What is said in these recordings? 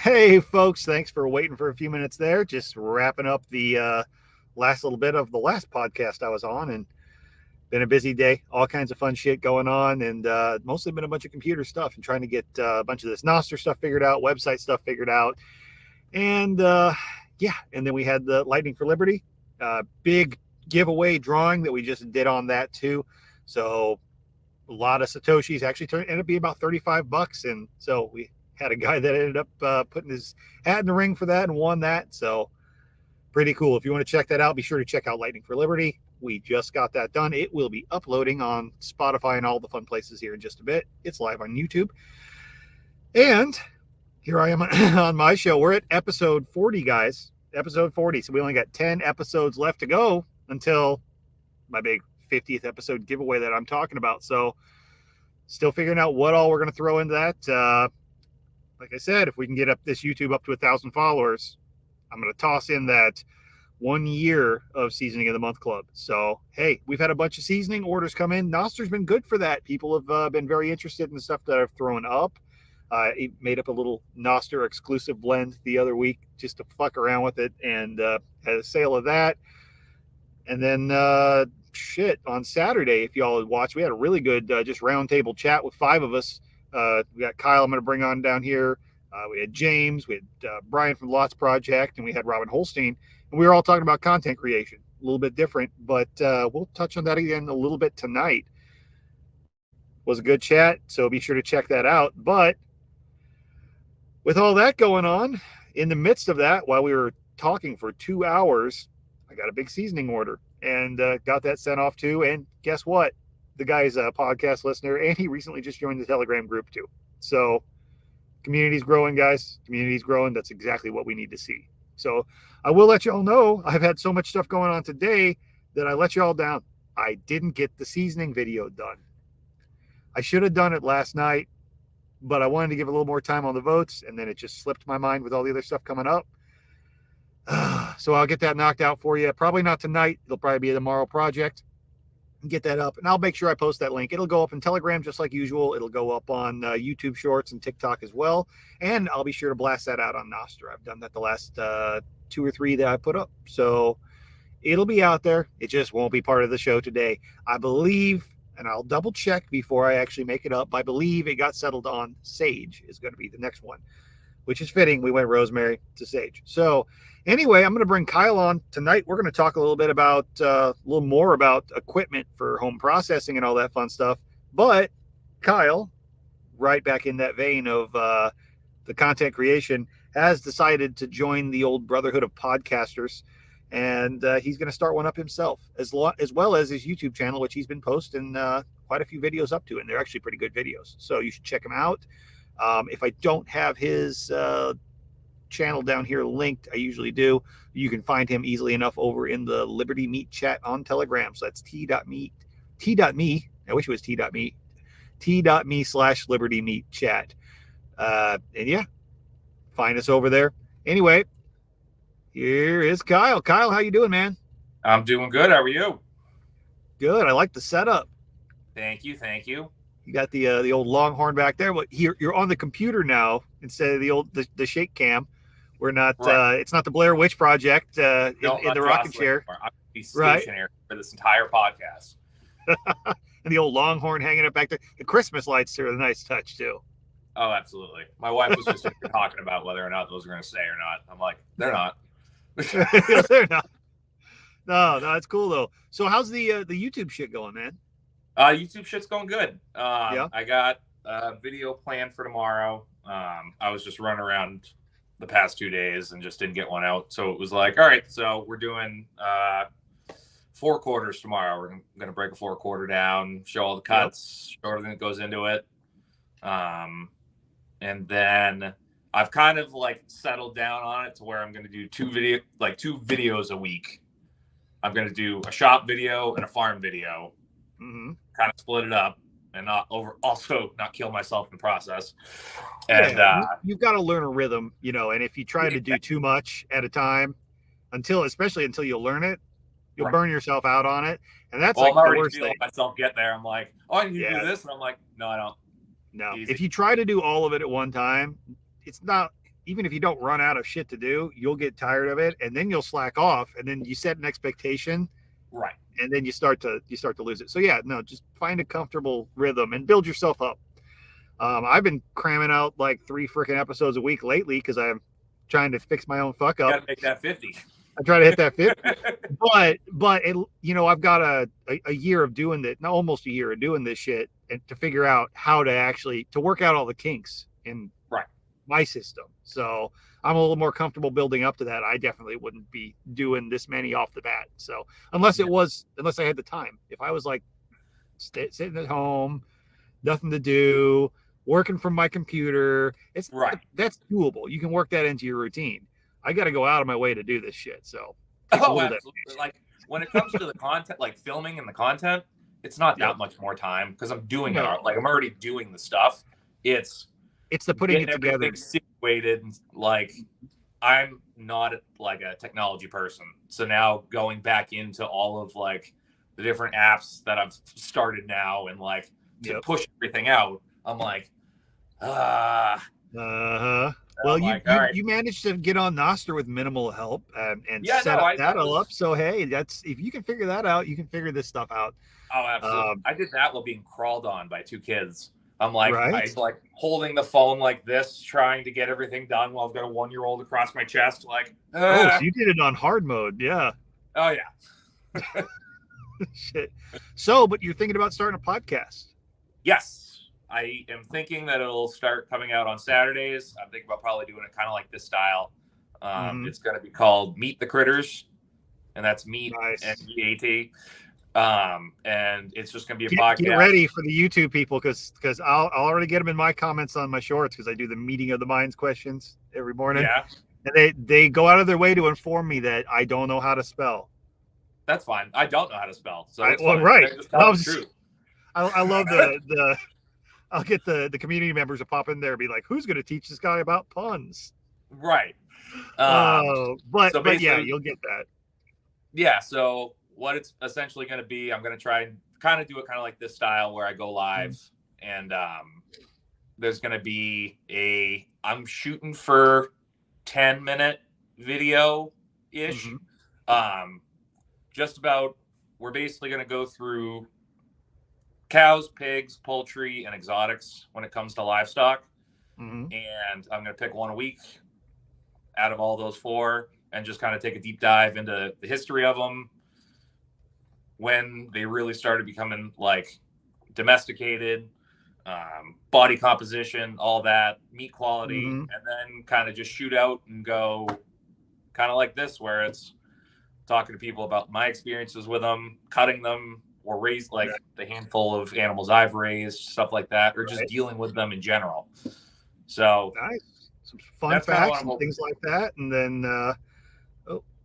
Hey, folks, thanks for waiting for a few minutes there. Just wrapping up the last little bit of the last podcast I was on, and been a busy day. All kinds of fun shit going on, and mostly been a bunch of computer stuff and trying to get a bunch of this Nostr stuff figured out, website stuff figured out. And yeah, and then we had the Lightning for Liberty big giveaway drawing that we just did on that too. So a lot of Satoshis actually ended up being about $35. And so we had a guy that ended up putting his hat in the ring for that and won that. So pretty cool. If you want to check that out, be sure to check out Lightning for Liberty. We just got that done. It will be uploading on Spotify and all the fun places here in just a bit. It's live on YouTube. And here I am on my show. We're at episode 40, guys. Episode 40. So we only got 10 episodes left to go until my big 50th episode giveaway that I'm talking about. So still figuring out what all we're going to throw into that. Like I said, if we can get up this YouTube up to 1,000 followers, I'm going to toss in that 1 year of Seasoning of the Month Club. So, hey, we've had a bunch of seasoning orders come in. Nostr's been good for that. People have been very interested in the stuff that I've thrown up. He made up a little Nostr exclusive blend the other week just to fuck around with it, and had a sale of that. And then, on Saturday, if y'all had watched, we had a really good just roundtable chat with 5 of us. We got Kyle I'm going to bring on down here. We had James, we had Brian from the Lots Project, and we had Robin Holstein. And we were all talking about content creation, a little bit different, but we'll touch on that again a little bit tonight. It was a good chat, so be sure to check that out. But with all that going on, in the midst of that, while we were talking for 2 hours, I got a big seasoning order and got that sent off too. And guess what? The guy's a podcast listener, and he recently just joined the Telegram group too. So community's growing, guys. Community's growing. That's exactly what we need to see. So I will let y'all know I've had so much stuff going on today that I let y'all down. I didn't get the seasoning video done. I should have done it last night, but I wanted to give a little more time on the votes, and then it just slipped my mind with all the other stuff coming up. So I'll get that knocked out for you. Probably not tonight. It'll probably be a tomorrow project. Get that up, and I'll make sure I post that link. It'll go up in Telegram just like usual. It'll go up on YouTube Shorts and TikTok as well, and I'll be sure to blast that out on Nostr. I've done that the last 2 or 3 that I put up, so it'll be out there. It just won't be part of the show today, I believe, and I'll double check before I actually make it up. I believe it got settled on Sage is going to be the next one, which is fitting. We went Rosemary to Sage. So anyway, I'm going to bring Kyle on tonight. We're going to talk a little bit about a little more about equipment for home processing and all that fun stuff. But Kyle, right back in that vein of the content creation, has decided to join the old Brotherhood of Podcasters, and he's going to start one up himself, as well as his YouTube channel, which he's been posting quite a few videos up to, and they're actually pretty good videos. So you should check him out. If I don't have his channel down here linked, I usually do. You can find him easily enough over in the Liberty Meat chat on Telegram. So that's t.me. I wish it was t.me/Liberty Meat chat. And yeah, find us over there. Anyway, here is Kyle. Kyle, how you doing, man? I'm doing good. How are you? Good. I like the setup. Thank you. You got the old Longhorn back there, but you're on the computer now instead of the shake cam. We're not. Right. It's not the Blair Witch Project in the rocking chair. I'm be stationary right for this entire podcast. And the old Longhorn hanging up back there. The Christmas lights are a nice touch too. Oh, absolutely. My wife was just talking about whether or not those are going to stay or not. I'm like, they're not. They're not. No, it's cool though. So how's the YouTube shit going, man? YouTube shit's going good. Yeah. I got a video planned for tomorrow. I was just running around the past 2 days and just didn't get one out. So it was like, all right, so we're doing 4 quarters tomorrow. We're going to break a 4-quarter down, show all the cuts, show everything that goes into it. And then I've kind of like settled down on it to where I'm going to do 2 videos a week. I'm going to do a shop video and a farm video. Mm-hmm. Kind of split it up and not kill myself in the process. And you've got to learn a rhythm, and if you try to do too much at a time, especially until you learn it, you'll burn yourself out on it. And that's I'm already the worst feeling thing. Myself get there. I'm like, oh, I need to do this. And I'm like, no, I don't. No, easy. If you try to do all of it at one time, it's not even if you don't run out of shit to do, you'll get tired of it, and then you'll slack off, and then you set an expectation, Right. and then you start to lose it. So yeah, no, just find a comfortable rhythm and build yourself up. I've been cramming out like 3 freaking episodes a week lately because I'm trying to fix my own fuck up. Got to make that 50. I try to hit that 50, but it, you know, I've got a year of doing that, not almost a year of doing this shit, and to figure out how to actually to work out all the kinks in Right. my system. So I'm a little more comfortable building up to that. I definitely wouldn't be doing this many off the bat. So unless I had the time, if I was like sitting at home, nothing to do, working from my computer, that's doable. You can work that into your routine. I got to go out of my way to do this shit. So absolutely. Like when it comes to the content, like filming and the content, it's not that much more time because I'm doing it. Like I'm already doing the stuff. It's the putting it together, situated. Like I'm not like a technology person, so now going back into all of like the different apps that I've started now and like to push everything out, I'm like, Well, you managed to get on Nostr with minimal help and set that all up. So hey, that's if you can figure that out, you can figure this stuff out. Oh, absolutely. I did that while being crawled on by 2 kids. I'm like, I like holding the phone like this, trying to get everything done while I've got a 1-year-old across my chest. Like, oh, so you did it on hard mode, yeah. Oh yeah. Shit. So, but you're thinking about starting a podcast? Yes. I am thinking that it'll start coming out on Saturdays. I'm thinking about probably doing it kind of like this style. It's going to be called Meet the Critters, and that's meet MEAT. And it's just going to be a podcast. Get ready for the YouTube people because I'll already get them in my comments on my shorts because I do the meeting of the minds questions every morning. Yeah. And they go out of their way to inform me that I don't know how to spell. That's fine. I don't know how to spell. So right. I love the I'll get the community members to pop in there and be like, who's going to teach this guy about puns? Right. But yeah, you'll get that. Yeah. So what it's essentially going to be, I'm going to try and kind of do it kind of like this style where I go live and there's going to be I'm shooting for 10-minute video ish. Just about, we're basically going to go through cows, pigs, poultry, and exotics when it comes to livestock. And I'm going to pick one a week out of all those 4 and just kind of take a deep dive into the history of them, when they really started becoming like domesticated, body composition, all that, meat quality, and then kind of just shoot out and go kind of like this, where it's talking to people about my experiences with them, cutting them, or raised like the handful of animals I've raised, stuff like that, or just dealing with them in general. So some fun facts and things like that. And then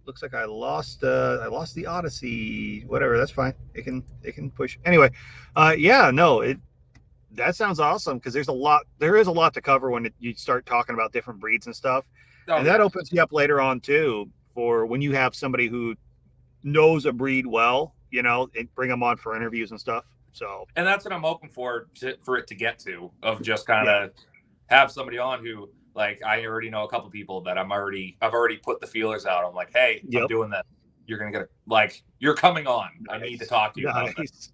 looks like I lost the Odyssey. Whatever, that's fine. It can push. Anyway, that sounds awesome because there is a lot to cover when you start talking about different breeds and stuff. That opens you up later on too for when you have somebody who knows a breed well, you know, and bring them on for interviews and stuff. So, and that's what I'm hoping for it to get to, of just kind of have somebody on who, like, I already know a couple people that I've already put the feelers out. I'm like, hey, I'm doing that. You're going to get you're coming on. I need to talk to you about this.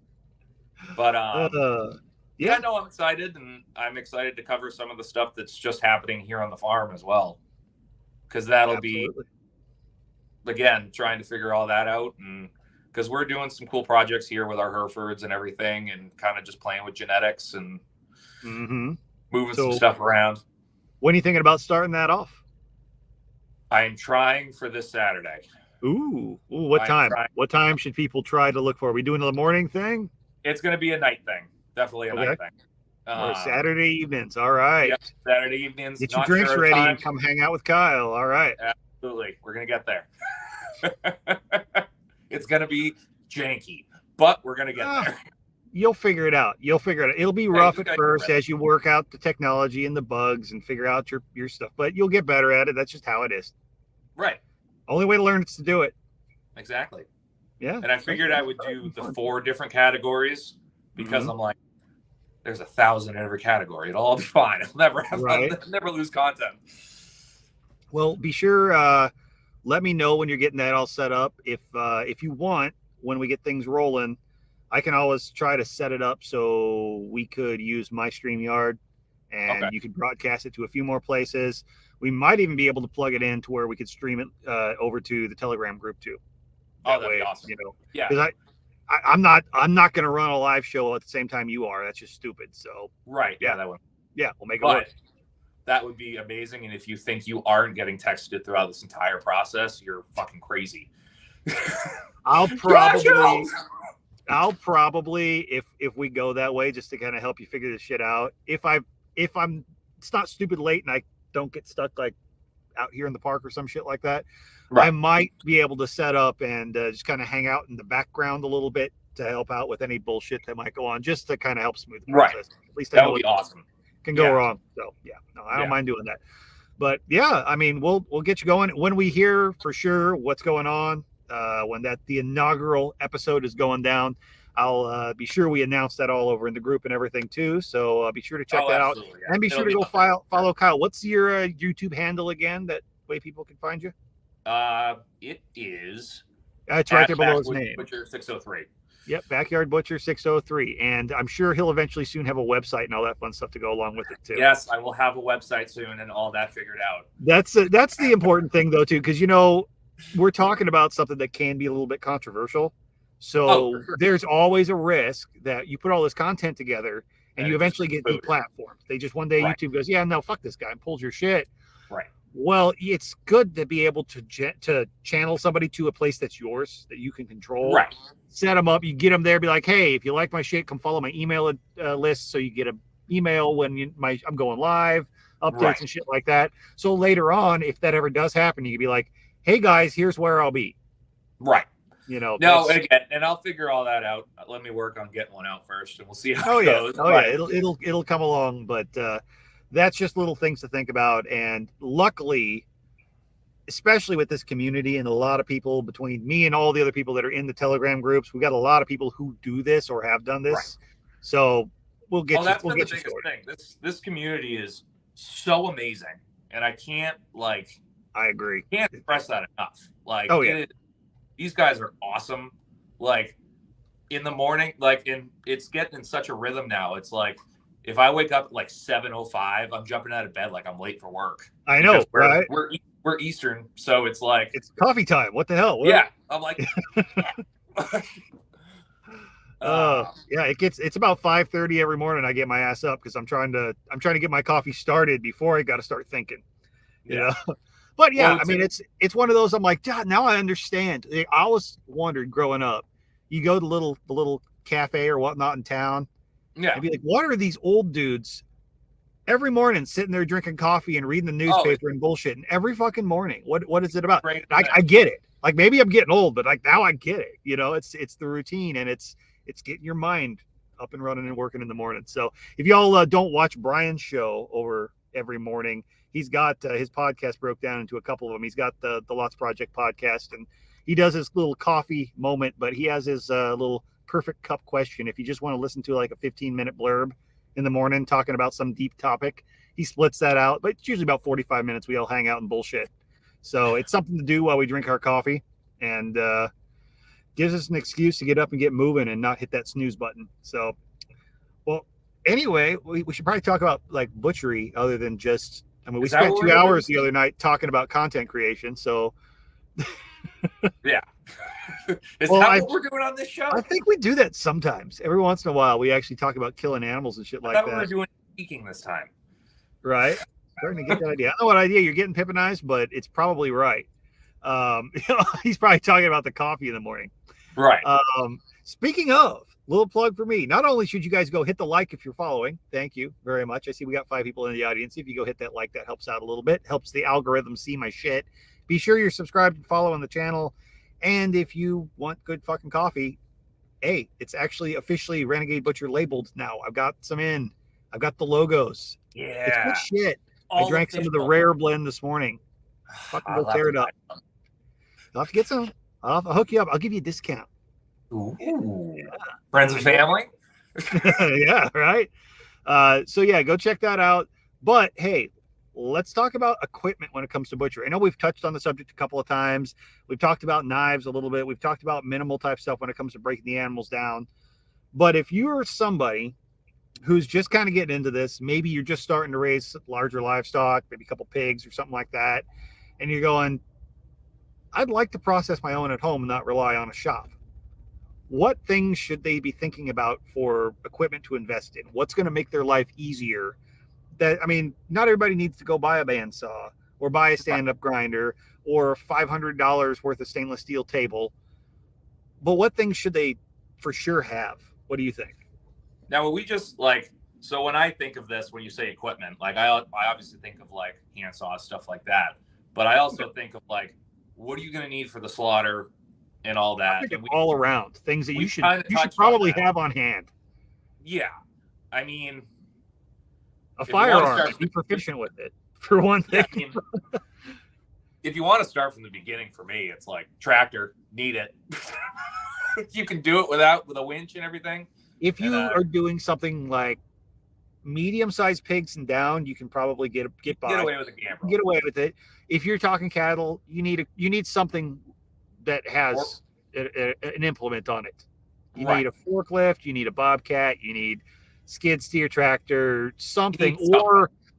But, I'm excited, and I'm excited to cover some of the stuff that's just happening here on the farm as well. Cause that'll be, again, trying to figure all that out. And because we're doing some cool projects here with our Herefords and everything, and kind of just playing with genetics and moving some stuff around. When are you thinking about starting that off? I'm trying for this Saturday. Ooh, what time? What time should people try to look for? Are we doing the morning thing? It's going to be a night thing. Definitely a night thing. Or Saturday evenings. All right. Yep, Saturday evenings. Get your drinks ready and come hang out with Kyle. All right. Absolutely. We're going to get there. It's going to be janky, but we're going to get there. You'll figure it out. It'll be rough at first as you work out the technology and the bugs and figure out your stuff, but you'll get better at it. That's just how it is. Right. Only way to learn is to do it. Exactly. Yeah. And I figured I would do the 4 different categories because I'm like, there's 1,000 in every category. It'll all be fine. I'll never lose content. Well, be sure let me know when you're getting that all set up. If you want, when we get things rolling, I can always try to set it up so we could use my StreamYard and Okay. you could broadcast it to a few more places. We might even be able to plug it in to where we could stream it over to the Telegram group too. That'd be awesome. Yeah. Because I'm not going to run a live show at the same time you are. That's just stupid. So right. Yeah, that would. Yeah, we'll make it work. That would be amazing. And if you think you aren't getting texted throughout this entire process, you're fucking crazy. I'll probably if we go that way, just to kind of help you figure this shit out. If I'm it's not stupid late and I don't get stuck like out here in the park or some shit like that, right. I might be able to set up and just kind of hang out in the background a little bit to help out with any bullshit that might go on, just to kind of help smooth the process. Right. At least that would be awesome. Can go wrong. So I don't mind doing that. But yeah, I mean, we'll get you going when we hear for sure what's going on. When the inaugural episode is going down, I'll be sure we announce that all over in the group and everything too. So be sure to check that out, and be sure to go follow Kyle. What's your YouTube handle again? That way people can find you. It is. It's right there below his name. Butcher 603. Yep, Backyard Butcher 603, and I'm sure he'll eventually soon have a website and all that fun stuff to go along with it too. Yes, I will have a website soon and all that figured out. That's the important thing though too, because we're talking about something that can be a little bit controversial. So there's always a risk that you put all this content together and you eventually get deplatformed. They just one day YouTube goes, yeah, no, fuck this guy, and pulls your shit. Right. Well, it's good to be able to channel somebody to a place that's yours that you can control. Right. Set them up. You get them there. Be like, hey, if you like my shit, come follow my email list so you get an email when I'm going live, updates and shit like that. So later on, if that ever does happen, you can be like, hey guys, here's where I'll be. Right. No, again, and I'll figure all that out. Let me work on getting one out first, and we'll see how it goes. Yeah, it'll come along, but that's just little things to think about. And luckily, especially with this community and a lot of people between me and all the other people that are in the Telegram groups, we got a lot of people who do this or have done this. Right. So we'll get that's the biggest thing. This community is so amazing, and I can't I agree. Can't express that enough. These guys are awesome. Like in the morning, it's getting in such a rhythm now. It's like if I wake up at 7:05, I'm jumping out of bed like I'm late for work. I know, right? We're Eastern, so it's like it's coffee time. What the hell? Yeah, I'm like, it's about 5:30 every morning. I get my ass up because I'm trying to get my coffee started before I got to start thinking. You know. But yeah, I mean, it's one of those. I'm like, God, now I understand. I always wondered growing up. You go to the little cafe or whatnot in town. Yeah. And be like, what are these old dudes every morning sitting there drinking coffee and reading the newspaper and bullshit and every fucking morning? What is it about? I get it. Like maybe I'm getting old, but now I get it. It's the routine and it's getting your mind up and running and working in the morning. So if y'all don't watch Brian's show over every morning, he's got his podcast broke down into a couple of them. He's got the Lots Project podcast, and he does his little coffee moment, but he has his little perfect cup question. If you just want to listen to a 15-minute blurb in the morning talking about some deep topic, he splits that out, but it's usually about 45 minutes. We all hang out and bullshit. So it's something to do while we drink our coffee, and gives us an excuse to get up and get moving and not hit that snooze button. So, well, anyway, we should probably talk about butchery other than just, we spent 2 hours the other night talking about content creation. So yeah. Is that what we're doing on this show? I think we do that sometimes. Every once in a while, we actually talk about killing animals and shit like that. We're doing speaking this time. Right. Starting to get that idea. I don't know what idea you're getting, Pippinized, but it's probably right. He's probably talking about the coffee in the morning. Right. Speaking of, little plug for me. Not only should you guys go hit the like if you're following. Thank you very much. I see we got 5 people in the audience. If you go hit that like, that helps out a little bit. Helps the algorithm see my shit. Be sure you're subscribed and following the channel. And if you want good fucking coffee, hey, it's actually officially Renegade Butcher labeled now. I've got some in. I've got the logos. Yeah. It's good shit. I drank some of the rare blend this morning. Fucking go tear it up. You'll have to get some. I'll hook you up. I'll give you a discount. Ooh. Yeah. Friends and family? Yeah, right? So, yeah, go check that out. But, hey, let's talk about equipment when it comes to butchery. I know we've touched on the subject a couple of times. We've talked about knives a little bit. We've talked about minimal type stuff when it comes to breaking the animals down. But if you're somebody who's just kind of getting into this, maybe you're just starting to raise larger livestock, maybe a couple pigs or something like that, and you're going, I'd like to process my own at home and not rely on a shop. What things should they be thinking about for equipment to invest in? What's going to make their life easier? That, I mean, not everybody needs to go buy a bandsaw or buy a stand-up grinder or $500 worth of stainless steel table. But what things should they for sure have? What do you think? Now, we just like, so when I think of this, when you say equipment, like I obviously think of like hand saws, stuff like that. But I also think of like, what are you going to need for the slaughter and all that? I think all around things that you should probably have on hand. Yeah. I mean, a firearm, be proficient with it, for one thing. Yeah, I mean, if you want to start from the beginning, for me, it's like tractor, need it. You can do it with a winch and everything. If you are doing something like medium-sized pigs and down, you can probably get by. Get away with a camera. Get away with it. If you're talking cattle, you need something that has an implement on it. You need a forklift. You need a bobcat. You need skid steer tractor, something,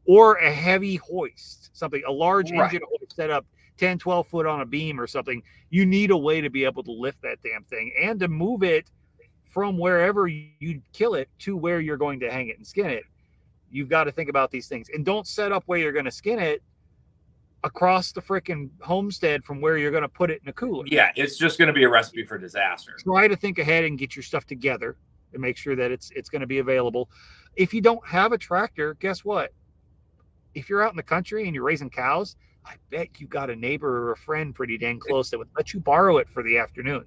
or a heavy hoist, something, a large engine hoist set up 10, 12 foot on a beam or something. You need a way to be able to lift that damn thing and to move it from wherever you kill it to where you're going to hang it and skin it. You've got to think about these things, and don't set up where you're going to skin it across the freaking homestead from where you're going to put it in a cooler. Yeah, it's just going to be a recipe for disaster. Try to think ahead and get your stuff together and make sure that it's going to be available. If you don't have a tractor, guess what? If you're out in the country and you're raising cows, I bet you got a neighbor or a friend pretty dang close that would let you borrow it for the afternoon.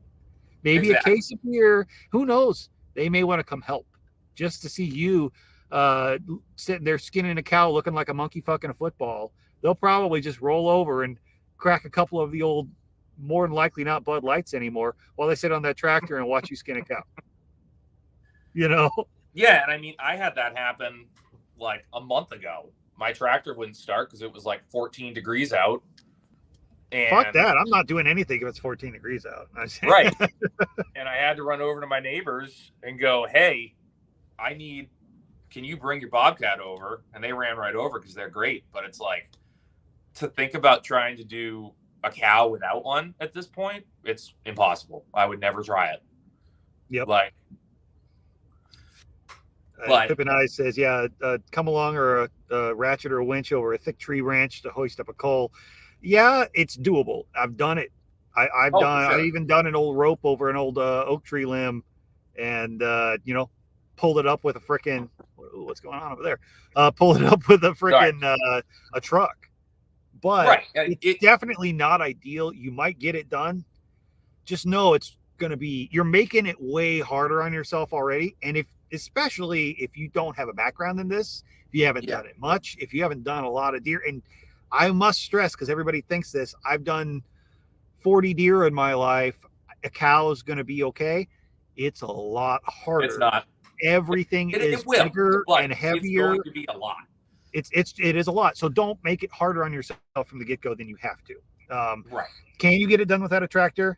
Maybe a case of beer. Who knows? They may want to come help just to see you sitting there skinning a cow looking like a monkey fucking a football. They'll probably just roll over and crack a couple of the old, more than likely not Bud Lights anymore, while they sit on that tractor and watch you skin a cow. You know? Yeah, and I mean, I had that happen like a month ago. My tractor wouldn't start because it was like 14 degrees out. And fuck that. I'm not doing anything if it's 14 degrees out. Right. And I had to run over to my neighbors and go, hey, can you bring your bobcat over? And they ran right over because they're great. But it's like, to think about trying to do a cow without one at this point, it's impossible. I would never try it. Yep. Like, Pippin Eyes says, yeah, come along or a ratchet or a winch over a thick tree branch to hoist up a coal. Yeah, it's doable. I've done it. I've even done an old rope over an old oak tree limb and, pulled it up with a frickin', what's going on over there? Pulled it up with a frickin' a truck. But it's definitely not ideal. You might get it done. Just know it's going to be, you're making it way harder on yourself already. And especially if you don't have a background in this, if you haven't done it much, if you haven't done a lot of deer, and I must stress, because everybody thinks this, I've done 40 deer in my life. A cow is going to be okay. It's a lot harder. It's not. Everything is bigger and heavier. It's going to be a lot. It is a lot. So don't make it harder on yourself from the get-go than you have to. Right. Can you get it done without a tractor?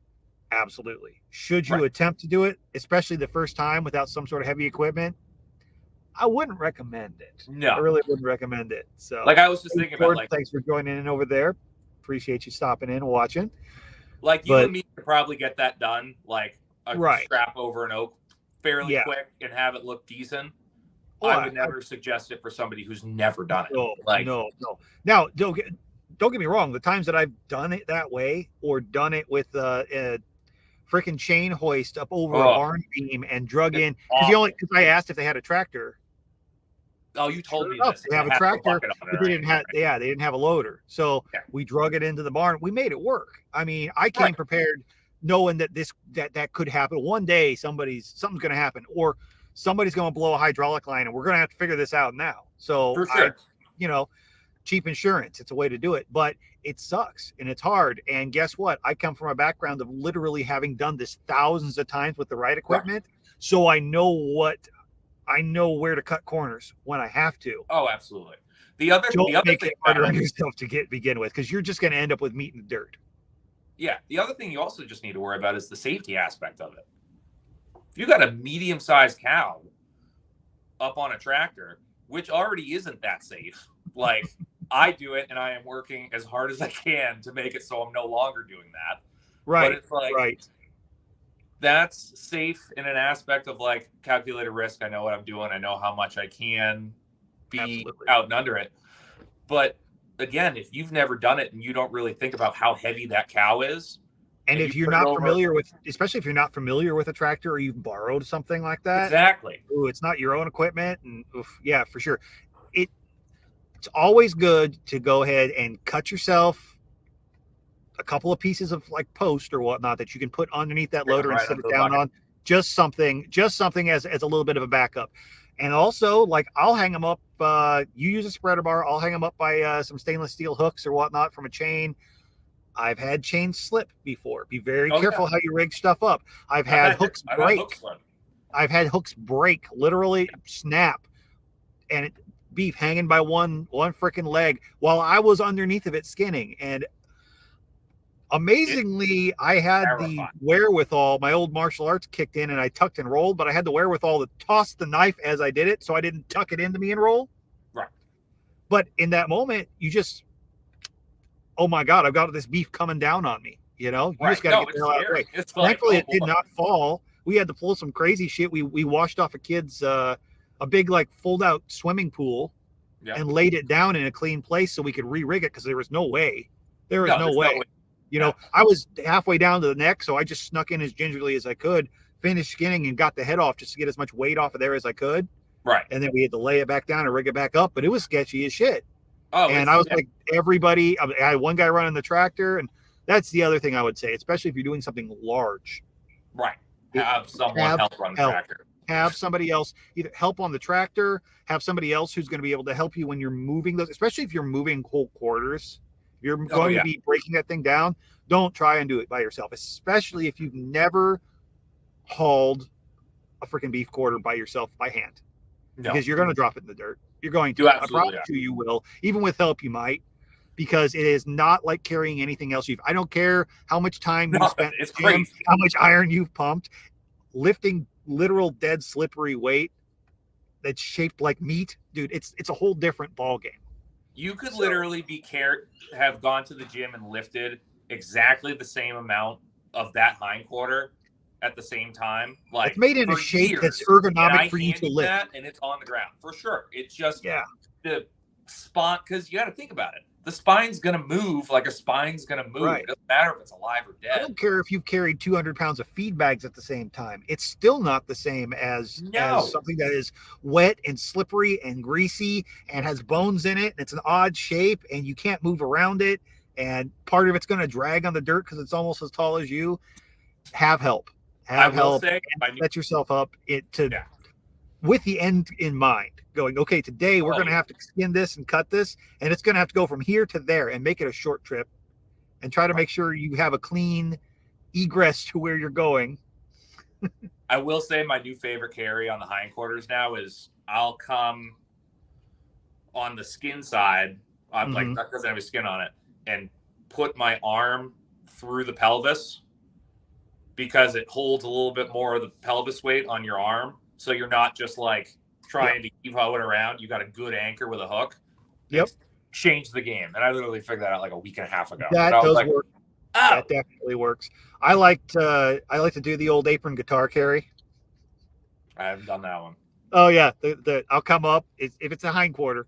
Absolutely. Should you attempt to do it, especially the first time without some sort of heavy equipment? I wouldn't recommend it. No, I really wouldn't recommend it. So, like, I was just thinking about, like, thanks for joining in over there. Appreciate you stopping in and watching. Like, you and me could probably get that done, like a strap over an oak fairly quick and have it look decent. I would never suggest it for somebody who's never done it. No. Now, don't get me wrong. The times that I've done it that way or done it with a freaking chain hoist up over a barn beam and drug in, because I asked if they had a tractor. Oh, you told me this. They have a tractor, but they didn't have a loader. So we drug it into the barn. We made it work. I mean, I came prepared knowing that that could happen. One day something's going to happen, or somebody's going to blow a hydraulic line, and we're going to have to figure this out now. So, for sure. Cheap insurance, it's a way to do it, but it sucks and it's hard. And guess what? I come from a background of literally having done this thousands of times with the right equipment. So I know where to cut corners when I have to. Oh, absolutely. The other make thing it harder on yourself to begin with, because you're just going to end up with meat in the dirt. Yeah. The other thing you also just need to worry about is the safety aspect of it. If you got a medium-sized cow up on a tractor, which already isn't that safe, like I do it and I am working as hard as I can to make it so I'm no longer doing that. Right. But it's like, right. That's safe in an aspect of like calculated risk. I know what I'm doing. I know how much I can be Absolutely. out and under it. But again, if you've never done it and you don't really think about how heavy that cow is, and if you're not familiar with, especially if you're not familiar with a tractor or you've borrowed something like that, exactly. Ooh, it's not your own equipment, and yeah, for sure. It's always good to go ahead and cut yourself a couple of pieces of like post or whatnot that you can put underneath that loader and sit it down on. Just something as a little bit of a backup. And also, like, I'll hang them up. You use a spreader bar. I'll hang them up by some stainless steel hooks or whatnot from a chain. I've had chains slip before. Be very careful how you rig stuff up. I've had hooks break. I've had hooks break, literally snap, and beef hanging by one freaking leg while I was underneath of it skinning. And amazingly, I had the wherewithal. My old martial arts kicked in and I tucked and rolled, but I had the wherewithal to toss the knife as I did it, so I didn't tuck it into me and roll. Right. But in that moment, you just, oh my God, I've got this beef coming down on me. You know, you just got to get the hell out of the way. Thankfully, it did not fall. We had to pull some crazy shit. We washed off a kid's a big like fold out swimming pool and laid it down in a clean place so we could re-rig it because there was no way. There was no way. You know, I was halfway down to the neck, so I just snuck in as gingerly as I could, finished skinning and got the head off just to get as much weight off of there as I could. Right. And then we had to lay it back down and rig it back up, but it was sketchy as shit. Oh, and I was like, everybody, I had one guy running the tractor, and that's the other thing I would say, especially if you're doing something large. Right. Have someone help run the tractor. Have somebody else either help on the tractor, have somebody else who's going to be able to help you when you're moving those, especially if you're moving whole quarters. If you're going to be breaking that thing down, don't try and do it by yourself, especially if you've never hauled a freaking beef quarter by yourself by hand. Because you're going to drop it in the dirt. You're going to. I promise you will. Even with help, you might. Because it is not like carrying anything else. I don't care how much time you spent, how much iron you've pumped, lifting literal dead slippery weight that's shaped like meat, dude. It's a whole different ball game. You could literally have gone to the gym and lifted exactly the same amount of that hindquarter at the same time. Like, it's made in a shape that's ergonomic for you to lift, and it's on the ground for sure. It's just the spine, because you got to think about it. The spine's going to move like a spine's going to move. Right. It doesn't matter if it's alive or dead. I don't care if you've carried 200 pounds of feed bags at the same time. It's still not the same as something that is wet and slippery and greasy and has bones in it. And it's an odd shape and you can't move around it. And part of it's going to drag on the dirt because it's almost as tall as you. Have help. Have help. Set yourself up with the end in mind. Going, okay, today we're going to have to skin this and cut this, and it's going to have to go from here to there and make it a short trip and try to make sure you have a clean egress to where you're going. I will say my new favorite carry on the hindquarters now is I'll come on the skin side. I'm like, that doesn't have a skin on it, and put my arm through the pelvis because it holds a little bit more of the pelvis weight on your arm. So you're not just like trying to evo it around. You got a good anchor with a hook. Yep. Changed the game. And I literally figured that out like a week and a half ago. That does work. That definitely works. I like to do the old apron guitar carry. I haven't done that one. Oh yeah. I'll come up if it's a hindquarter,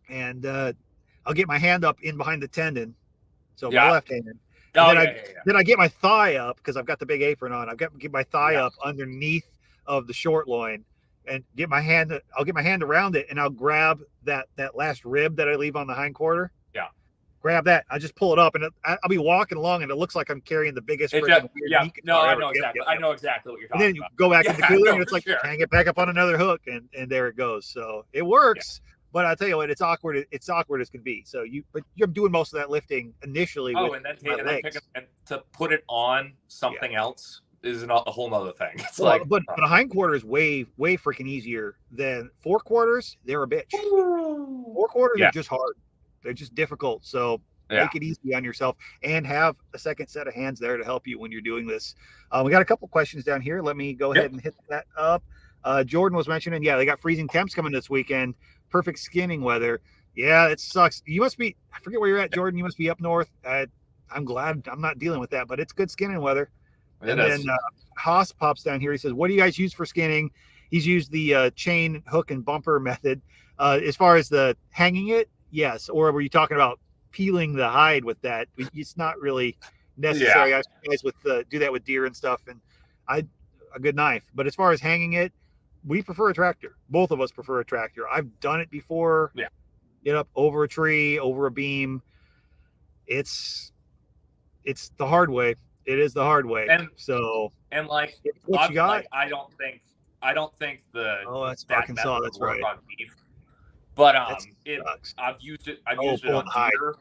and I'll get my hand up in behind the tendon. So my left hand. Then I get my thigh up because I've got the big apron on. I've got to get my thigh up underneath of the short loin and I'll get my hand around it and I'll grab that last rib that I leave on the hindquarter. Yeah. Grab that. I just pull it up and I'll be walking along and it looks like I'm carrying the biggest weird meat guitar I know exactly. I know exactly what you're talking about. And then you go back in the cooler and it's like hang it back up on another hook and there it goes. So it works. Yeah. But I'll tell you what, it's awkward. It's awkward as can be. So you're doing most of that lifting initially. And to put it on something else is a whole nother thing. It's well, like, but a hindquarter is way freaking easier than forequarters. They're a bitch. Forequarters yeah, are just hard. They're just difficult. So yeah. make it easy on yourself and have a second set of hands there to help you when you're doing this. We got a couple questions down here. Let me go ahead and hit that up. Jordan was mentioning, yeah, they got freezing temps coming this weekend. Perfect skinning weather. Yeah, it sucks. You must be, I forget where you're at, Jordan. You must be up north. I'm glad I'm not dealing with that, but it's good skinning weather. And then Haas pops down here. He says, what do you guys use for skinning? He's used the chain, hook, and bumper method. As far as the hanging it, yes. Or were you talking about peeling the hide with that? It's not really necessary. Yeah. I guys with do that with deer and stuff, and a good knife. But as far as hanging it, we prefer a tractor. Both of us prefer a tractor. I've done it before. Yeah. Get up over a tree, over a beam. It's the hard way. It is the hard way. And like what you got? Like, I don't think that's Arkansas. That's right. On beef. But I've used it on deer.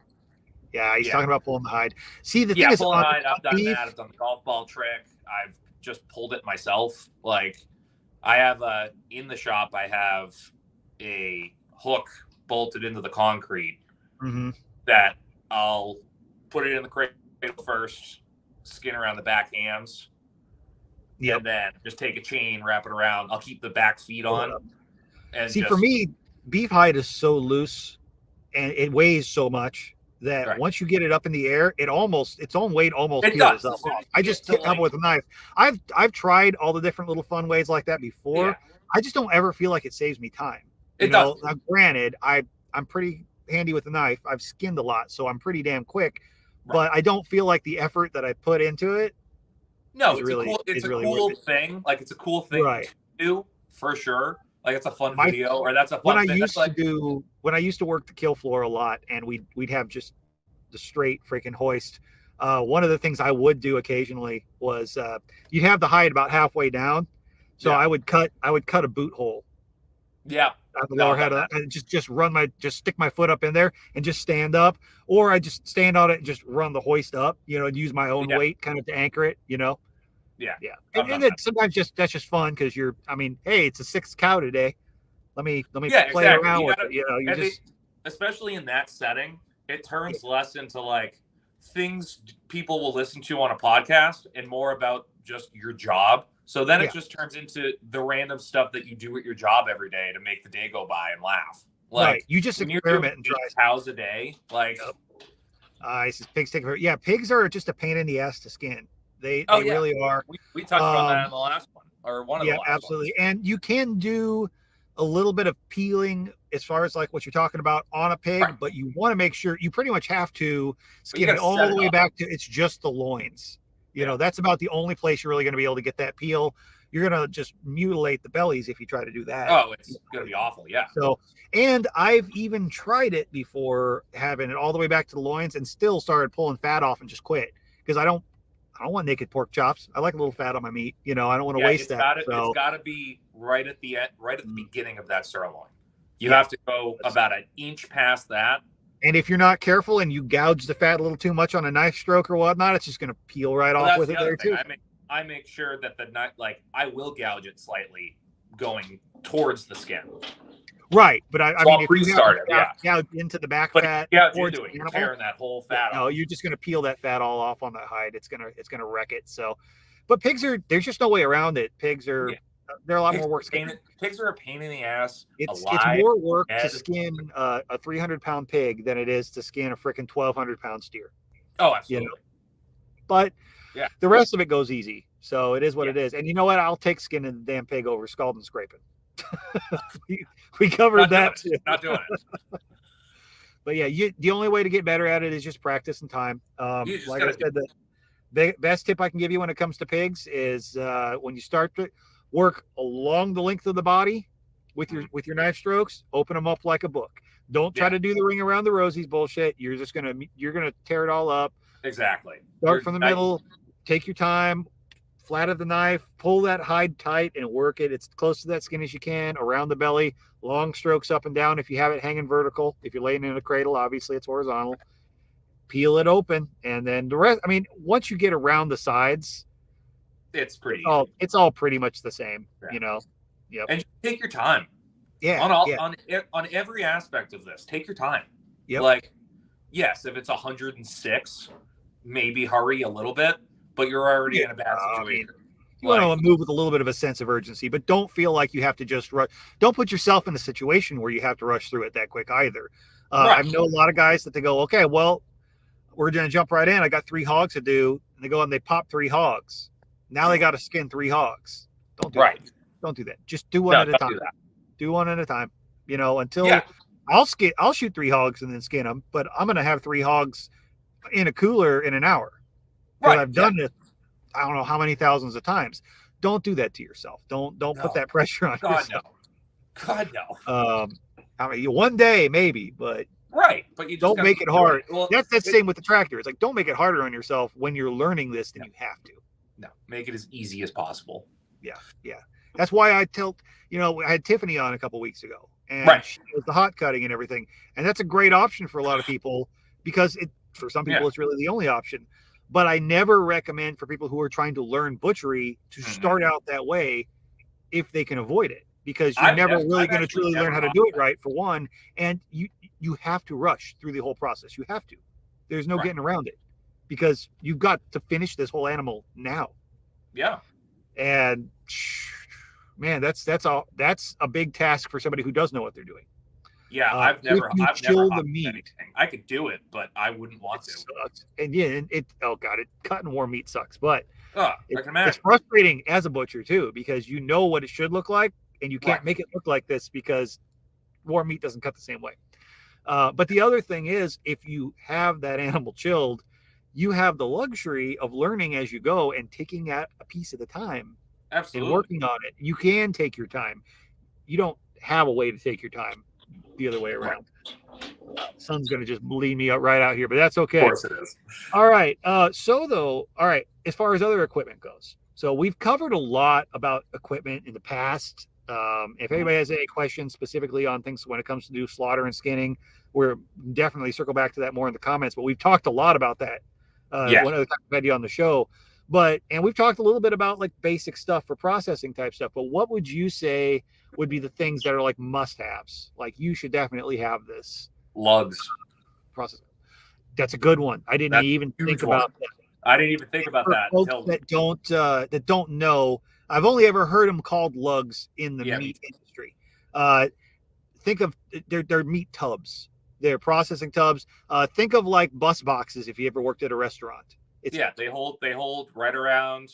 Yeah, he's talking about pulling the hide. See, the thing is, pulling hide. I've done that. I've done the golf ball trick. I've just pulled it myself. Like I have in the shop, I have a hook bolted into the concrete that I'll put it in the cradle first, skin around the back hams, and then just take a chain, wrap it around. I'll keep the back feet on. And see, for me, beef hide is so loose and it weighs so much that once you get it up in the air, its own weight almost peels up. I just hit it with a knife. I've tried all the different little fun ways like that before. Yeah. I just don't ever feel like it saves me time. You know, now, granted, I'm pretty handy with a knife. I've skinned a lot, so I'm pretty damn quick. But I don't feel like the effort that I put into it. No, it's a cool thing. Like it's a cool thing to do for sure. Like it's a fun video, or that's a fun thing. When I used to work the kill floor a lot, and we'd have just the straight freaking hoist. One of the things I would do occasionally was you'd have the hide about halfway down, so I would cut a boot hole. Yeah. And just stick my foot up in there and just stand up, or I just stand on it and just run the hoist up, and use my own weight kind of to anchor it, Yeah. And then sometimes that's just fun because hey, it's a 6th cow today. Let me play around with it. Especially in that setting, it turns less into like things people will listen to on a podcast and more about just your job. So then it just turns into the random stuff that you do at your job every day to make the day go by and laugh. Like you just experiment and try cows a day. Like pigs take pigs are just a pain in the ass to skin. They really are. We talked about that in the last one, or one of the last absolutely. ones. And you can do a little bit of peeling as far as like what you're talking about on a pig, but you want to make sure you pretty much have to skin it all the way back to it's just the loins. That's about the only place you're really going to be able to get that peel. You're going to just mutilate the bellies if you try to do that. Oh, it's going to be awful. Yeah. So, and I've even tried it before having it all the way back to the loins and still started pulling fat off and just quit because I don't want naked pork chops. I like a little fat on my meat. I don't want to waste that. It's got to be right at the end, right at the beginning of that sirloin. You have to go about an inch past that. And if you're not careful and you gouge the fat a little too much on a knife stroke or whatnot, it's just going to peel right off with it there too. I make sure that the knife, I will gouge it slightly going towards the skin. Right, but I mean, if you gouge into the back fat, you're tearing that whole fat off. No, you're just going to peel that fat all off on that hide. It's gonna wreck it. So, but there's just no way around it. Pigs are. Yeah. They're a lot more work. Pigs are a pain in the ass. It's more work to skin a 300-pound pig than it is to skin a freaking 1,200-pound steer. Oh, absolutely. But the rest of it goes easy. So it is what it is. And you know what? I'll take skinning the damn pig over scalding and scraping. we covered that too. Not doing it. But the only way to get better at it is just practice and time. Like I said, the best tip I can give you when it comes to pigs is when you start to work along the length of the body with your knife strokes, open them up like a book. Don't try to do the ring around the rosies bullshit. You're gonna tear it all up. Exactly. Start from the middle, take your time, flat of the knife, pull that hide tight and work it. It's close to that skin as you can, around the belly, long strokes up and down. If you have it hanging vertical, if you're laying in a cradle, obviously it's horizontal. Peel it open, and then the rest. I mean, once you get around the sides, It's pretty easy. It's all pretty much the same, Yeah. Yep. And just take your time. Yeah. On every aspect of this, take your time. Yep. Like, yes, if it's 106, maybe hurry a little bit, but you're already in a bad situation. You want to move with a little bit of a sense of urgency, but don't feel like you have to just rush. Don't put yourself in a situation where you have to rush through it that quick either. I know a lot of guys that they go, okay, well, we're going to jump right in. I got 3 hogs to do. And they go and they pop 3 hogs. Now they got to skin 3 hogs. Don't do that. Don't do that. Just do one at a time. Do one at a time. Until I'll shoot 3 hogs and then skin them, but I'm going to have 3 hogs in a cooler in an hour. Because I've done it. I don't know how many thousands of times. Don't do that to yourself. Don't put that pressure on yourself. God, no. I mean, one day maybe, but but you just don't make it hard. Well, that's the same with the tractor. It's like, don't make it harder on yourself when you're learning this than you have to. No, make it as easy as possible. Yeah. That's why I I had Tiffany on a couple weeks ago, and she was the hot cutting and everything, and that's a great option for a lot of people because for some people it's really the only option. But I never recommend for people who are trying to learn butchery to start out that way if they can avoid it, because you're never really going to truly learn how to do it right, for one, and you have to rush through the whole process. You have to. There's no getting around it, because you've got to finish this whole animal now. Yeah. And man, that's a big task for somebody who does know what they're doing. Yeah, I've never the meat. Anything. I could do it, but I wouldn't want to. Sucks. And cutting warm meat sucks. But I can imagine. It's frustrating as a butcher too, because you know what it should look like, and you can't make it look like this because warm meat doesn't cut the same way. But the other thing is, if you have that animal chilled, you have the luxury of learning as you go and taking at a piece at a time. Absolutely. And working on it. You can take your time. You don't have a way to take your time the other way around. Sun's going to just bleed me right out here, but that's okay. Of course it is. All right. As far as other equipment goes, so we've covered a lot about equipment in the past. If anybody has any questions specifically on things when it comes to do slaughter and skinning, we're definitely circle back to that more in the comments, but we've talked a lot about that. One of the times I've had you on the show, and we've talked a little bit about like basic stuff for processing type stuff, but what would you say would be the things that are like must-haves? Like, you should definitely have this. Lugs. Process. That's a good one. I didn't even think about that. I didn't even think about that. Folks that don't know, I've only ever heard them called lugs in the meat industry. Think of they're meat tubs. They're processing tubs. Think of like bus boxes if you ever worked at a restaurant. They hold right around.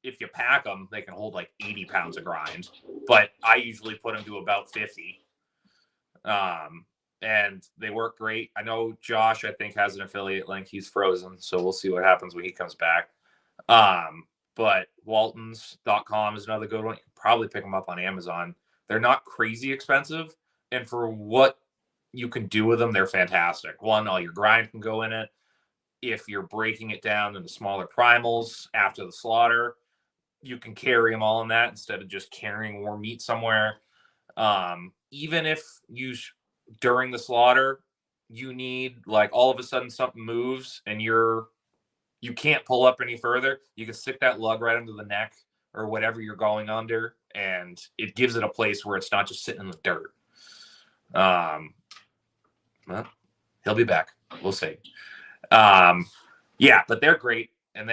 If you pack them, they can hold like 80 pounds of grind, but I usually put them to about 50. And they work great. I know Josh, I think, has an affiliate link. He's frozen, so we'll see what happens when he comes back. But Waltons.com is another good one. You can probably pick them up on Amazon. They're not crazy expensive, and for what you can do with them, they're fantastic. One, all your grind can go in it. If you're breaking it down into smaller primals after the slaughter, you can carry them all in that instead of just carrying warm meat somewhere. Even if during the slaughter, you need, like, all of a sudden something moves and you can't pull up any further, you can stick that lug right under the neck or whatever you're going under, and it gives it a place where it's not just sitting in the dirt. Well, he'll be back. We'll see. But they're great, and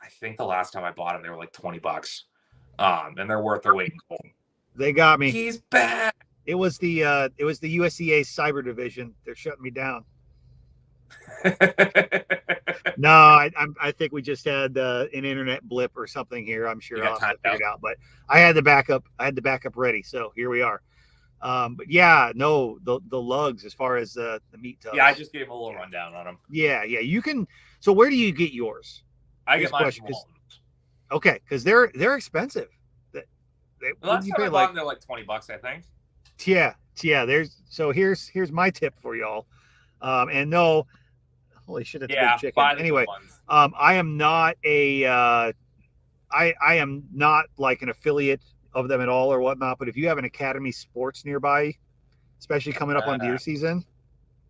I think the last time I bought them, they were like $20. And they're worth their weight in gold. They got me. He's back. It was the USDA cyber division. They're shutting me down. No, I think we just had an internet blip or something here. I'm sure I'll have to figure it out. But I had the backup ready, so here we are. But the lugs as far as the meat tubs. Yeah, I just gave him a little rundown on them. Yeah, you can. So where do you get yours? I get mine from Waltons. Okay, because they're expensive. Last time I bought them, they're like $20, I think. Yeah. Here's my tip for y'all. And no, holy shit, it's a big chicken. Anyway, I am not I am not like an affiliate of them at all or whatnot. But if you have an Academy Sports nearby, especially coming up on deer season,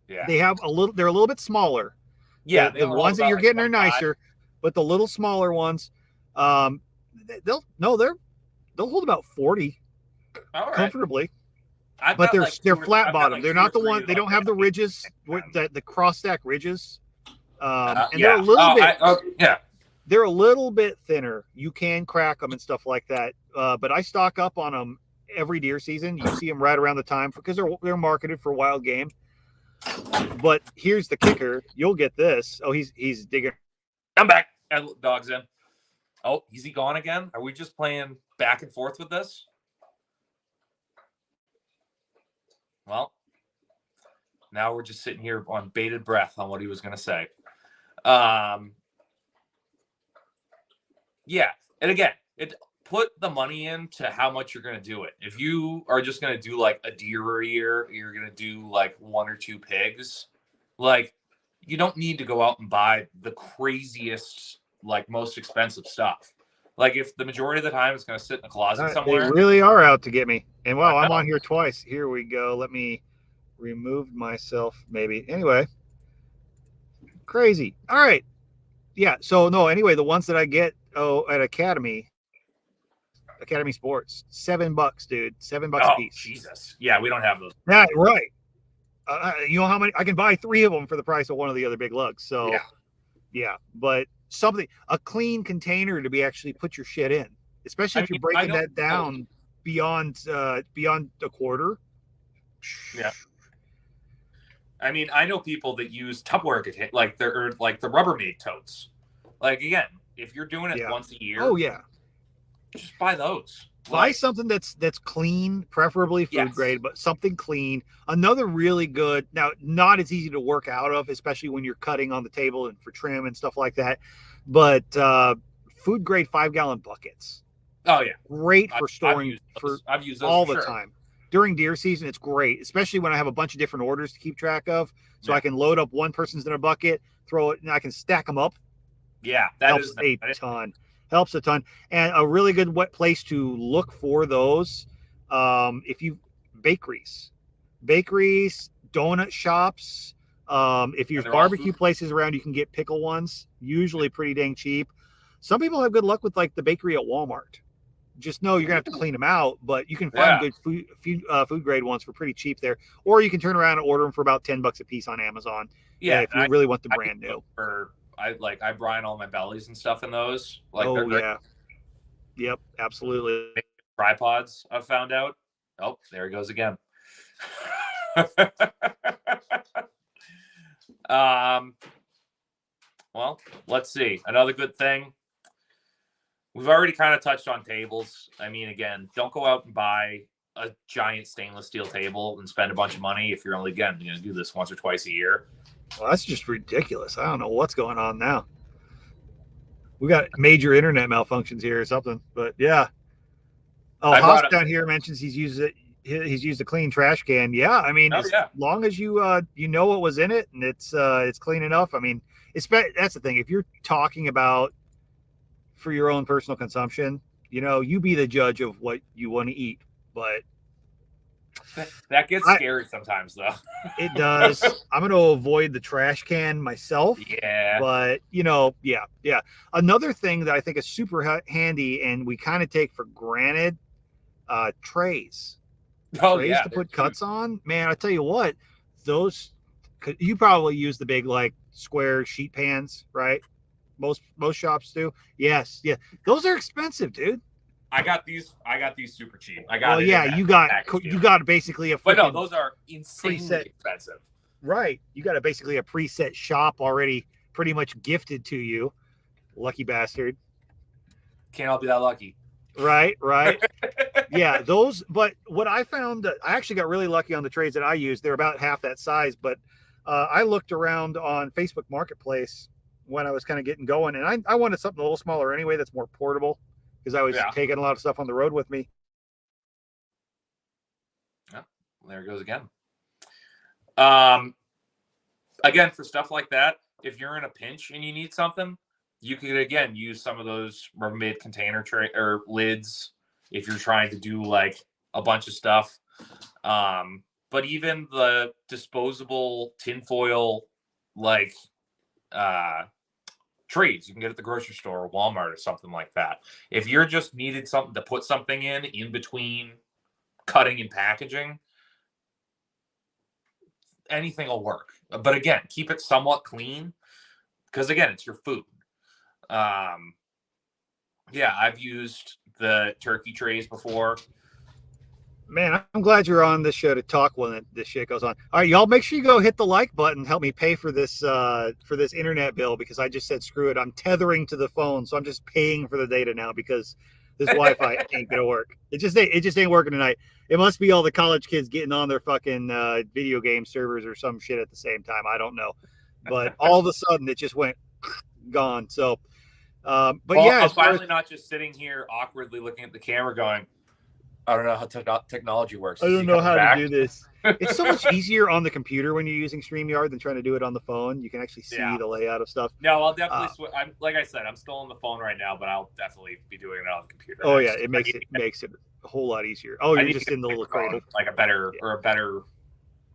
they have they're a little bit smaller. Yeah, the ones that you're getting are nicer, but the little smaller ones, they'll hold about 40 comfortably. But they're flat bottom. They're not the one. They don't have the ridges, the cross stack ridges. And they're a little bit. They're a little bit thinner. You can crack them and stuff like that. But I stock up on them every deer season. You see them right around the time because they're marketed for wild game. But here's the kicker: you'll get this. Oh, he's digging. I'm back. Dog's in. Oh, is he gone again? Are we just playing back and forth with this? Well, now we're just sitting here on bated breath on what he was going to say. Yeah. And again, put the money into how much you're going to do it. If you are just going to do like a deer a year, you're going to do like 1 or 2 pigs, like you don't need to go out and buy the craziest, like most expensive stuff. Like if the majority of the time it's going to sit in a closet somewhere. They really are out to get me. And wow, I'm on here twice. Here we go. Let me remove myself maybe. Anyway, crazy. All right. Yeah. So no, anyway, the ones that I get at Academy Sports, $7, dude. $7 a piece. Jesus. Yeah, we don't have those. Yeah, right. You know how many? I can buy 3 of them for the price of one of the other big lugs. So yeah. But a clean container to be actually put your shit in, especially if you're breaking that down beyond a quarter. Yeah. I mean, I know people that use Tupperware like the Rubbermaid totes. Like again, if you're doing it once a year, just buy those. Buy something that's clean, preferably food grade, but something clean. Another really good, now not as easy to work out of, especially when you're cutting on the table and for trim and stuff like that. But food grade 5-gallon buckets. Oh yeah, great for storing. I've used those all the time during deer season. It's great, especially when I have a bunch of different orders to keep track of. So I can load up one person's in a bucket, throw it, and I can stack them up. Yeah, helps a ton. Helps a ton. And a really good place to look for those, if you bakeries, donut shops. If there's barbecue places around, you can get pickle ones, usually pretty dang cheap. Some people have good luck with like the bakery at Walmart. Just know you're gonna have to clean them out, but you can find good food grade ones for pretty cheap there. Or you can turn around and order them for about $10 a piece on Amazon. Yeah, if you really want the brand new. I brine all my bellies and stuff in those. Like, yep, absolutely. Tripods, I've found out. Oh, there he goes again. Well, let's see. Another good thing. We've already kind of touched on tables. I mean, again, don't go out and buy a giant stainless steel table and spend a bunch of money if you're only, going to do this once or twice a year. Well, that's just ridiculous. I don't know what's going on now. We got major internet malfunctions here or something, but yeah. Oh, Haas down here mentions he's used a clean trash can. Yeah, I mean, as long as you know what was in it and it's clean enough. I mean, that's the thing. If you're talking about for your own personal consumption, you be the judge of what you want to eat. But that gets scary sometimes, though. It does. I'm going to avoid the trash can myself. Yeah. But, yeah. Another thing that I think is super handy and we kind of take for granted, trays. Trays to put cuts on. Man, I tell you what, you probably use the big, like, square sheet pans, right? Most shops do. Yes. Yeah. Those are expensive, dude. I got these super cheap. You got basically a. But no, those are insanely expensive. Right, you got basically a preset shop already, pretty much gifted to you. Lucky bastard. Can't all be that lucky. Right. Yeah, those. But what I found, I actually got really lucky on the trays that I used. They're about half that size, but I looked around on Facebook Marketplace when I was kind of getting going, and I wanted something a little smaller anyway that's more portable. Because I was taking a lot of stuff on the road with me. Yeah, there it goes again. Again, for stuff like that, if you're in a pinch and you need something, you could again use some of those Rubbermaid container tray or lids if you're trying to do like a bunch of stuff. But even the disposable tinfoil, like trays you can get at the grocery store or Walmart or something like that. If you're just needed something to put something in between cutting and packaging, anything will work. But again, keep it somewhat clean because again, it's your food. Yeah, I've used the turkey trays before. Man, I'm glad you're on this show to talk when this shit goes on. All right, y'all, make sure you go hit the like button. Help me pay for this internet bill because I just said screw it. I'm tethering to the phone, so I'm just paying for the data now because this Wi-Fi ain't gonna work. It just ain't working tonight. It must be all the college kids getting on their fucking video game servers or some shit at the same time. I don't know, but all of a sudden it just went gone. So, but well, yeah, I'm finally not just sitting here awkwardly looking at the camera going, I don't know how technology works. I don't know how to do this. It's so much easier on the computer when you're using StreamYard than trying to do it on the phone. You can actually see the layout of stuff. No, I'll definitely. I'm like I said, I'm still on the phone right now, but I'll definitely be doing it on the computer. Oh yeah, it makes it a whole lot easier. Oh, you're just in the little cradle, like a better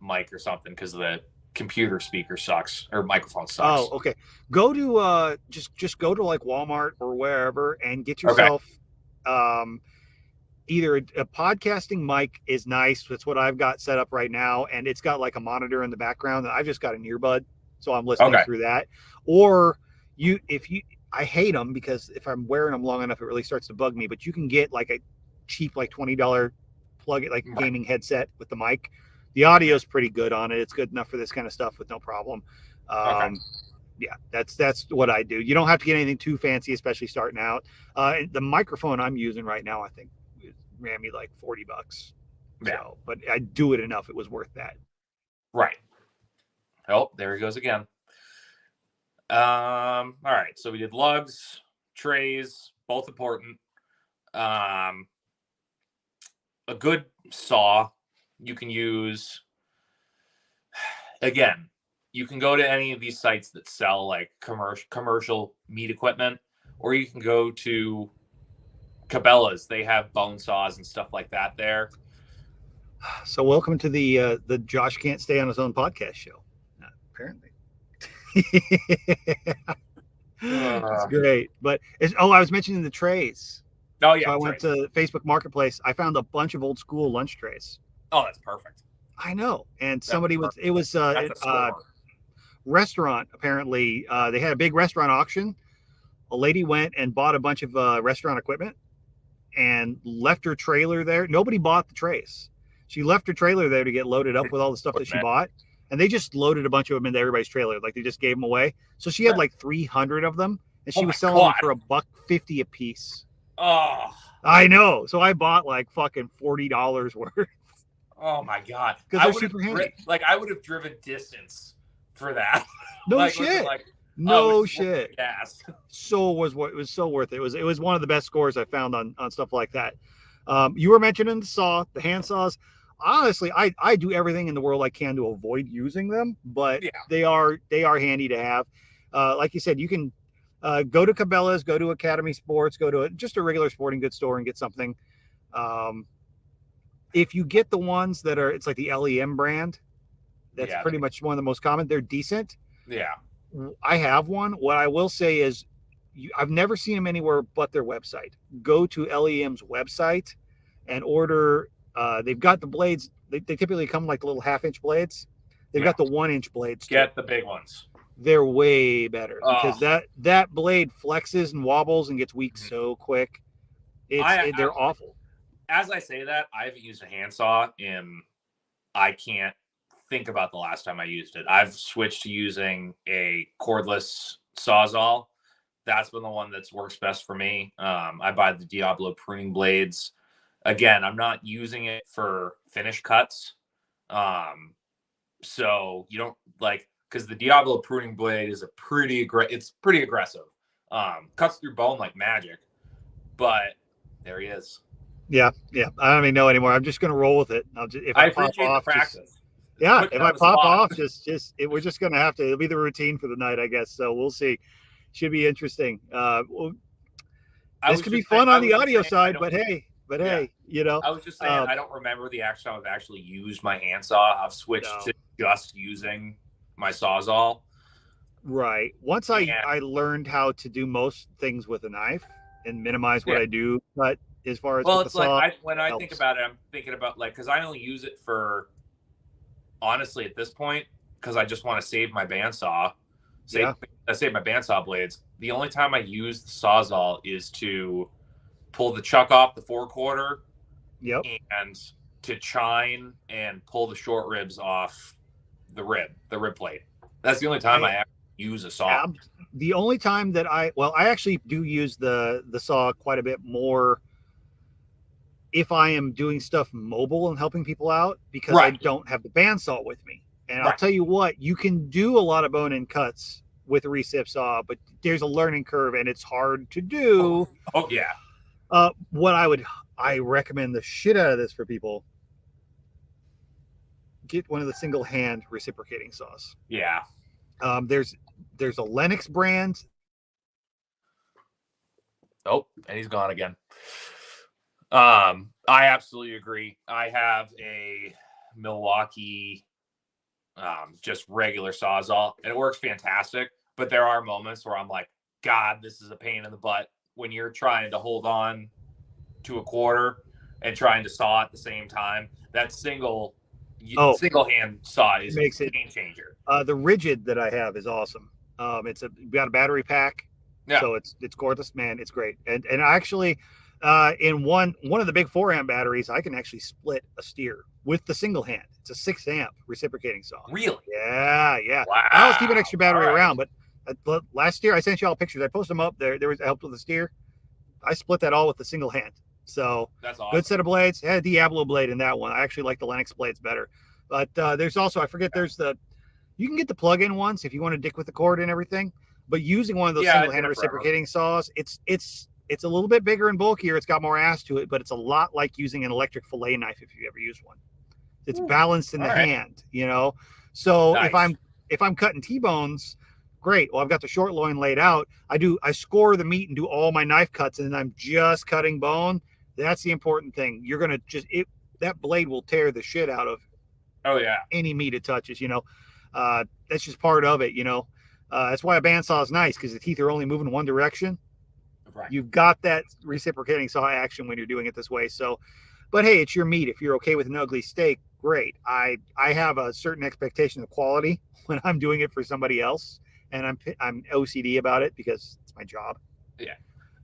mic or something because the computer speaker sucks or microphone sucks. Oh, okay. Go to just go to like Walmart or wherever and get yourself either a podcasting mic is nice. That's what I've got set up right now. And it's got like a monitor in the background and I've just got an earbud. So I'm listening through that. Or I hate them because if I'm wearing them long enough, it really starts to bug me, but you can get like a cheap, like $20 plug it, like gaming headset with the mic. The audio is pretty good on it. It's good enough for this kind of stuff with no problem. Yeah, that's what I do. You don't have to get anything too fancy, especially starting out. The microphone I'm using right now, I think ran me like $40. Yeah. So, but I do it enough. It was worth that. Right. Oh, there he goes again. All right. So we did lugs, trays, both important. A good saw you can use. Again, you can go to any of these sites that sell like commercial meat equipment, or you can go to Cabela's. They have bone saws and stuff like that there. So welcome to the Josh Can't Stay on His Own podcast show. Apparently. That's great. But I was mentioning the trays. Oh yeah. So I went to Facebook Marketplace. I found a bunch of old school lunch trays. Oh, that's perfect. I know. And somebody was restaurant apparently. They had a big restaurant auction. A lady went and bought a bunch of restaurant equipment and left her trailer there. Nobody bought the trays. She left her trailer there to get loaded up with all the stuff that she bought. And they just loaded a bunch of them into everybody's trailer. Like they just gave them away. So she had like 300 of them and she was selling them for $1.50 a piece. Oh, I know. So I bought like fucking $40 worth. Oh my God. Because they're super handy. I would have driven distance for that. No shit. No shit. Yes. So it was so worth it. It was one of the best scores I found on stuff like that. You were mentioning the hand saws. Honestly, I do everything in the world I can to avoid using them, but they are handy to have. Like you said, you can go to Cabela's, go to Academy Sports, go to just a regular sporting goods store and get something. If you get the ones that it's like the LEM brand, that's pretty much one of the most common. They're decent. Yeah. I have one. What I will say is I've never seen them anywhere but their website. Go to LEM's website and order. They've got the blades. They typically come like little 1/2-inch blades. They've got the 1-inch blades. Get the big ones. They're way better because that blade flexes and wobbles and gets weak so quick. They're awful. As I say that, I haven't used a handsaw I can't think about the last time I used it. I've switched to using a cordless Sawzall. That's been the one that's works best for me. I buy the Diablo pruning blades. Again, I'm not using it for finish cuts. So you don't because the Diablo pruning blade is pretty aggressive. Cuts through bone like magic. But there he is. Yeah. I don't even know anymore. I'm just gonna roll with it. If I pop off, practice. If I pop off, we're just gonna have to. It'll be the routine for the night, I guess. So we'll see. Should be interesting. This could be fun on the audio side, but hey, you know. I was just saying I don't remember the actual time I've actually used my handsaw. I've switched to just using my Sawzall. Right. Once I learned how to do most things with a knife and minimize what Yeah. I do, but as far as Well, with the it's like saw, when it I think helps. about it, I'm thinking about like because I only use it for honestly at this point because I just want to save my bandsaw, Yeah. save my bandsaw blades. The only time I use the sawzall is to pull the chuck off the 4/4 Yep. and to chine and pull the short ribs off the rib plate. That's the only time I I actually use a saw. ab- the only time that I actually do use the saw quite a bit more if I am doing stuff mobile and helping people out because I Right, don't have the bandsaw with me. And I'll right. tell you what, you can do a lot of bone in cuts with a recip saw, but there's a learning curve and it's hard to Oh, do. oh yeah, What I recommend the shit out of this for people. Get one of the single hand reciprocating saws. yeah. There's a Lennox brand. Oh, and he's gone again. I absolutely agree. I have a Milwaukee, just regular sawzall, and it works fantastic. But there are moments where I'm like, God, this is a pain in the butt when you're trying to hold on to a quarter and trying to saw at the same time. That Oh, single hand saw it is a makes it. game changer. The rigid that I have is awesome. It's got a battery pack, Yeah, so it's cordless, man. It's great. And actually, in one of the big 4 amp batteries, I can actually split a steer with the single hand. It's a 6 amp reciprocating saw. really. Yeah, yeah. Wow. I always keep an extra battery All right. around, but last year I sent you all pictures. I posted them up. There was I helped with the steer. I split that all with the single hand. So That's good awesome. set of blades. I had a Diablo blade in that one. I actually like the Lennox blades better. But there's also I forget there's you can get the plug-in ones if you want to dick with the cord and everything. But using one of those Yeah, I single did hand it forever. reciprocating saws, it's a little bit bigger and bulkier. It's got more ass to it, but it's a lot like using an electric fillet knife if you ever use one. It's balanced in All the right. hand, you know. So Nice. if I'm cutting T-bones, great. Well, I've got the short loin laid out. I score the meat and do all my knife cuts, and then I'm just cutting bone. That's the important thing. You're gonna that blade will tear the shit out of Oh yeah. any meat it touches. That's just part of it. That's why a bandsaw is nice because the teeth are only moving one direction. Right. You've got that reciprocating saw action when you're doing it this way. So, but hey, it's your meat. If you're okay with an ugly steak, great. I have a certain expectation of quality when I'm doing it for somebody else, and I'm OCD about it because it's my job. Yeah.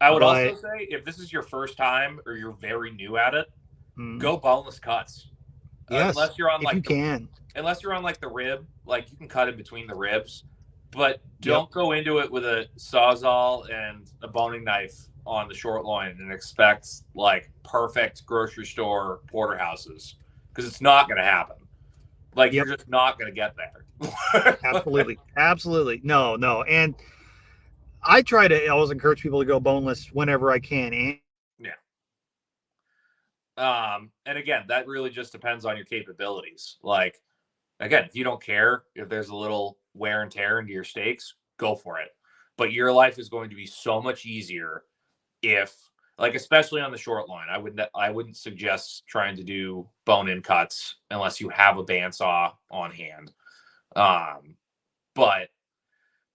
I would But also say if this is your first time or you're very new at it, mm, go boneless cuts. yes, Unless you're on if you like can, the rib, like you can cut in between the ribs, but yep. don't go into it with a sawzall and a boning knife on the short loin and expect like perfect grocery store porterhouses because it's not going to happen. Like Yep, you're just not going to get there. absolutely, absolutely. No, and I try to always encourage people to go boneless whenever I can. And Yeah. And again, that really just depends on your capabilities. Like, again, if you don't care if there's a little wear and tear into your steaks, go for it. But your life is going to be so much easier if, like, especially on the short line, I wouldn't suggest trying to do bone-in cuts unless you have a bandsaw on hand. But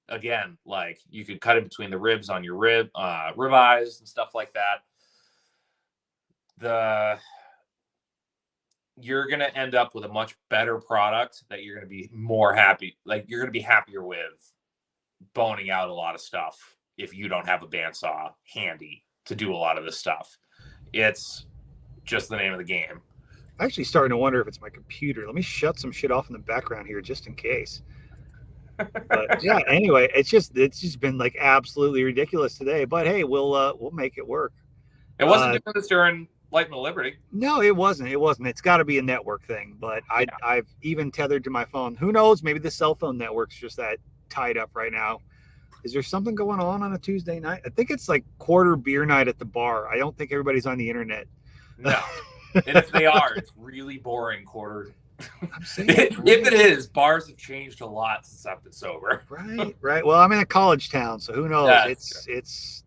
again, like you could cut it between the ribs on your rib eyes and stuff like that. The You're going to end up with a much better product that you're going to be more happy. Like you're going to be happier with boning out a lot of stuff if you don't have a bandsaw handy to do a lot of this stuff. It's just the name of the game. I'm actually starting to wonder if it's my computer. Let me shut some shit off in the background here just in case. But yeah, anyway, it's just been like absolutely ridiculous today. But hey, we'll make it work. It wasn't doing this during Lightning of Liberty. No, it wasn't. It wasn't. It's got to be a network thing. But I've even tethered to my phone. Who knows? Maybe the cell phone network's just that tied up right now. Is there something going on a Tuesday night? I think it's like quarter beer night at the bar. I don't think everybody's on the internet. No. And if they are, it's really boring quarter. I'm saying, if it is, bars have changed a lot since I've been sober. Right. Well, I'm in a college town, so who knows? Yeah, it's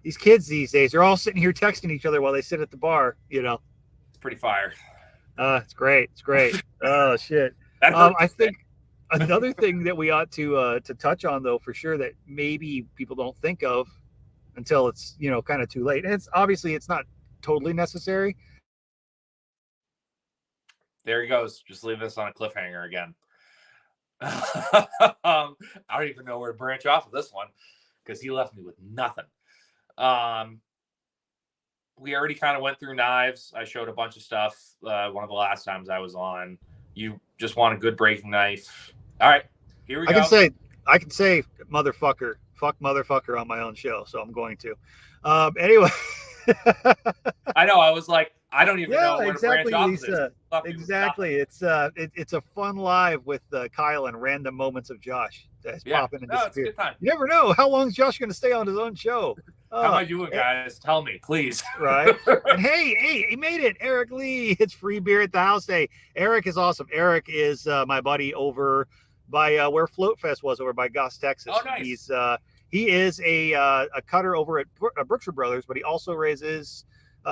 these kids these days. They're all sitting here texting each other while they sit at the bar. It's pretty fire. It's great. Oh shit. That I think Another thing that we ought to touch on, though, for sure, that maybe people don't think of until it's kind of too late, and it's obviously it's not totally necessary. There he goes. Just leave us on a cliffhanger again. I don't even know where to branch off of this one because he left me with nothing. We already kind of went through knives. I showed a bunch of stuff one of the last times I was on. You just want a good breaking knife. All right, here we go. I can say motherfucker, fuck motherfucker on my own show, so I'm going to. Anyway. I know. I was like, I don't even know where exactly, to branch Lisa. off of this. Exactly. It's a fun live with Kyle and random moments of Josh that's popping and disappearing. It's a good time. You never know how long is Josh going to stay on his own show. How am I doing, guys? Tell me, please. Right. And hey, he made it. Eric Lee. It's free beer at the house. Hey, Eric is awesome. Eric is my buddy over by where Float Fest was, over by Goss, Texas. Oh, nice. He is a cutter over at Brookshire Brothers, but he also raises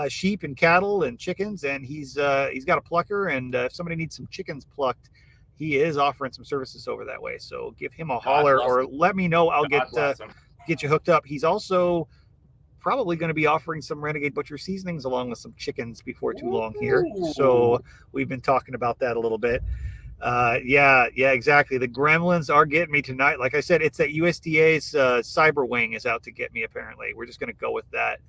sheep and cattle and chickens, and he's got a plucker, and if somebody needs some chickens plucked, he is offering some services over that way. So give him a holler or let me know. I'll get you hooked up. He's also probably going to be offering some Renegade Butcher seasonings along with some chickens before too long here. So we've been talking about that a little bit. Yeah, exactly. The gremlins are getting me tonight. Like I said, it's that USDA's cyber wing is out to get me, apparently. We're just going to go with that.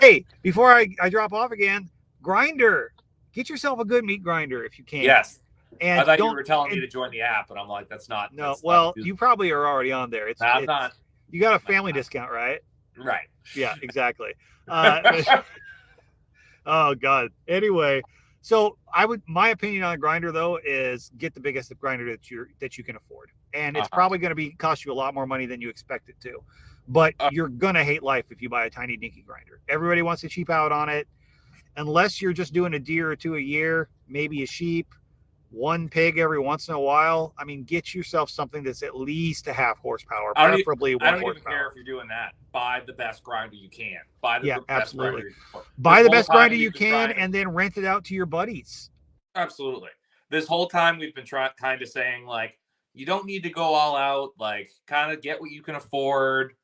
Hey, before I drop off again, grinder. Get yourself a good meat grinder if you can. Yes. And I thought you were telling me to join the app, and I'm like, that's not. No, well, you probably are already on there. I'm not. You got a family discount, right? Right. Yeah, exactly. Oh God. Anyway, so my opinion on a grinder though is get the biggest grinder that you can afford, and it's probably going to cost you a lot more money than you expect it to. But you're gonna hate life if you buy a tiny dinky grinder. Everybody wants to cheap out on it, unless you're just doing a deer or two a year, maybe a sheep, one pig every once in a while. I mean, get yourself something that's at least a half horsepower, preferably 1 horsepower. I don't even care if you're doing that. Buy the best grinder you can. Buy the best absolutely. grinder. Buy the best grinder you can, and then rent it out to your buddies. Absolutely. This whole time we've been kind of saying, like, you don't need to go all out. Like, kind of get what you can afford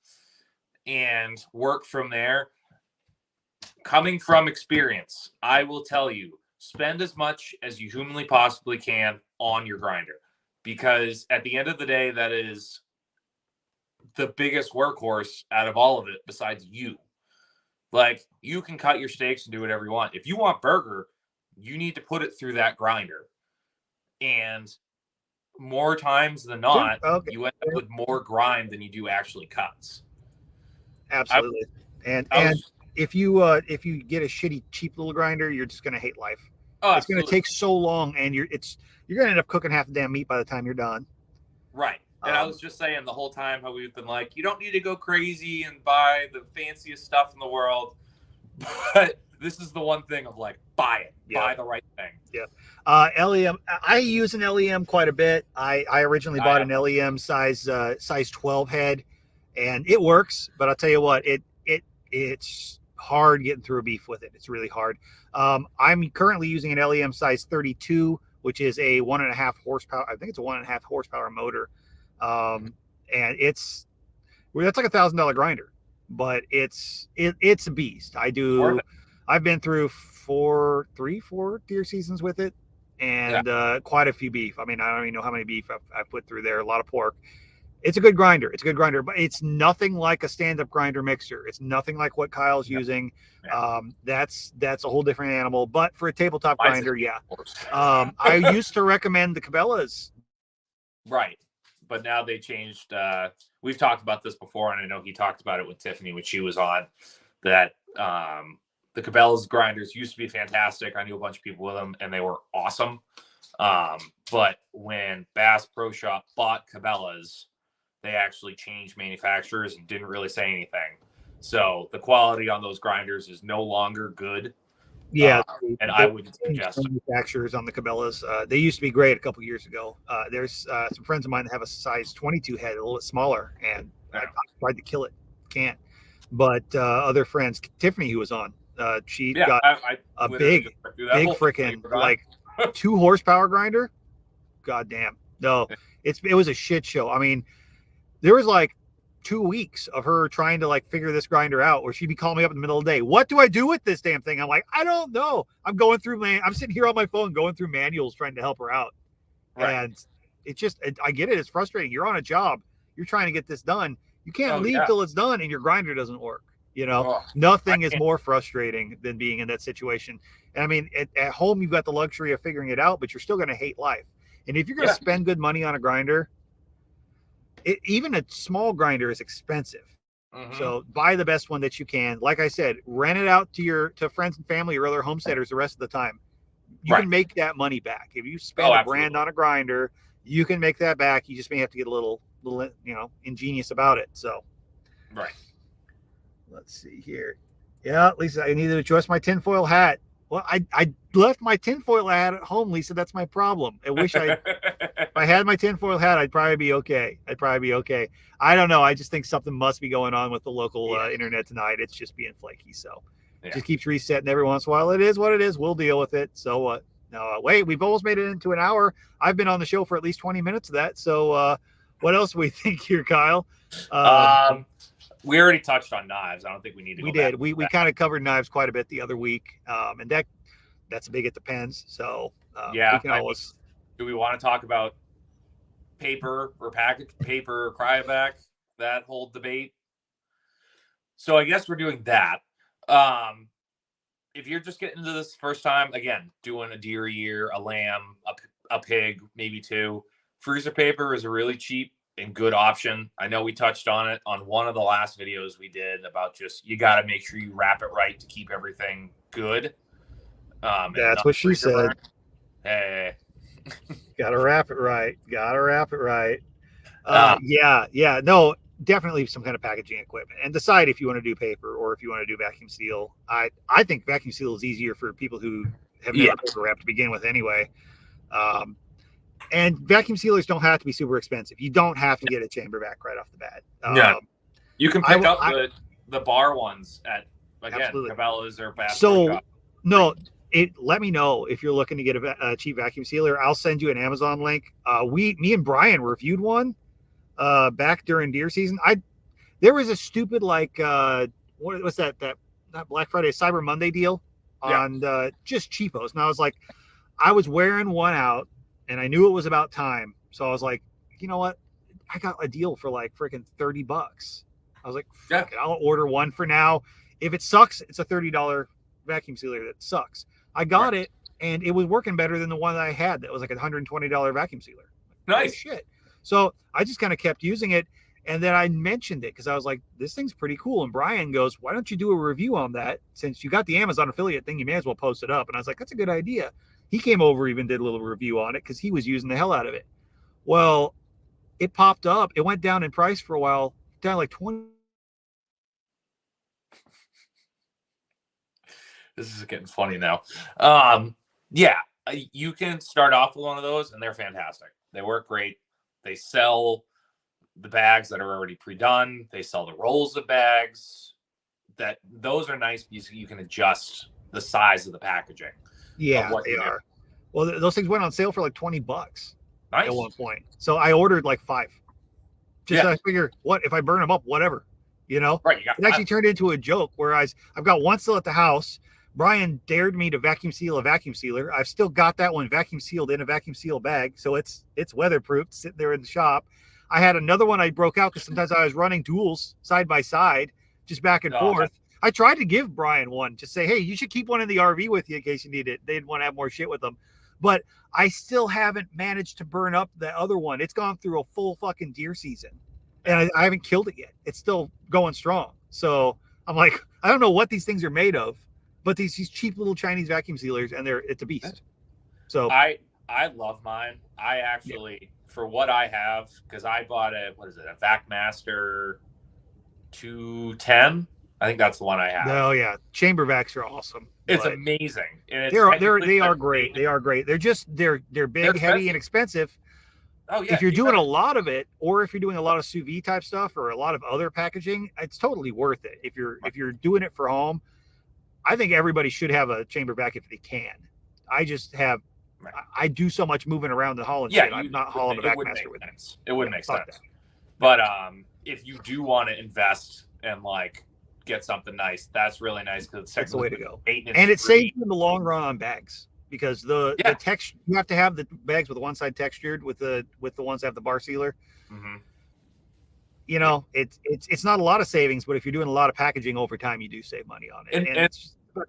and work from there. Coming from experience, I will tell you, spend as much as you humanly possibly can on your grinder, because at the end of the day, that is the biggest workhorse out of all of it besides you. Like, you can cut your steaks and do whatever you want. If you want burger, you need to put it through that grinder. And more times than not, you end up with more grind than you do actually cuts. Absolutely. And if you get a shitty cheap little grinder, you're just gonna hate life. It's gonna take so long, and you're gonna end up cooking half the damn meat by the time you're done. Right. And I was just saying the whole time how we've been like, you don't need to go crazy and buy the fanciest stuff in the world, but this is the one thing of like, buy it, buy the right thing. Yeah. LEM. I use an LEM quite a bit. I originally bought an LEM size 12 head, and it works. But I'll tell you what, it's hard getting through a beef with it. It's really hard. I'm currently using an LEM size 32, which is a 1.5 horsepower. I think it's a 1.5 horsepower motor. And that's like $1,000 grinder, but it's a beast. I've been through four deer seasons with it, and quite a few beef. I mean, I don't even know how many beef I've put through there. A lot of pork. It's a good grinder. But it's nothing like a stand-up grinder mixer. It's nothing like what Kyle's using. That's a whole different animal. But for a tabletop grinder, I used to recommend the Cabela's. Right. But now they changed. We've talked about this before, and I know he talked about it with Tiffany when she was on, that the Cabela's grinders used to be fantastic. I knew a bunch of people with them, and they were awesome. But when Bass Pro Shop bought Cabela's, they actually changed manufacturers and didn't really say anything. So the quality on those grinders is no longer good. Yeah, and I wouldn't suggest manufacturers on the Cabela's. They used to be great a couple years ago. There's some friends of mine that have a size 22 head, a little bit smaller, and I tried to kill it, can't. But other friends, Tiffany, who was on, she got a big freaking like 2 horsepower grinder. God damn, no, it was a shit show. I mean, there was like 2 weeks of her trying to like figure this grinder out, where she'd be calling me up in the middle of the day. What do I do with this damn thing? I'm like, I don't know. I'm sitting here on my phone going through manuals trying to help her out. Right. And I get it. It's frustrating. You're on a job. You're trying to get this done. You can't leave till it's done and your grinder doesn't work. Nothing is more frustrating than being in that situation. And I mean, at home, you've got the luxury of figuring it out, but you're still going to hate life. And if you're going to spend good money on a grinder, even a small grinder is expensive. Mm-hmm. So buy the best one that you can. Like I said, rent it out to friends and family or other homesteaders the rest of the time. You can make that money back. If you spend a grand on a grinder, you can make that back. You just may have to get a little ingenious about it. So, let's see here. Yeah, Lisa, I need to adjust my tinfoil hat. Well, I left my tinfoil hat at home, Lisa. That's my problem. I wish if I had my tinfoil hat, I'd probably be okay. I don't know. I just think something must be going on with the local internet tonight. It's just being flaky. So it just keeps resetting every once in a while. It is what it is. We'll deal with it. So what? No, wait, we've almost made it into an hour. I've been on the show for at least 20 minutes of that. So what else do we think here, Kyle? We already touched on knives. I don't think we need to. We did. We kind of covered knives quite a bit the other week, and that's a big. It depends. So we can always. Do we want to talk about paper or paper or cryovac? That whole debate. So I guess we're doing that. If you're just getting into this first time, again, doing a deer a year, a lamb, a pig, maybe two, freezer paper is a really cheap and good option. I know we touched on it on one of the last videos we did about just, you got to make sure you wrap it right to keep everything good. That's what she said. Hey. Gotta wrap it right. No, definitely some kind of packaging equipment, and decide if you want to do paper or if you want to do vacuum seal. I think vacuum seal is easier for people who have never paper wrapped to begin with anyway. And vacuum sealers don't have to be super expensive. You don't have to get a chamber vac right off the bat. You can pick up the bar ones at Cabela's or Bass. So no, let me know if you're looking to get a cheap vacuum sealer. I'll send you an Amazon link. Me and Brian reviewed one back during deer season. There was a stupid what's that not Black Friday, Cyber Monday deal on just cheapos. And I was like, I was wearing one out and I knew it was about time. So I was like, you know what? I got a deal for like freaking $30. I was like, fuck it, I'll order one for now. If it sucks, it's a $30 vacuum sealer that sucks. I got it and it was working better than the one that I had that was like a $120 vacuum sealer. Nice. Oh, shit. So I just kind of kept using it. And then I mentioned it because I was like, this thing's pretty cool. And Brian goes, why don't you do a review on that? Since you got the Amazon affiliate thing, you may as well post it up. And I was like, that's a good idea. He came over, even did a little review on it because he was using the hell out of it. Well, it popped up. It went down in price for a while, down like 20. This is getting funny now. You can start off with one of those and they're fantastic. They work great. They sell the bags that are already pre-done. They sell the rolls of bags. Those are nice because you can adjust the size of the packaging. Yeah, they are. Well, those things went on sale for like $20 nice. At one point. So I ordered like 5. So I figure, what if I burn them up? Whatever, Right. It actually turned into a joke. Whereas I've got one still at the house. Brian dared me to vacuum seal a vacuum sealer. I've still got that one vacuum sealed in a vacuum seal bag, so it's weatherproof, sitting there in the shop. I had another one I broke out because sometimes I was running duels side by side, just back and forth. I tried to give Brian one, just say, hey, you should keep one in the RV with you in case you need it. They'd want to have more shit with them. But I still haven't managed to burn up the other one. It's gone through a full fucking deer season, and I haven't killed it yet. It's still going strong. So I'm like, I don't know what these things are made of, but these cheap little Chinese vacuum sealers, and it's a beast. So I love mine. I actually, for what I have, because I bought a VacMaster 210. I think that's the one I have. Oh yeah, chamber vacs are awesome. It's amazing. And they are great. They are great. They're big, heavy, and expensive. Oh yeah. If you're doing a lot of it, or if you're doing a lot of sous vide type stuff, or a lot of other packaging, it's totally worth it. If you're doing it for home, I think everybody should have a chamber vac if they can. I just have Right. I do so much moving around and hauling Yeah, shit. I'm not hauling a it would Backmaster make with me. sense. It would make Fuck sense. that. But if you do want to invest and like get something nice, that's really nice because it's That's the way to technically go. maintenance And it free. saves you in the long run on bags because the texture, you have to have the bags with the one side textured with the ones that have the bar sealer. Mm-hmm. You know, it's not a lot of savings, but if you're doing a lot of packaging over time, you do save money on it.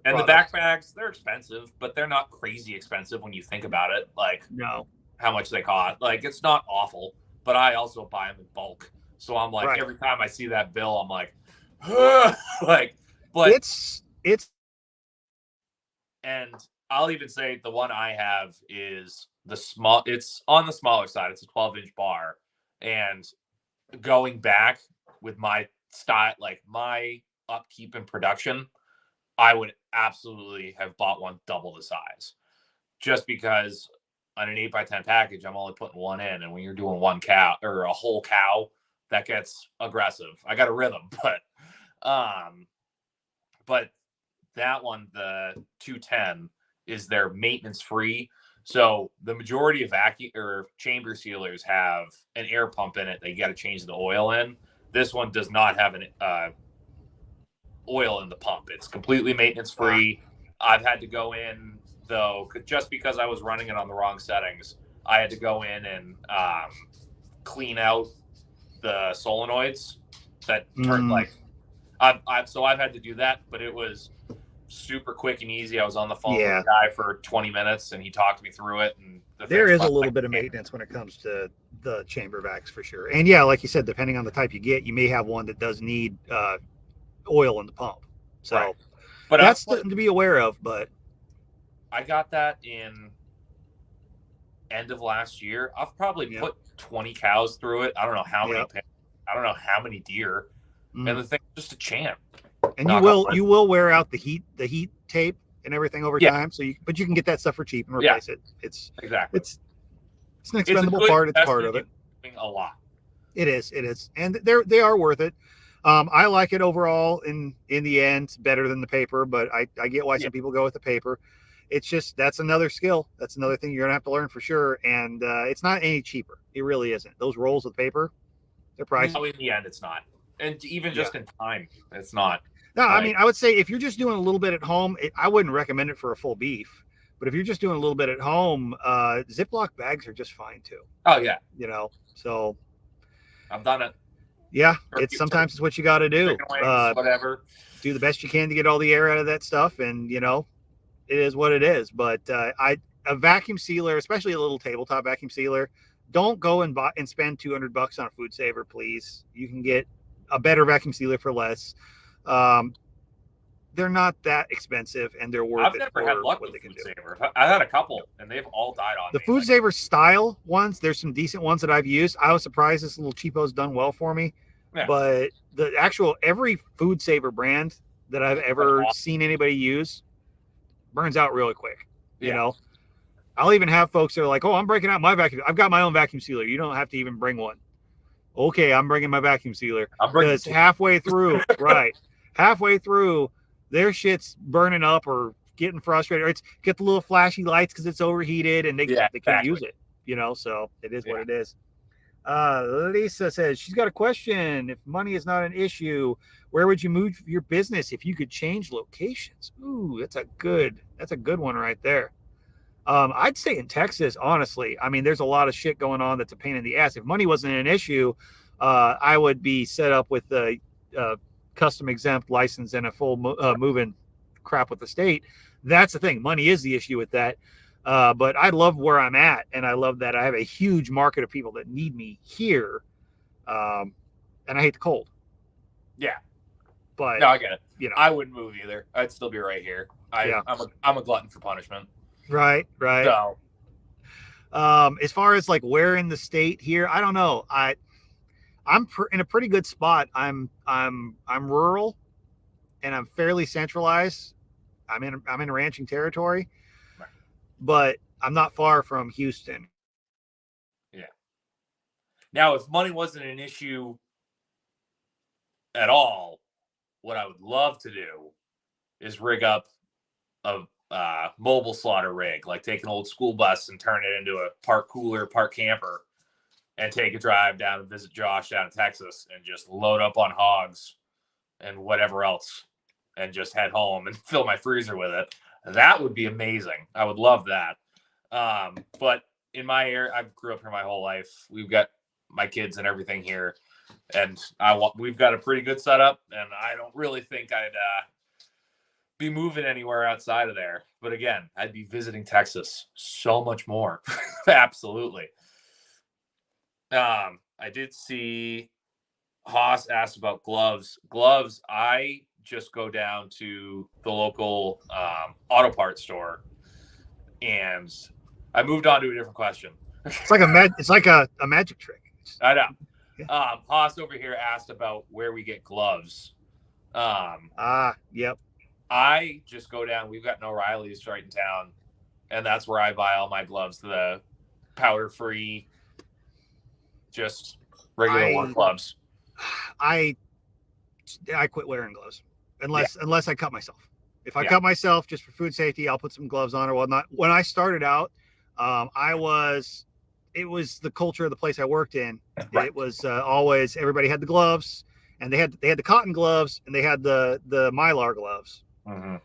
And the back bags, they're expensive, but they're not crazy expensive when you think about it. Like, no, how much they cost. Like, it's not awful, but I also buy them in bulk. So I'm like, every time I see that bill, I'm like, like, but it's, and I'll even say the one I have is it's on the smaller side. It's a 12-inch bar. And going back with my style, like my upkeep and production, I would absolutely have bought one double the size just because on an 8x10 package, I'm only putting one in. And when you're doing one cow or a whole cow, that gets aggressive. I got a rhythm, but that one, the 210, is their maintenance free. So the majority of vacuum or chamber sealers have an air pump in it that you got to change the oil in. This one does not have an oil in the pump. It's completely maintenance free. I've had to go in though, just because I was running it on the wrong settings. I had to go in and clean out the solenoids that turn like I've had to do that, but it was super quick and easy. I was on the phone with the guy for 20 minutes and he talked me through it. And there is a little bit of maintenance when it comes to the chamber vacs for sure. And yeah, like you said, depending on the type you get, you may have one that does need oil in the pump. So but that's something to be aware of. But I got that in end of last year. I've probably put 20 cows through it. I don't know how many I don't know how many deer. And the thing's just a champ. And you will wear out the heat tape and everything over time. So you can get that stuff for cheap and replace it. It's exactly it's an expendable part. It's part of it. A lot. It is, and they are worth it. I like it overall. In the end, better than the paper, but I get why some people go with the paper. It's just that's another skill. That's another thing you're gonna have to learn for sure. And it's not any cheaper. It really isn't. Those rolls of paper, they're pricey. No, in the end, it's not. And even just in time, it's not. No, I mean, I would say if you're just doing a little bit at home, I wouldn't recommend it for a full beef. But if you're just doing a little bit at home, Ziploc bags are just fine too. Oh yeah, so I've done it. Yeah, sometimes it's what you got to do. Whatever. Do the best you can to get all the air out of that stuff, and it is what it is. But a vacuum sealer, especially a little tabletop vacuum sealer, don't go and spend $200 on a food saver, please. You can get a better vacuum sealer for less. They're not that expensive, and they're worth it. I've never had luck with the food saver. I had a couple, and they've all died on the food saver style ones. There's some decent ones that I've used. I was surprised this little cheapo's done well for me. Yeah. But the actual every food saver brand that I've ever seen anybody use burns out really quick. I'll even have folks that are like, "Oh, I'm breaking out my vacuum. I've got my own vacuum sealer. You don't have to even bring one." Okay, I'm bringing my vacuum sealer because halfway through, halfway through, their shit's burning up or getting frustrated, or it's get the little flashy lights because it's overheated and they can't use it. So it is what it is. Lisa says she's got a question. If money is not an issue, where would you move your business if you could change locations? Ooh, that's a good one right there. I'd say in Texas, honestly. I mean, there's a lot of shit going on that's a pain in the ass. If money wasn't an issue, I would be set up with a custom exempt license and a full moving crap with the state. That's the thing. Money is the issue with that. But I love where I'm at, and I love that I have a huge market of people that need me here. And I hate the cold. Yeah. But no, I get it. I wouldn't move either. I'd still be right here. I'm a glutton for punishment. Right. So, as far as like where in the state here, I don't know. I'm in a pretty good spot. I'm rural, and I'm fairly centralized. I'm in ranching territory, but I'm not far from Houston. Yeah. Now, if money wasn't an issue at all, what I would love to do is rig up a mobile slaughter rig, like take an old school bus and turn it into a part cooler, part camper, and take a drive down and visit Josh down in Texas and just load up on hogs and whatever else and just head home and fill my freezer with it. That would be amazing. I would love that. But in my area, I grew up here my whole life. We've got my kids and everything here, and we've got a pretty good setup, and I don't really think I'd be moving anywhere outside of there. But again, I'd be visiting Texas so much more. Absolutely. I did see Haas asked about gloves. Gloves, I just go down to the local auto parts store, and I moved on to a different question. It's like a magic trick. I know. Yeah. Haas over here asked about where we get gloves. Yep. I just go down. We've got an O'Reilly's right in town, and that's where I buy all my gloves. The powder-free, just regular work gloves. I quit wearing gloves unless I cut myself. If I cut myself just for food safety, I'll put some gloves on or whatnot. When I started out, it was the culture of the place I worked in. Right. It was always everybody had the gloves, and they had the cotton gloves, and they had the Mylar gloves. Mm-hmm.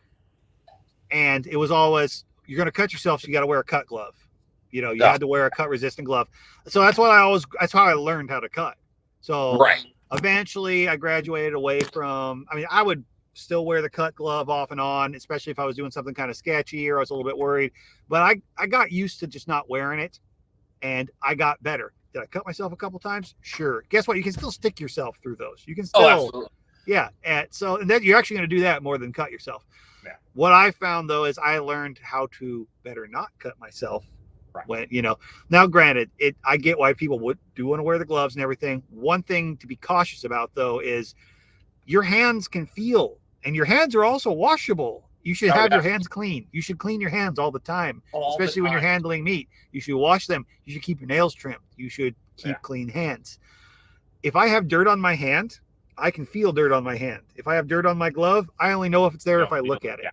And it was always, you're going to cut yourself, so you got to wear a cut glove. You had to wear a cut resistant glove. So that's how I learned how to cut. So eventually I graduated away from, I would still wear the cut glove off and on, especially if I was doing something kind of sketchy or I was a little bit worried, but I got used to just not wearing it, and I got better. Did I cut myself a couple times? Sure. Guess what? You can still stick yourself through those. You can still, absolutely. Yeah. And then you're actually going to do that more than cut yourself. Yeah. What I found though, is I learned how to better not cut myself. Right. When, now granted, I get why people want to wear the gloves and everything. One thing to be cautious about though is your hands can feel, and your hands are also washable. You should have your hands clean. You should clean your hands all the time, especially when you're handling meat. You should wash them. You should keep your nails trimmed. You should keep clean hands. If I have dirt on my hand, I can feel dirt on my hand. If I have dirt on my glove, I only know if it's there if I look at it.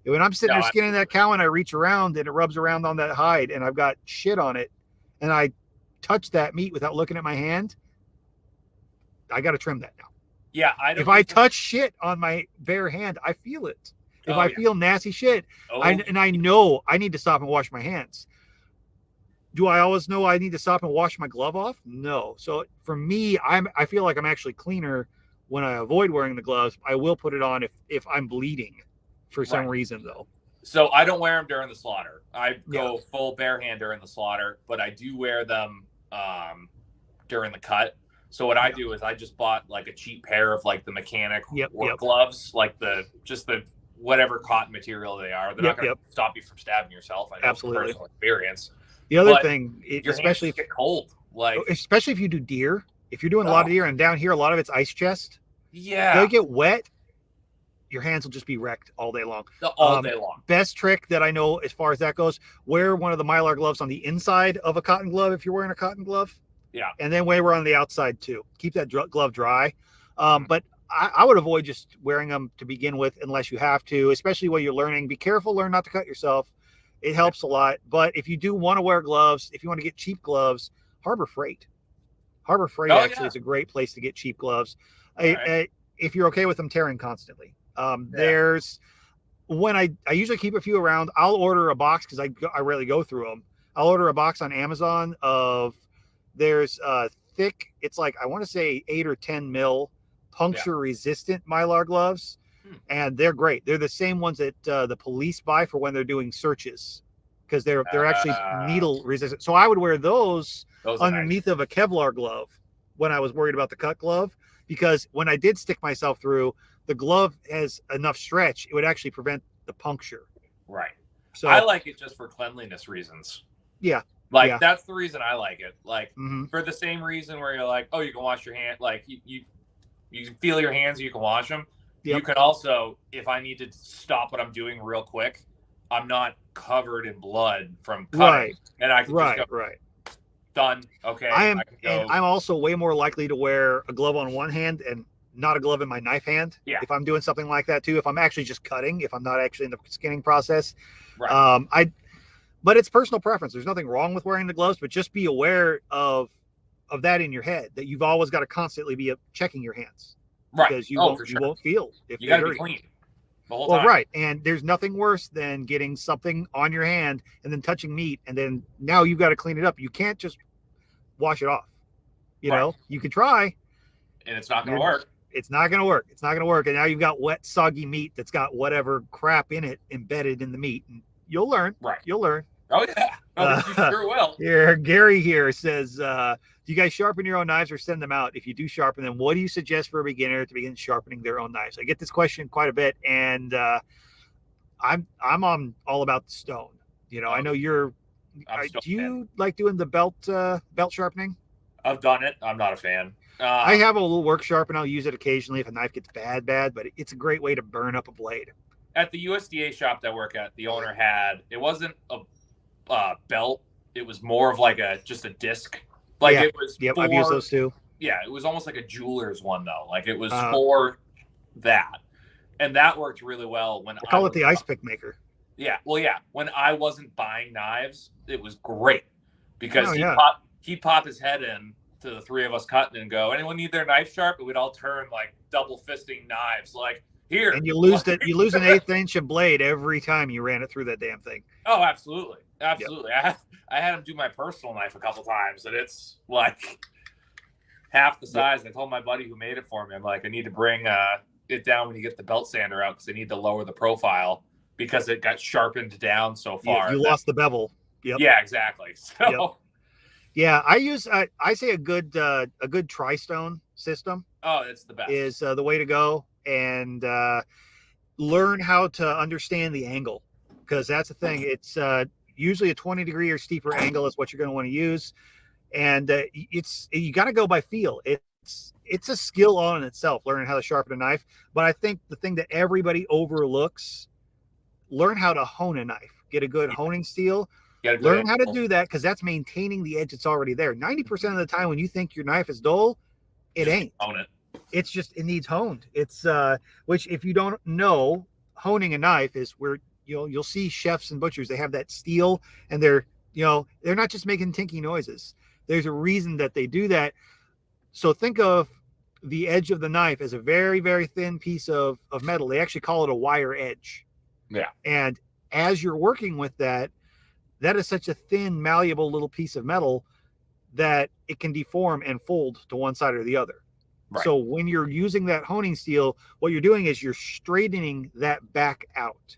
When I'm sitting there skinning that cow and I reach around and it rubs around on that hide and I've got shit on it and I touch that meat without looking at my hand, I got to trim that now. Yeah. If I touch shit on my bare hand, I feel it. If I feel nasty shit, and I know I need to stop and wash my hands. Do I always know I need to stop and wash my glove off? No. So for me, I feel like I'm actually cleaner when I avoid wearing the gloves. I will put it on if I'm bleeding for some reason though. So I don't wear them during the slaughter. I go full bare hand during the slaughter, but I do wear them during the cut. So what I do is I just bought like a cheap pair of like the mechanic work gloves, like the whatever cotton material they are. They're not going to stop you from stabbing yourself. I know from personal experience. The other thing, especially if you get cold, especially if you do deer, if you're doing a lot of deer, and down here a lot of it's ice chest. Yeah, they get wet. Your hands will just be wrecked all day long. All day long. Best trick that I know as far as that goes: wear one of the Mylar gloves on the inside of a cotton glove if you're wearing a cotton glove. Yeah, and then wear on the outside too. Keep that glove dry. But I would avoid just wearing them to begin with unless you have to, especially while you're learning. Be careful, learn not to cut yourself. It helps a lot. But if you do want to wear gloves, if you want to get cheap gloves, Harbor Freight actually is a great place to get cheap gloves. If you're okay with them tearing constantly. There's when I usually keep a few around. I'll order a box because I rarely go through them. I'll order a box on Amazon of there's thick, it's like I want to say 8 or 10 mil puncture resistant Mylar gloves, and they're great. They're the same ones that the police buy for when they're doing searches, because they're actually needle resistant. So I would wear those underneath of a Kevlar glove when I was worried about the cut glove, because when I did stick myself through, the glove has enough stretch, it would actually prevent the puncture. Right. So I like it just for cleanliness reasons. Yeah. That's the reason I like it. For the same reason where you're like, oh, you can wash your hand. Like you can feel your hands, you can wash them. Yep. You can also, if I need to stop what I'm doing real quick, I'm not covered in blood from cutting, and I can just go, done. Okay. And I'm also way more likely to wear a glove on one hand and not a glove in my knife hand. Yeah. If I'm doing something like that too, if I'm actually just cutting, if I'm not actually in the skinning process, Right. but it's personal preference. There's nothing wrong with wearing the gloves, but just be aware of that in your head, that you've always got to constantly be checking your hands, Right. because you For sure. won't feel if You they got to be hurt. clean the whole Well, time. right. And there's nothing worse than getting something on your hand and then touching meat, and then now you've got to clean it up. You can't just wash it off. You Right. know, you can try, And it's not going to work. It's not going to work. It's not going to work. And now you've got wet, soggy meat that's got whatever crap in it embedded in the meat. And you'll learn. Right. You'll learn. Oh, yeah. Oh, you sure will. Here, Gary here says, do you guys sharpen your own knives or send them out? If you do sharpen them, what do you suggest for a beginner to begin sharpening their own knives? I get this question quite a bit, and I'm on all about the stone. You know, I know you're. Do you like doing the belt sharpening? I've done it. I'm not a fan. I have a little work sharp, and I'll use it occasionally if a knife gets bad, but it's a great way to burn up a blade. At the USDA shop that I work at, the owner had, it wasn't a belt. It was more of like just a disc. Like it was. Yep, I've used those too. Yeah, it was almost like a jeweler's one though. Like it was for that, and that worked really well when I call it the ice pick maker. Yeah, well, yeah. When I wasn't buying knives, it was great because he'd pop his head in to the three of us cutting and go, "Anyone need their knife sharp?" And we'd all turn like double fisting knives, like here. And you lose an 1/8 inch of blade every time you ran it through that damn thing. Oh, absolutely. Yep. I had him do my personal knife a couple times, and it's like half the size. Yep. I told my buddy who made it for me, I'm like, I need to bring it down when you get the belt sander out because I need to lower the profile because it got sharpened down so far. You lost the bevel. Yep. Yeah, exactly. So yeah, I use I say a good tri-stone system. Oh, it's the best. Is the way to go, and learn how to understand the angle, because that's the thing. It's usually a 20-degree or steeper angle is what you're going to want to use, and you got to go by feel. It's a skill all in itself, learning how to sharpen a knife. But I think the thing that everybody overlooks, learn how to hone a knife, get a good honing steel. Learn how to do that, because that's maintaining the edge that's already there. 90% of the time when you think your knife is dull, it ain't. Hone it. It's just, it needs honed. It's which, if you don't know, honing a knife is where you'll see chefs and butchers, they have that steel, and they're not just making tinky noises. There's a reason that they do that. So think of the edge of the knife as a very, very thin piece of metal. They actually call it a wire edge. Yeah. And as you're working with that is such a thin, malleable little piece of metal that it can deform and fold to one side or the other. Right. So when you're using that honing steel, what you're doing is you're straightening that back out.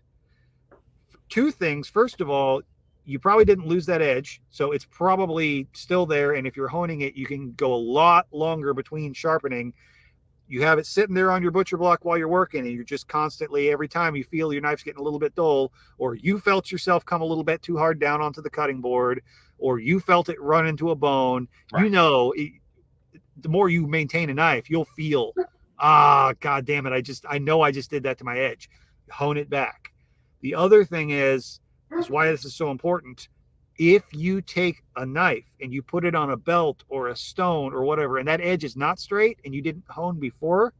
Two things. First of all, you probably didn't lose that edge, so it's probably still there. And if you're honing it, you can go a lot longer between sharpening. You have it sitting there on your butcher block while you're working, and you're just constantly, every time you feel your knife's getting a little bit dull, or you felt yourself come a little bit too hard down onto the cutting board, or you felt it run into a bone, right. The more you maintain a knife, you'll feel, God damn it, I know I just did that to my edge. Hone it back. The other thing is why this is so important. If you take a knife and you put it on a belt or a stone or whatever, and that edge is not straight and you didn't hone before,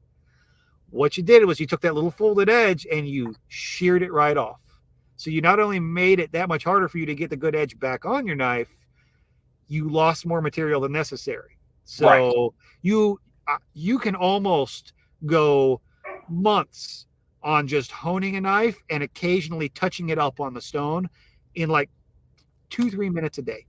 what you did was you took that little folded edge and you sheared it right off. So you not only made it that much harder for you to get the good edge back on your knife, you lost more material than necessary. So you can almost go months on just honing a knife and occasionally touching it up on the stone in like 2-3 minutes a day,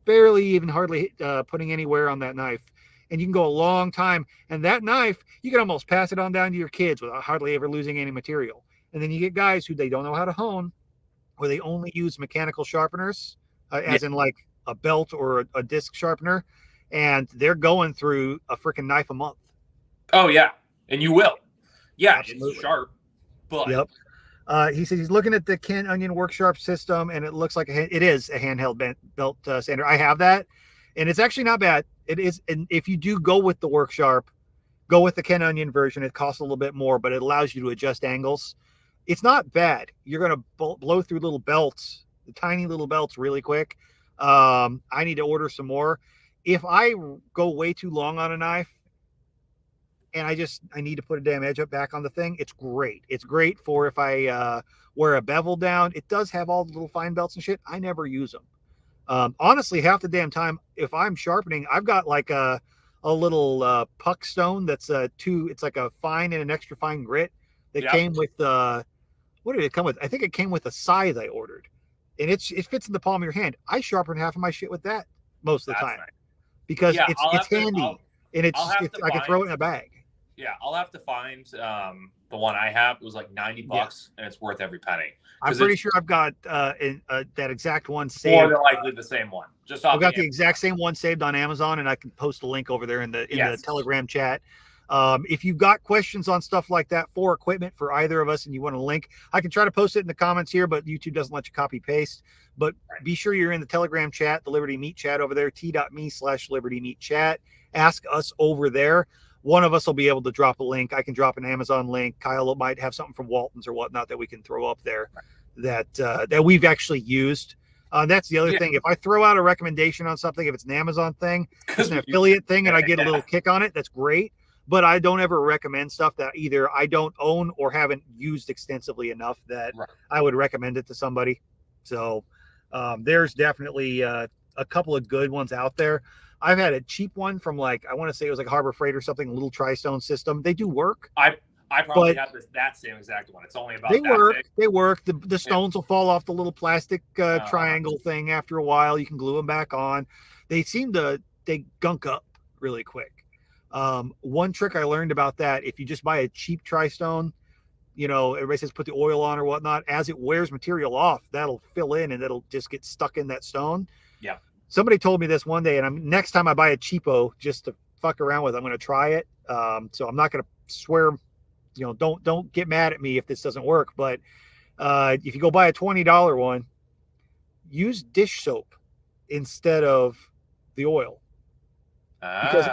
barely even hardly putting any wear on that knife, and you can go a long time. And that knife, you can almost pass it on down to your kids without hardly ever losing any material. And then you get guys who they don't know how to hone, or they only use mechanical sharpeners, as in like a belt or a disc sharpener, and they're going through a freaking knife a month. Oh yeah, and you will. Yeah, absolutely. It's sharp, but yep. He says he's looking at the Ken Onion Work Sharp system, and it looks like it is a handheld belt sander. I have that, and it's actually not bad. It is, and if you do go with the Work Sharp, go with the Ken Onion version. It costs a little bit more, but it allows you to adjust angles. It's not bad. You're gonna blow through little belts, the tiny little belts, really quick. I need to order some more. If I go way too long on a knife, and I need to put a damn edge up back on the thing. It's great. It's great for if I wear a bevel down. It does have all the little fine belts and shit. I never use them. Honestly, half the damn time, if I'm sharpening, I've got like a little puck stone that's it's like a fine and an extra fine grit that came with what did it come with? I think it came with a scythe I ordered, and it fits in the palm of your hand. I sharpen half of my shit with that most of the time because it's handy and I can throw it in a bag. Yeah, I'll have to find the one I have. It was like $90, and it's worth every penny. I'm pretty sure I've got that exact one saved. More than likely the same one. I've got the exact same one saved on Amazon, and I can post a link over there in the Telegram chat. If you've got questions on stuff like that for equipment for either of us and you want a link, I can try to post it in the comments here, but YouTube doesn't let you copy paste. But be sure you're in the Telegram chat, the Liberty Meat chat over there, t.me/Liberty Meat chat. Ask us over there. One of us will be able to drop a link. I can drop an Amazon link. Kyle might have something from Walton's or whatnot that we can throw up there that we've actually used. That's the other thing. If I throw out a recommendation on something, if it's an Amazon thing, it's an affiliate thing, and I get a little kick on it, that's great. But I don't ever recommend stuff that either I don't own or haven't used extensively enough that I would recommend it to somebody. So there's definitely a couple of good ones out there. I've had a cheap one from I want to say it was like Harbor Freight or something, a little tri-stone system. They do work. I probably have that same exact one. It's only about that big. They work. The stones will fall off the little plastic triangle thing after a while. You can glue them back on. They gunk up really quick. One trick I learned about that, if you just buy a cheap tri-stone, everybody says put the oil on or whatnot. As it wears material off, that'll fill in and it'll just get stuck in that stone. Yeah. Somebody told me this one day, and next time I buy a cheapo just to fuck around with, I'm going to try it. So I'm not going to swear, don't get mad at me if this doesn't work. But if you go buy a $20 one, use dish soap instead of the oil. Because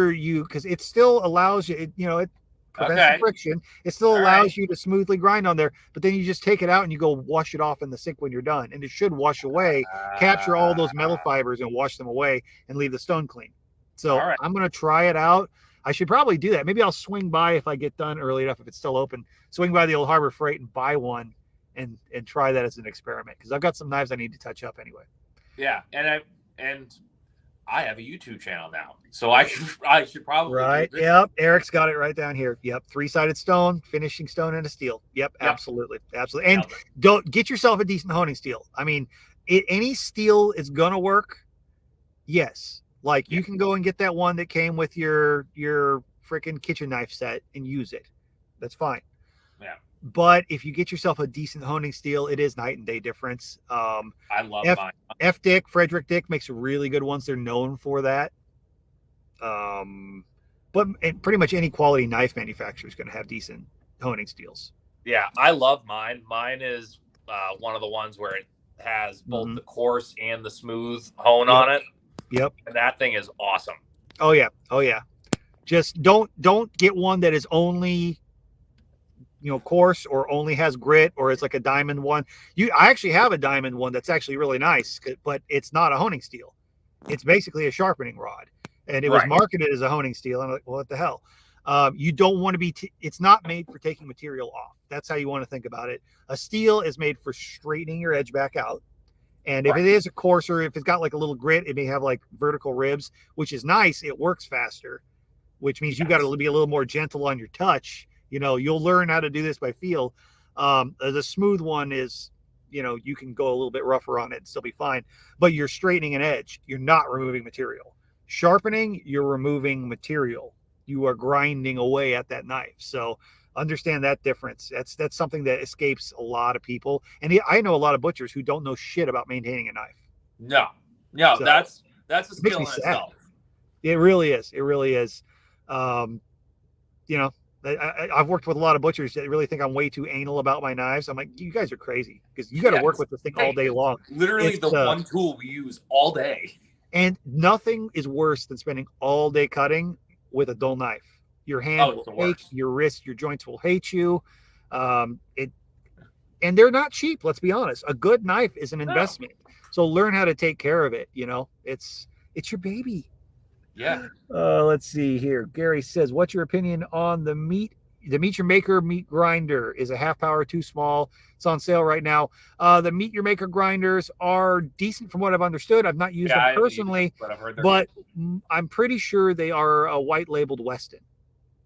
because it still allows you, it prevents the friction. It still allows you to smoothly grind on there, but then you just take it out and you go wash it off in the sink when you're done. And it should wash away, capture all those metal fibers and wash them away and leave the stone clean. So I'm going to try it out. I should probably do that. Maybe I'll swing by if I get done early enough, if it's still open, swing by the old Harbor Freight and buy one and try that as an experiment. Because I've got some knives I need to touch up anyway. Yeah. And I have a YouTube channel now, so I should probably Yep, Eric's got it right down here. Yep, 3-sided stone, finishing stone, and a steel. Yep. Absolutely. And don't get yourself a decent honing steel. I mean, any steel is gonna work. Yes, you can go and get that one that came with your freaking kitchen knife set and use it. That's fine. Yeah. But if you get yourself a decent honing steel, it is night and day difference. I love mine. Frederick Dick makes really good ones. They're known for that. But pretty much any quality knife manufacturer is going to have decent honing steels. Yeah, I love mine. Mine is one of the ones where it has both the coarse and the smooth hone on it. Yep. And that thing is awesome. Oh yeah. Just don't get one that is only coarse or only has grit, or it's like a diamond one. I actually have a diamond one that's actually really nice, but it's not a honing steel. It's basically a sharpening rod, and it was marketed as a honing steel. And I'm like, well, what the hell? You don't want to be. It's not made for taking material off. That's how you want to think about it. A steel is made for straightening your edge back out, and if it is a coarser, if it's got like a little grit, it may have like vertical ribs, which is nice. It works faster, which means you got to be a little more gentle on your touch. You'll learn how to do this by feel. The smooth one is, you can go a little bit rougher on it and still be fine, but you're straightening an edge. You're not removing material. Sharpening, you're removing material. You are grinding away at that knife. So understand that difference. That's something that escapes a lot of people. And I know a lot of butchers who don't know shit about maintaining a knife. No, so that's a skill in itself. It really is. It really is. I've worked with a lot of butchers that really think I'm way too anal about my knives. I'm like, you guys are crazy, because you got to work with this thing all day long. Literally the one tool we use all day. And nothing is worse than spending all day cutting with a dull knife. Your hand will ache, your wrist, your joints will hate you. And they're not cheap. Let's be honest. A good knife is an investment. So learn how to take care of it. It's your baby. Yeah. Let's see here. Gary says, "What's your opinion on the Meet Your Maker meat grinder? Is a half power too small? It's on sale right now. The Meet Your Maker grinders are decent from what I've understood. I've not used Yeah, them I haven't used them, personally, but I've heard they're but good. I'm pretty sure they are a white labeled Weston.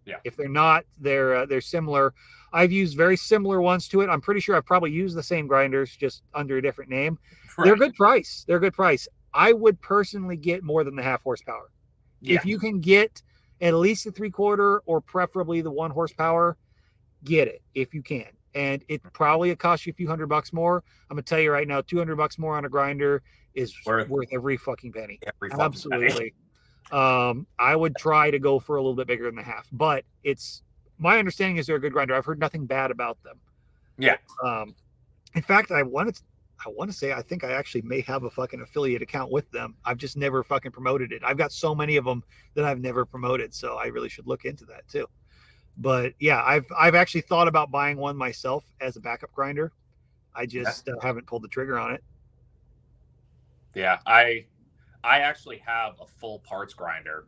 Yeah. If they're not, they're similar. I've used very similar ones to it. I'm pretty sure I've probably used the same grinders, just under a different name. They're a Right. good price. They're a good price. I would personally get more than the half horsepower. Yeah. If you can get at least the 3/4 or preferably the 1 horsepower, get it if you can. And it probably costs you a few $100 more. I'm gonna tell you right now, $200 more on a grinder is Worth worth every fucking penny. every fucking penny. Absolutely. I would try to go for a little bit bigger than the half, but it's my understanding is they're a good grinder. I've heard nothing bad about them. Yeah. In fact, I want to say I think I actually may have a fucking affiliate account with them. I've just never fucking promoted it. I've got so many of them that I've never promoted, so I really should look into that too. But yeah, I've actually thought about buying one myself as a backup grinder. I just haven't pulled the trigger on it. Yeah. I actually have a full parts grinder.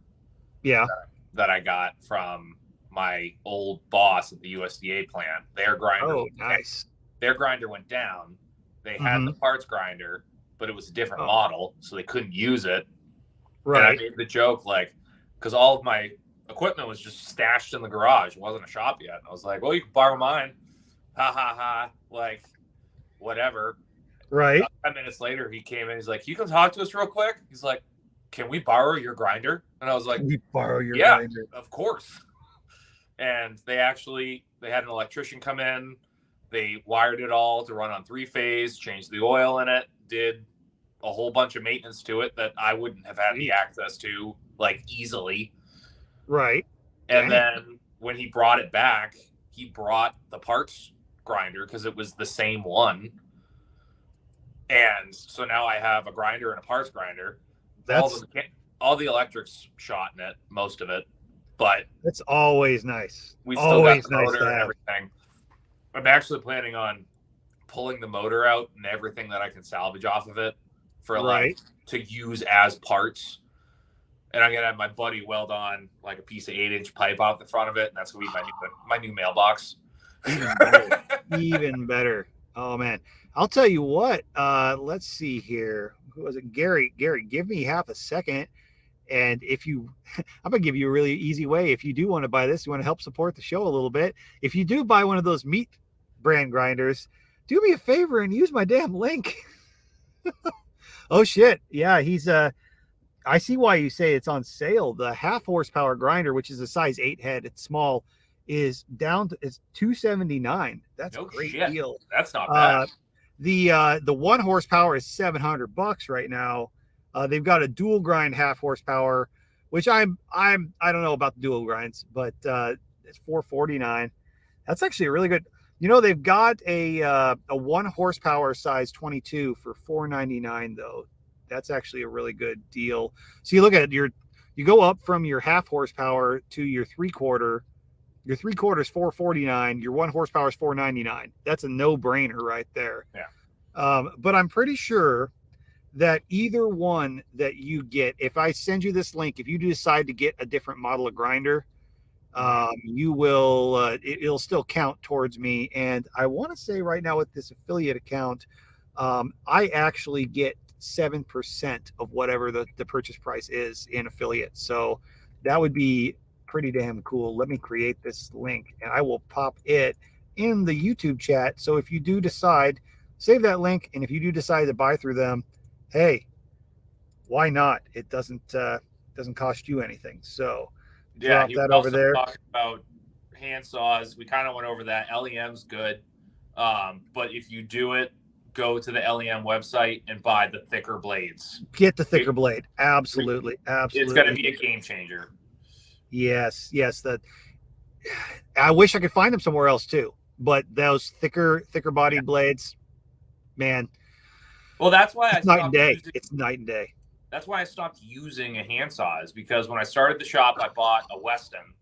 Yeah. That I got from my old boss at the USDA plant. Their grinder. Oh, nice. Their grinder went down. They had the parts grinder, but it was a different model, so they couldn't use it. Right. And I made the joke, like, because all of my equipment was just stashed in the garage. It wasn't a shop yet. And I was like, well, you can borrow mine. Ha ha ha. Like, whatever. Right. 5 minutes later, he came in. He's like, you can talk to us real quick? He's like, can we borrow your grinder? And I was like, we borrow your grinder? Of course. And they had an electrician come in. They wired it all to run on 3-phase, changed the oil in it, did a whole bunch of maintenance to it that I wouldn't have had the access to, like, easily. Right. And then when he brought it back, he brought the parts grinder because it was the same one. And so now I have a grinder and a parts grinder. All the electrics shot in it, most of it. But it's always nice. We still got the motor and everything. I'm actually planning on pulling the motor out and everything that I can salvage off of it for like to use as parts. And I'm gonna have my buddy weld on like a piece of 8-inch pipe out the front of it, and that's gonna be my new mailbox. Even better. Oh man, I'll tell you what. Let's see here. Who was it? Gary, give me half a second. And if you, I'm going to give you a really easy way. If you do want to buy this, you want to help support the show a little bit. If you do buy one of those meat brand grinders, do me a favor and use my damn link. Oh shit. Yeah. I see why you say it's on sale. The half horsepower grinder, which is a size 8 head, it's small, is down to, it's $279. That's a great deal. That's not bad. The 1 horsepower is $700 right now. They've got a dual grind half horsepower, which I don't know about the dual grinds, but it's $449. That's actually a really good. They've got a 1 horsepower size 22 for $499 though. That's actually a really good deal. So you look at it, you go up from your half horsepower to your 3/4. Your 3/4 is $449. Your 1 horsepower is $499. That's a no-brainer right there. Yeah. But I'm pretty sure that either one that you get, if I send you this link, if you decide to get a different model of grinder, you will, it'll still count towards me. And I want to say right now with this affiliate account, I actually get 7% of whatever the purchase price is in affiliate. So that would be pretty damn cool. Let me create this link and I will pop it in the YouTube chat. So if you do decide, save that link. And if you do decide to buy through them, hey, why not? It doesn't cost you anything. So yeah, drop that over there. Talking about hand saws, we kind of went over that. LEM's good, but if you do it, go to the LEM website and buy the thicker blades. Get the thicker blade. Absolutely. It's going to be a game changer. Yes. That I wish I could find them somewhere else too, but those thicker bodied blades, man. Well, that's why it's night and day. It's night and day. That's why I stopped using a handsaw, is because when I started the shop, I bought a Weston,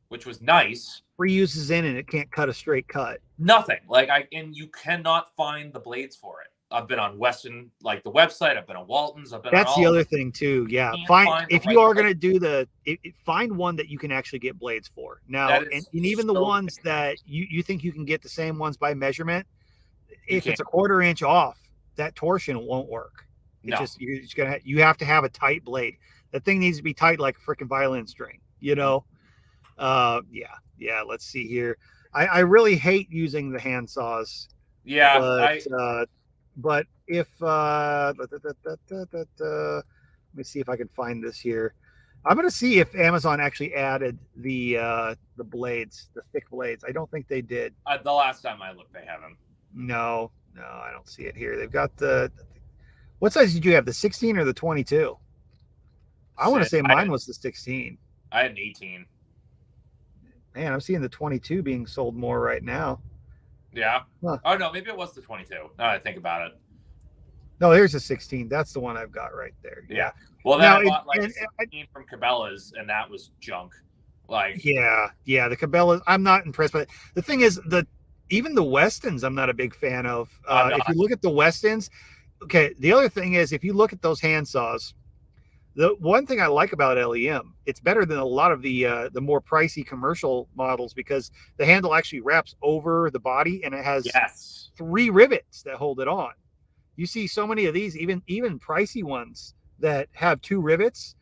which was nice. Free uses in and it can't cut a straight cut. Nothing. And you cannot find the blades for it. I've been on Weston, like the website. I've been on Walton's. I've been That's on the all other thing too. Yeah, Can't find find the if you right are going blade. to do find one that you can actually get blades for now, That and is even the so ones that you think you can get the same ones by measurement. You If can't. it's a 1/4 inch off, that torsion won't work. No. You're just gonna you have to have a tight blade. That thing needs to be tight like a freaking violin string. Yeah. Let's see here. I really hate using the hand saws, Yeah, but if let me see if I can find this here. I'm gonna see if Amazon actually added the blades, the thick blades. I don't think they did. the last time I looked, they haven't. No, I don't see it here. They've got what size did you have? The 16 or the 22? I want to say mine was the 16. I had an 18. Man, I'm seeing the 22 being sold more right now. Yeah. Huh. Oh no, maybe it was the 22. Now that I think about it. No, there's a 16. That's the one I've got right there. Yeah. Well, then Now, I bought like a 16 from Cabela's, and that was junk. Like. Yeah. The Cabela's. I'm not impressed by it. The thing is, even the Westons, I'm not a big fan of. If you look at the Westons, okay. The other thing is, if you look at those hand saws, the one thing I like about LEM, it's better than a lot of the more pricey commercial models because the handle actually wraps over the body and it has 3 rivets that hold it on. You see so many of these, even pricey ones that have 2 rivets,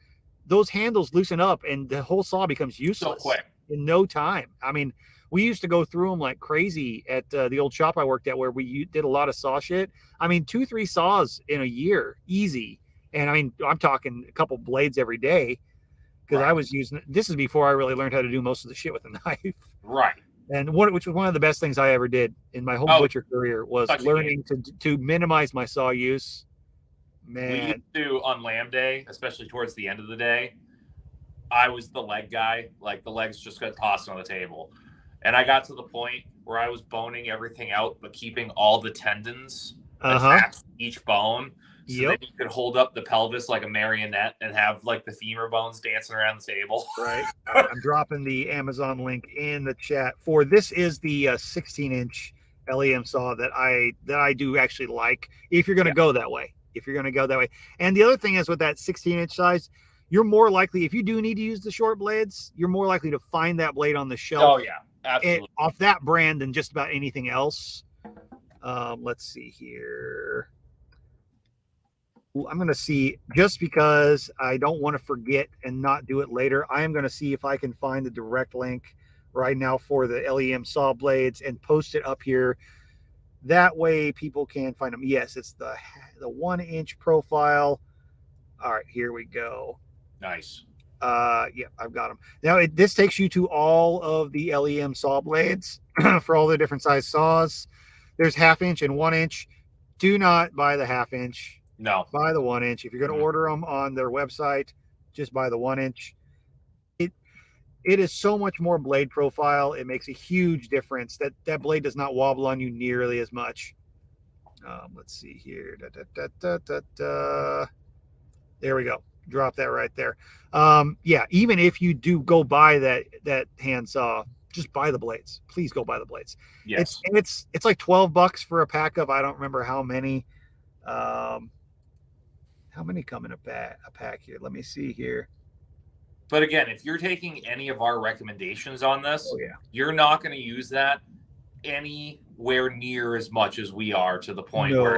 those handles loosen up and the whole saw becomes useless in no time. I mean, we used to go through them like crazy at the old shop I worked at where we did a lot of saw shit. I mean, 2-3 saws in a year, easy. And I mean, I'm talking a couple blades every day because I was using, this is before I really learned how to do most of the shit with a knife. Right. And which was one of the best things I ever did in my whole butcher career was learning to minimize my saw use. Man. We used to, on lamb day, especially towards the end of the day, I was the leg guy. Like the legs just got tossed on the table. And I got to the point where I was boning everything out, but keeping all the tendons attached to each bone. So that you could hold up the pelvis like a marionette and have like the femur bones dancing around the table. Right. I'm dropping the Amazon link in the chat for this is the 16-inch LEM saw that I do actually like if you're going to go that way. And the other thing is with that 16-inch size, you're more likely, if you do need to use the short blades, you're more likely to find that blade on the shelf. Oh, yeah. Absolutely. Off that brand than just about anything else. Let's see here. I'm going to see, just because I don't want to forget and not do it later, I am going to see if I can find the direct link right now for the LEM saw blades and post it up here. That way people can find them. Yes, it's the 1-inch profile. All right, here we go. Nice. Yeah, I've got them. Now, this takes you to all of the LEM saw blades for all the different size saws. There's 1/2 inch and 1 inch. Do not buy the 1/2 inch. No. Buy the 1 inch. If you're going to order them on their website, just buy the 1 inch. It is so much more blade profile. It makes a huge difference. That blade does not wobble on you nearly as much. Let's see here. There we go. Drop that right there. Yeah, even if you do go buy that hand saw, just buy the blades. Please go buy the blades. Yes. It's like $12 for a pack of, I don't remember how many. How many come in a pack here? Let me see here. But again, if you're taking any of our recommendations on this, you're not going to use that anywhere near as much as we are, to the point where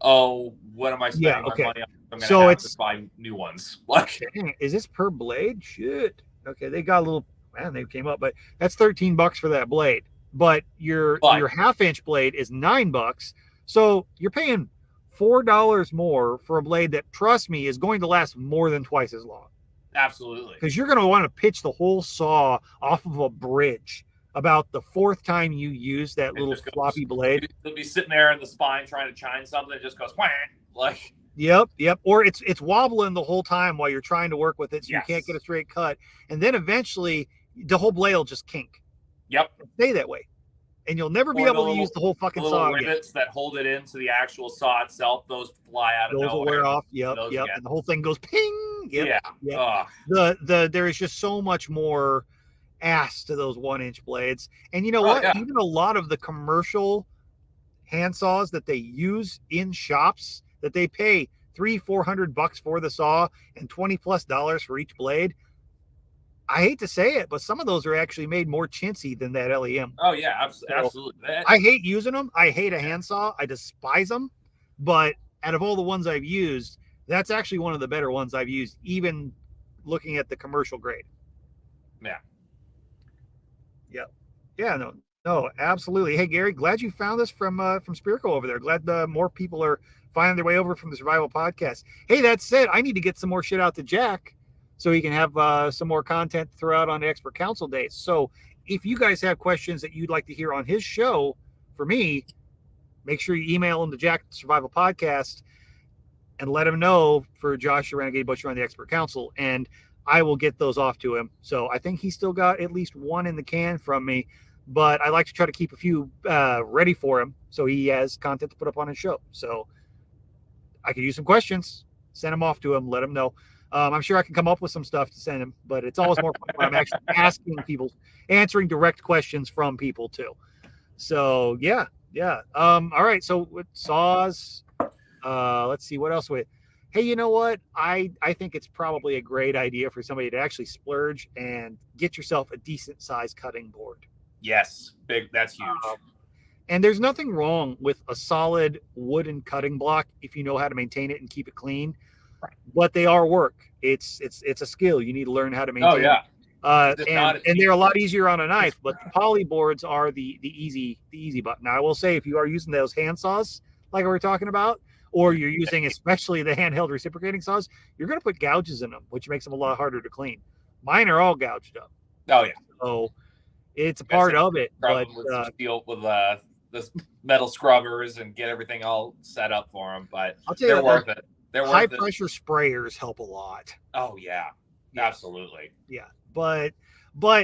oh, what am I spending my money on? I'm going to have to buy new ones. Like, is this per blade? Shit. Okay, they got a little, man, they came up, but that's $13 for that blade. But your 1/2 inch blade is $9. So you're paying $4 more for a blade that, trust me, is going to last more than twice as long. Absolutely. Because you're going to want to pitch the whole saw off of a bridge about the 4th time you use that little floppy blade. You'll be sitting there in the spine trying to chine something. It just goes whang, like. Yep. Or it's wobbling the whole time while you're trying to work with it, so you can't get a straight cut. And then eventually the whole blade will just kink. Yep. Stay that way. And you'll never be able to use the whole fucking saw again. Rivets that hold it into the actual saw itself, those fly out of nowhere. Those will wear off. Yep. And the whole thing goes ping. Yep. There is just so much more ass to those 1-inch blades. And you know what? Even a lot of the commercial handsaws that they use in shops that they pay $300-400 for the saw and $20+ for each blade. I hate to say it, but some of those are actually made more chintzy than that LEM. Oh yeah, So, absolutely. I hate using them. I hate a handsaw. I despise them. But out of all the ones I've used, that's actually one of the better ones I've used, even looking at the commercial grade. Yeah. Yep. Yeah, no, absolutely. Hey, Gary, glad you found this from Spirko over there. Glad more people are finding their way over from the Survival Podcast. Hey, that said, I need to get some more shit out to Jack so he can have some more content to throw out on the Expert Council days. So if you guys have questions that you'd like to hear on his show for me, make sure you email them to Jack Survival Podcast and let him know for Josh, the Renegade Butcher on the Expert Council, and I will get those off to him. So I think he's still got at least one in the can from me, but I like to try to keep a few ready for him so he has content to put up on his show. So I could use some questions, send them off to him, let him know. I'm sure I can come up with some stuff to send him, but it's always more fun when I'm actually asking people, answering direct questions from people too. So yeah. All right. So with saws, let's see what else we. Hey, you know what? I think it's probably a great idea for somebody to actually splurge and get yourself a decent size cutting board. Yes, big. That's huge. And there's nothing wrong with a solid wooden cutting block if you know how to maintain it and keep it clean. Right. But they are work. It's a skill. You need to learn how to maintain. Oh yeah. And they're a lot easier on a knife, but the poly boards are the easy button. Now I will say, if you are using those hand saws like we were talking about, or you're using especially the handheld reciprocating saws, you're going to put gouges in them, which makes them a lot harder to clean. Mine are all gouged up. Oh yeah. So it's a part of it. But with steel with the metal scrubbers and get everything all set up for them. But they're worth it. They're high pressure sprayers help a lot. Oh yeah, absolutely. Yeah, but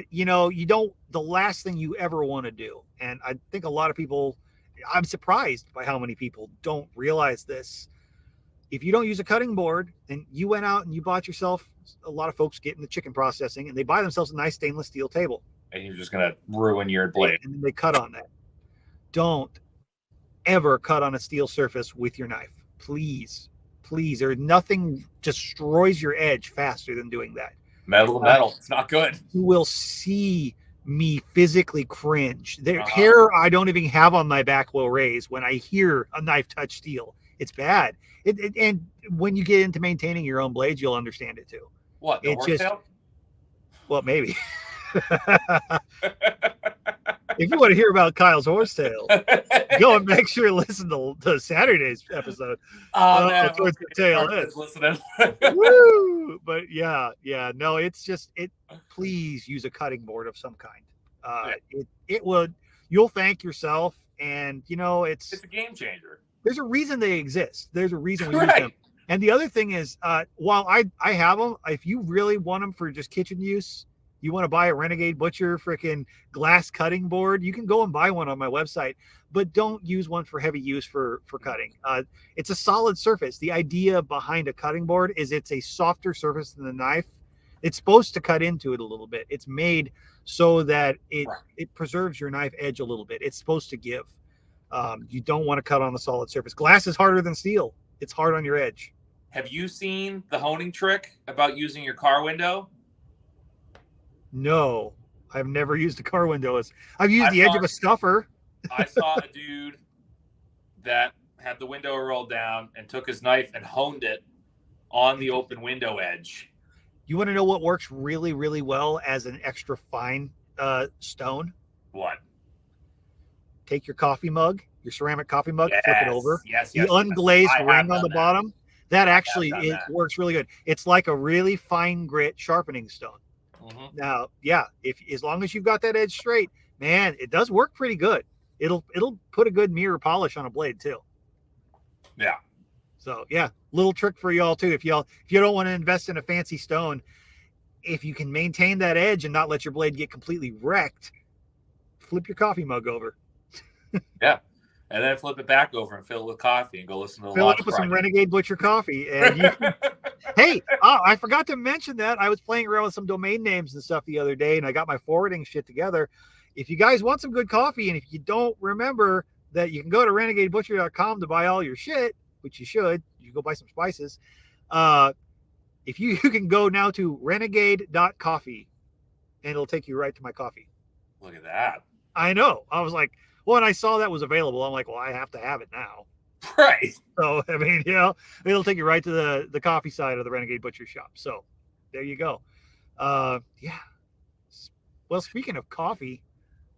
you know, you don't. The last thing you ever want to do, and I think a lot of people. I'm surprised by how many people don't realize this. If you don't use a cutting board and you went out and you bought yourself, a lot of folks get into chicken processing and they buy themselves a nice stainless steel table. And you're just going to ruin your blade. And then they cut on that. Don't ever cut on a steel surface with your knife. Please. There's nothing destroys your edge faster than doing that. Metal to metal. It's not good. You will see me physically cringe. The hair I don't even have on my back will raise when I hear a knife touch steel. It's bad. And when you get into maintaining your own blades, you'll understand it too. What? The horsetail? Well, maybe. If you want to hear about Kyle's horsetail, go and make sure to listen to Saturday's episode. Towards the tail end. Listening. Woo! But yeah, no, it's just please use a cutting board of some kind. It would. You'll thank yourself, and you know it's a game changer. There's a reason they exist. There's a reason we use them. And the other thing is, while I have them, if you really want them for just kitchen use, you want to buy a Renegade Butcher freaking glass cutting board, you can go and buy one on my website, but don't use one for heavy use for cutting. It's a solid surface. The idea behind a cutting board is it's a softer surface than the knife. It's supposed to cut into it a little bit. It's made so that it preserves your knife edge a little bit. It's supposed to give. You don't want to cut on a solid surface. Glass is harder than steel. It's hard on your edge. Have you seen the honing trick about using your car window? No, I've never used a car window. I've used the edge of a stuffer. I saw a dude that had the window rolled down and took his knife and honed it on the open window edge. You want to know what works really, really well as an extra fine stone? What? Take your coffee mug, your ceramic coffee mug, flip it over. Yes. The unglazed ring on the bottom. That actually works really good. It's like a really fine grit sharpening stone. Mm-hmm. Now, as long as you've got that edge straight, man, it does work pretty good. It'll put a good mirror polish on a blade too. Yeah. So little trick for y'all too. If you don't want to invest in a fancy stone, if you can maintain that edge and not let your blade get completely wrecked, flip your coffee mug over. Yeah. And then flip it back over and fill it with coffee and go listen to the fill it up with some Renegade Butcher coffee. And hey, I forgot to mention that I was playing around with some domain names and stuff the other day, and I got my forwarding shit together. If you guys want some good coffee, and if you don't remember that you can go to renegadebutcher.com to buy all your shit, which you should. You go buy some spices. If you can go now to renegade.coffee and it'll take you right to my coffee. Look at that. I know. I was like, well, and I saw that was available. I'm like, well, I have to have it now. Right. So, I mean, it'll take you right to the coffee side of the Renegade Butcher shop. So there you go. Yeah. Well, speaking of coffee,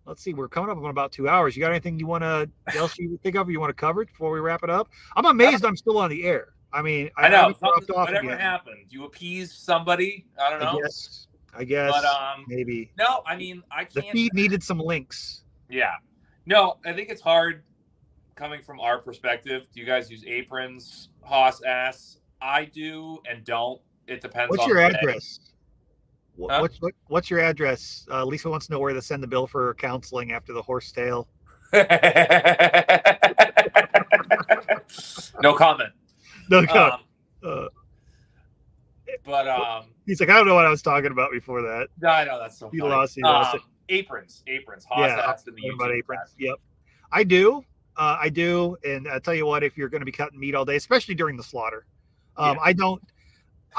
let's see, we're coming up on about 2 hours. You got anything else you think of you want to cover before we wrap it up? I'm amazed I'm still on the air. I mean, I know. Whatever happened, you appeased somebody. I don't know. I guess. But, maybe. No, I mean, I can't. The feed needed some links. Yeah. No, I think it's hard coming from our perspective. Do you guys use aprons, Haas ass? I do and don't. It depends. What's your address? What's your address? Lisa wants to know where to send the bill for counseling after the horse tail. No comment. No comment. But he's like, I don't know what I was talking about before that. I know, that's so funny. He lost it. Aprons. About aprons. Yep, I do. And I tell you what, if you're going to be cutting meat all day, especially during the slaughter, I don't.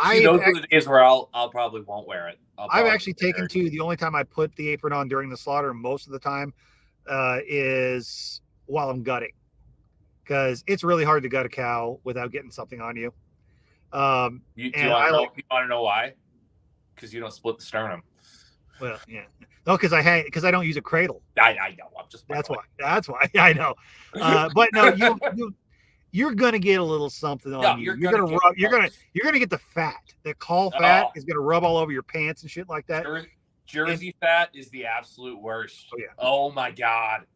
Those are the days where I'll probably won't wear it. I've actually taken to the only time I put the apron on during the slaughter, most of the time, is while I'm gutting, because it's really hard to gut a cow without getting something on you. You want to know why? Because you don't split the sternum. Well, yeah. No, because I don't use a cradle. I know. That's why. I know. But no, you're gonna get a little something on you. You're gonna get the fat. The caul fat is gonna rub all over your pants and shit like that. Jersey fat is the absolute worst. Oh yeah. Oh my god.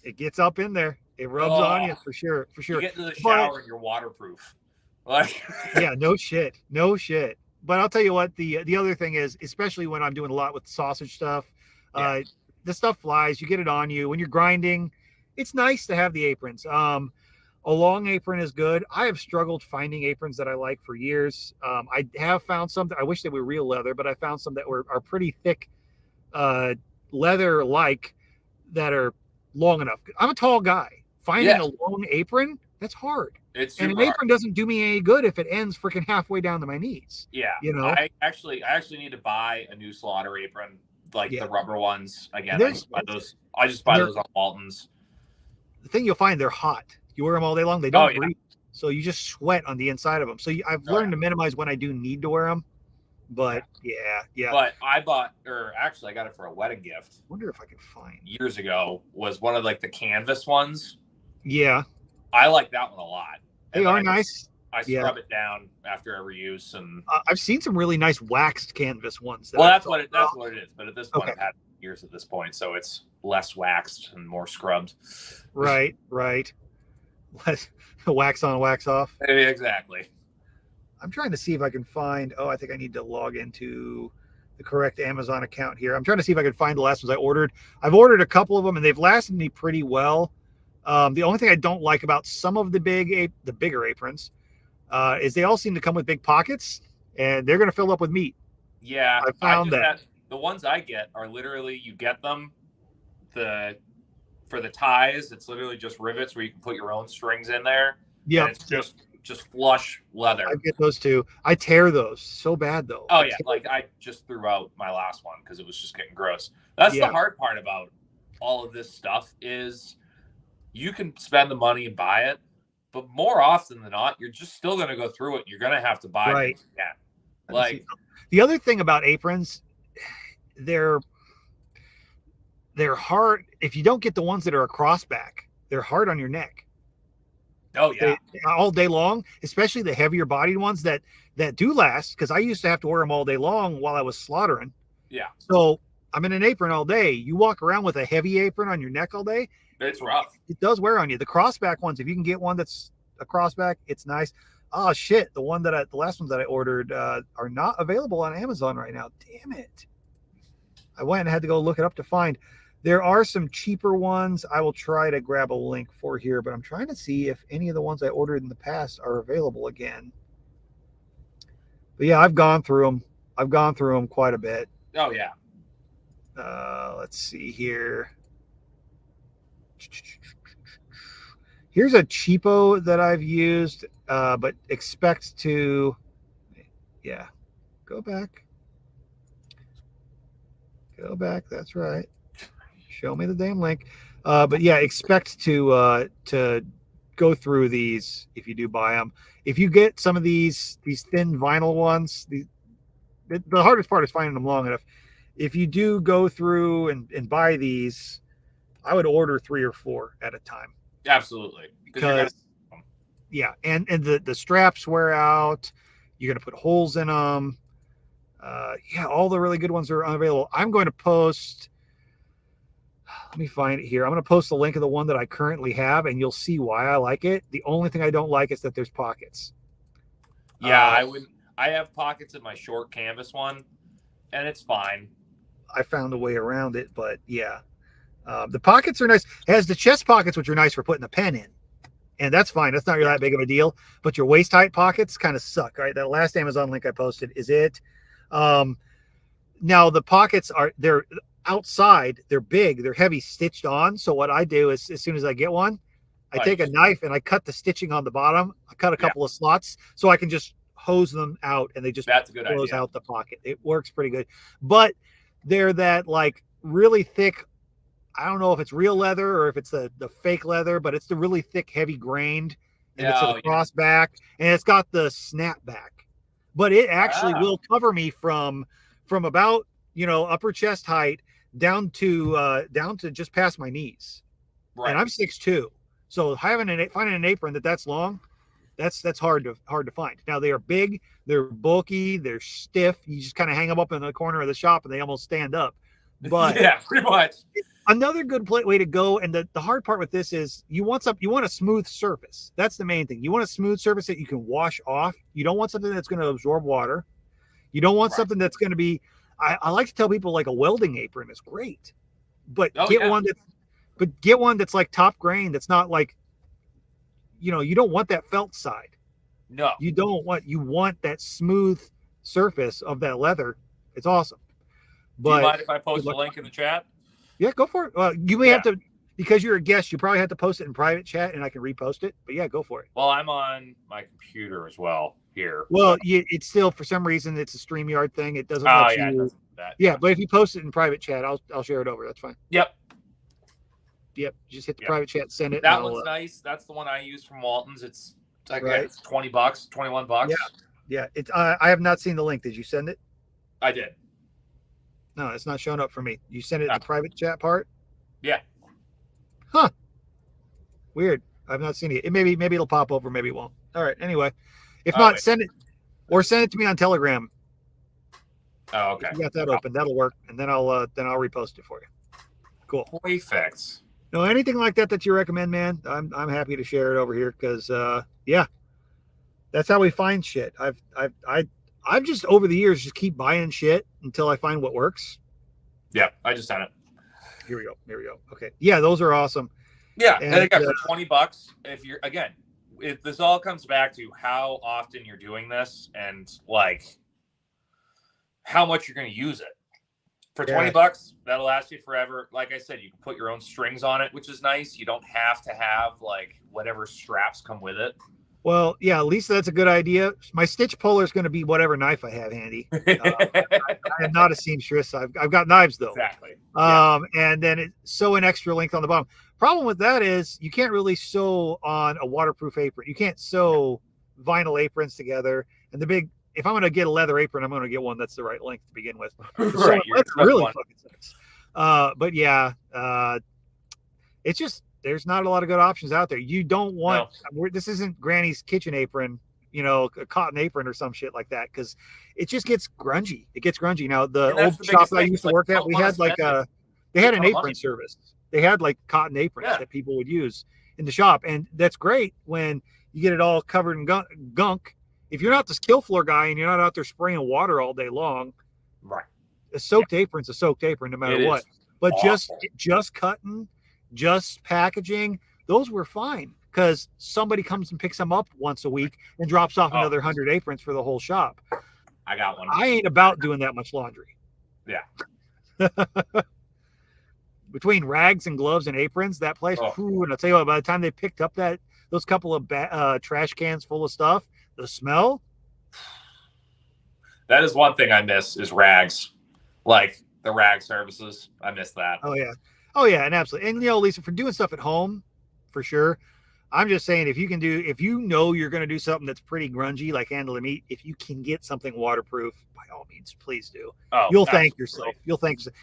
It gets up in there. It rubs on you for sure. You get into the shower and you're waterproof. Like yeah, no shit. But I'll tell you what, the other thing is, especially when I'm doing a lot with sausage stuff, the stuff flies. You get it on you when you're grinding. It's nice to have the aprons. A long apron is good. I have struggled finding aprons that I like for years. I have found some that I wish they were real leather, but I found some that are pretty thick, leather like, that are long enough. I'm a tall guy. Finding a long apron, that's hard. And an apron doesn't do me any good if it ends freaking halfway down to my knees. Yeah. I actually need to buy a new slaughter apron, like the rubber ones. Again, I just buy those on Walton's. The thing you'll find, they're hot. You wear them all day long, they don't breathe. So you just sweat on the inside of them. So I've learned to minimize when I do need to wear them. But yeah. But I got it for a wedding gift. I wonder if I can find years ago. Was one of like the canvas ones. Yeah. I like that one a lot. They are nice. I scrub it down after every use, and I've seen some really nice waxed canvas ones. That's what it is. But at this point, I've had years at this point, so it's less waxed and more scrubbed. Right. Less wax on, wax off. Exactly. I'm trying to see if I can find. I think I need to log into the correct Amazon account here. I'm trying to see if I can find the last ones I ordered. I've ordered a couple of them, and they've lasted me pretty well. The only thing I don't like about some of the bigger aprons is they all seem to come with big pockets, and they're going to fill up with meat. Yeah, I found that. The ones I get are literally, you get them, for the ties, it's literally just rivets where you can put your own strings in there. Yeah, it's just flush leather. I get those too. I tear those so bad though. Oh yeah, like I just threw out my last one because it was just getting gross. That's the hard part about all of this stuff is you can spend the money and buy it, but more often than not, you're just still going to go through it. You're going to have to buy it again. Like the other thing about aprons, they're hard. If you don't get the ones that are a crossback, they're hard on your neck. Oh yeah, all day long, especially the heavier bodied ones that do last. Because I used to have to wear them all day long while I was slaughtering. Yeah. So I'm in an apron all day. You walk around with a heavy apron on your neck all day. It's rough. It does wear on you. The crossback ones, if you can get one that's a crossback, it's nice. Oh shit! The last ones that I ordered are not available on Amazon right now. Damn it! I went and had to go look it up to find. There are some cheaper ones. I will try to grab a link for here, but I'm trying to see if any of the ones I ordered in the past are available again. But yeah, I've gone through them quite a bit. Oh yeah. Let's see here. Here's a cheapo that I've used, but expect to, go back. Go back. That's right. Show me the damn link. But yeah, expect to go through these if you do buy them. If you get some of these thin vinyl ones, the hardest part is finding them long enough. If you do go through and buy these, I would order 3 or 4 at a time. Absolutely. Because yeah, and the straps wear out. You're gonna put holes in them. Yeah, all the really good ones are unavailable. I'm going to post. Let me find it here. I'm going to post the link of the one that I currently have, and you'll see why I like it. The only thing I don't like is that there's pockets. Yeah, I have pockets in my short canvas one, and it's fine. I found a way around it, but yeah, the pockets are nice. It has the chest pockets, which are nice for putting a pen in, and that's fine. That's not really that big of a deal. But your waist height pockets kind of suck. Right, that last Amazon link I posted is it. Now the pockets they're outside, they're big, they're heavy, stitched on. So what I do is, as soon as I get one, I take a knife and I cut the stitching on the bottom. I cut a couple of slots so I can just hose them out, and they just close out the pocket. It works pretty good. But they're that like really thick. I don't know if it's real leather or if it's the fake leather, but it's the really thick, heavy grained, and it's a cross back, and it's got the snap back. But it actually will cover me from about, upper chest height down to just past my knees. Right. And I'm 6'2". So finding an apron that's long, that's hard to find. Now they are big, they're bulky, they're stiff. You just kind of hang them up in the corner of the shop and they almost stand up. But yeah, pretty much. Another good way to go, and the hard part with this is you want a smooth surface. That's the main thing. You want a smooth surface that you can wash off. You don't want something that's going to absorb water. You don't want something that's going to be. I like to tell people like a welding apron is great, but get one that's like top grain. That's not like, you don't want that felt side. No, you want that smooth surface of that leather. It's awesome. But do you mind if I post the link in the chat? Yeah, go for it. Well, you may have to, because you're a guest, you probably have to post it in private chat, and I can repost it. But yeah, go for it. Well, I'm on my computer as well here. Well, it's still, for some reason, it's a StreamYard thing. It doesn't let you. It doesn't do that. Yeah, but if you post it in private chat, I'll share it over. That's fine. Yep. Just hit the private chat, send it. That one's nice. That's the one I use from Walton's. It's it's $20, $21. Yeah. It's I have not seen the link. Did you send it? I did. No, it's not showing up for me. You sent it in the private chat part? Yeah. Huh. Weird. I've not seen it. Maybe it'll pop over, maybe it won't. All right. Anyway, if not, send it to me on Telegram. Oh, okay. If you got that open, that'll work, and then I'll repost it for you. Cool. Perfect. No, anything like that you recommend, man, I'm happy to share it over here because that's how we find shit. I've just over the years just keep buying shit until I find what works. Yeah, I just done it. Here we go. Okay. Yeah, those are awesome. Yeah, and again, for $20, if this all comes back to how often you're doing this and like how much you're going to use it. For $20, that'll last you forever. Like I said, you can put your own strings on it, which is nice. You don't have to have like whatever straps come with it. Well, yeah, Lisa, that's a good idea. My stitch puller is going to be whatever knife I have handy. I am not a seamstress. I've got knives though. Exactly. And then sew an extra length on the bottom. Problem with that is you can't really sew on a waterproof apron. You can't sew vinyl aprons together. And if I'm going to get a leather apron, I'm going to get one that's the right length to begin with. Right. That's really fucking sucks. But yeah, it's just, there's not a lot of good options out there. You don't want, this isn't Granny's kitchen apron, a cotton apron or some shit like that, because it just gets grungy. It gets grungy. Now, the old shop I used to work at, we had they had an apron service. They had like cotton aprons that people would use in the shop. And that's great when you get it all covered in gunk. If you're not the skill floor guy and you're not out there spraying water all day long, right? A soaked apron's a soaked apron no matter what. But just cutting, just packaging, those were fine because somebody comes and picks them up once a week and drops off another 100 aprons for the whole shop. I got one. I ain't about doing that much laundry. Yeah. Between rags and gloves and aprons, that place, and I'll tell you what, by the time they picked up that those couple of trash cans full of stuff, the smell. That is one thing I miss is rags, like the rag services. I miss that. Oh yeah, and absolutely. And Lisa, for doing stuff at home, for sure. I'm just saying, if you know you're going to do something that's pretty grungy, like handling meat, if you can get something waterproof, by all means, please do. Oh, you'll thank yourself. You'll thank yourself.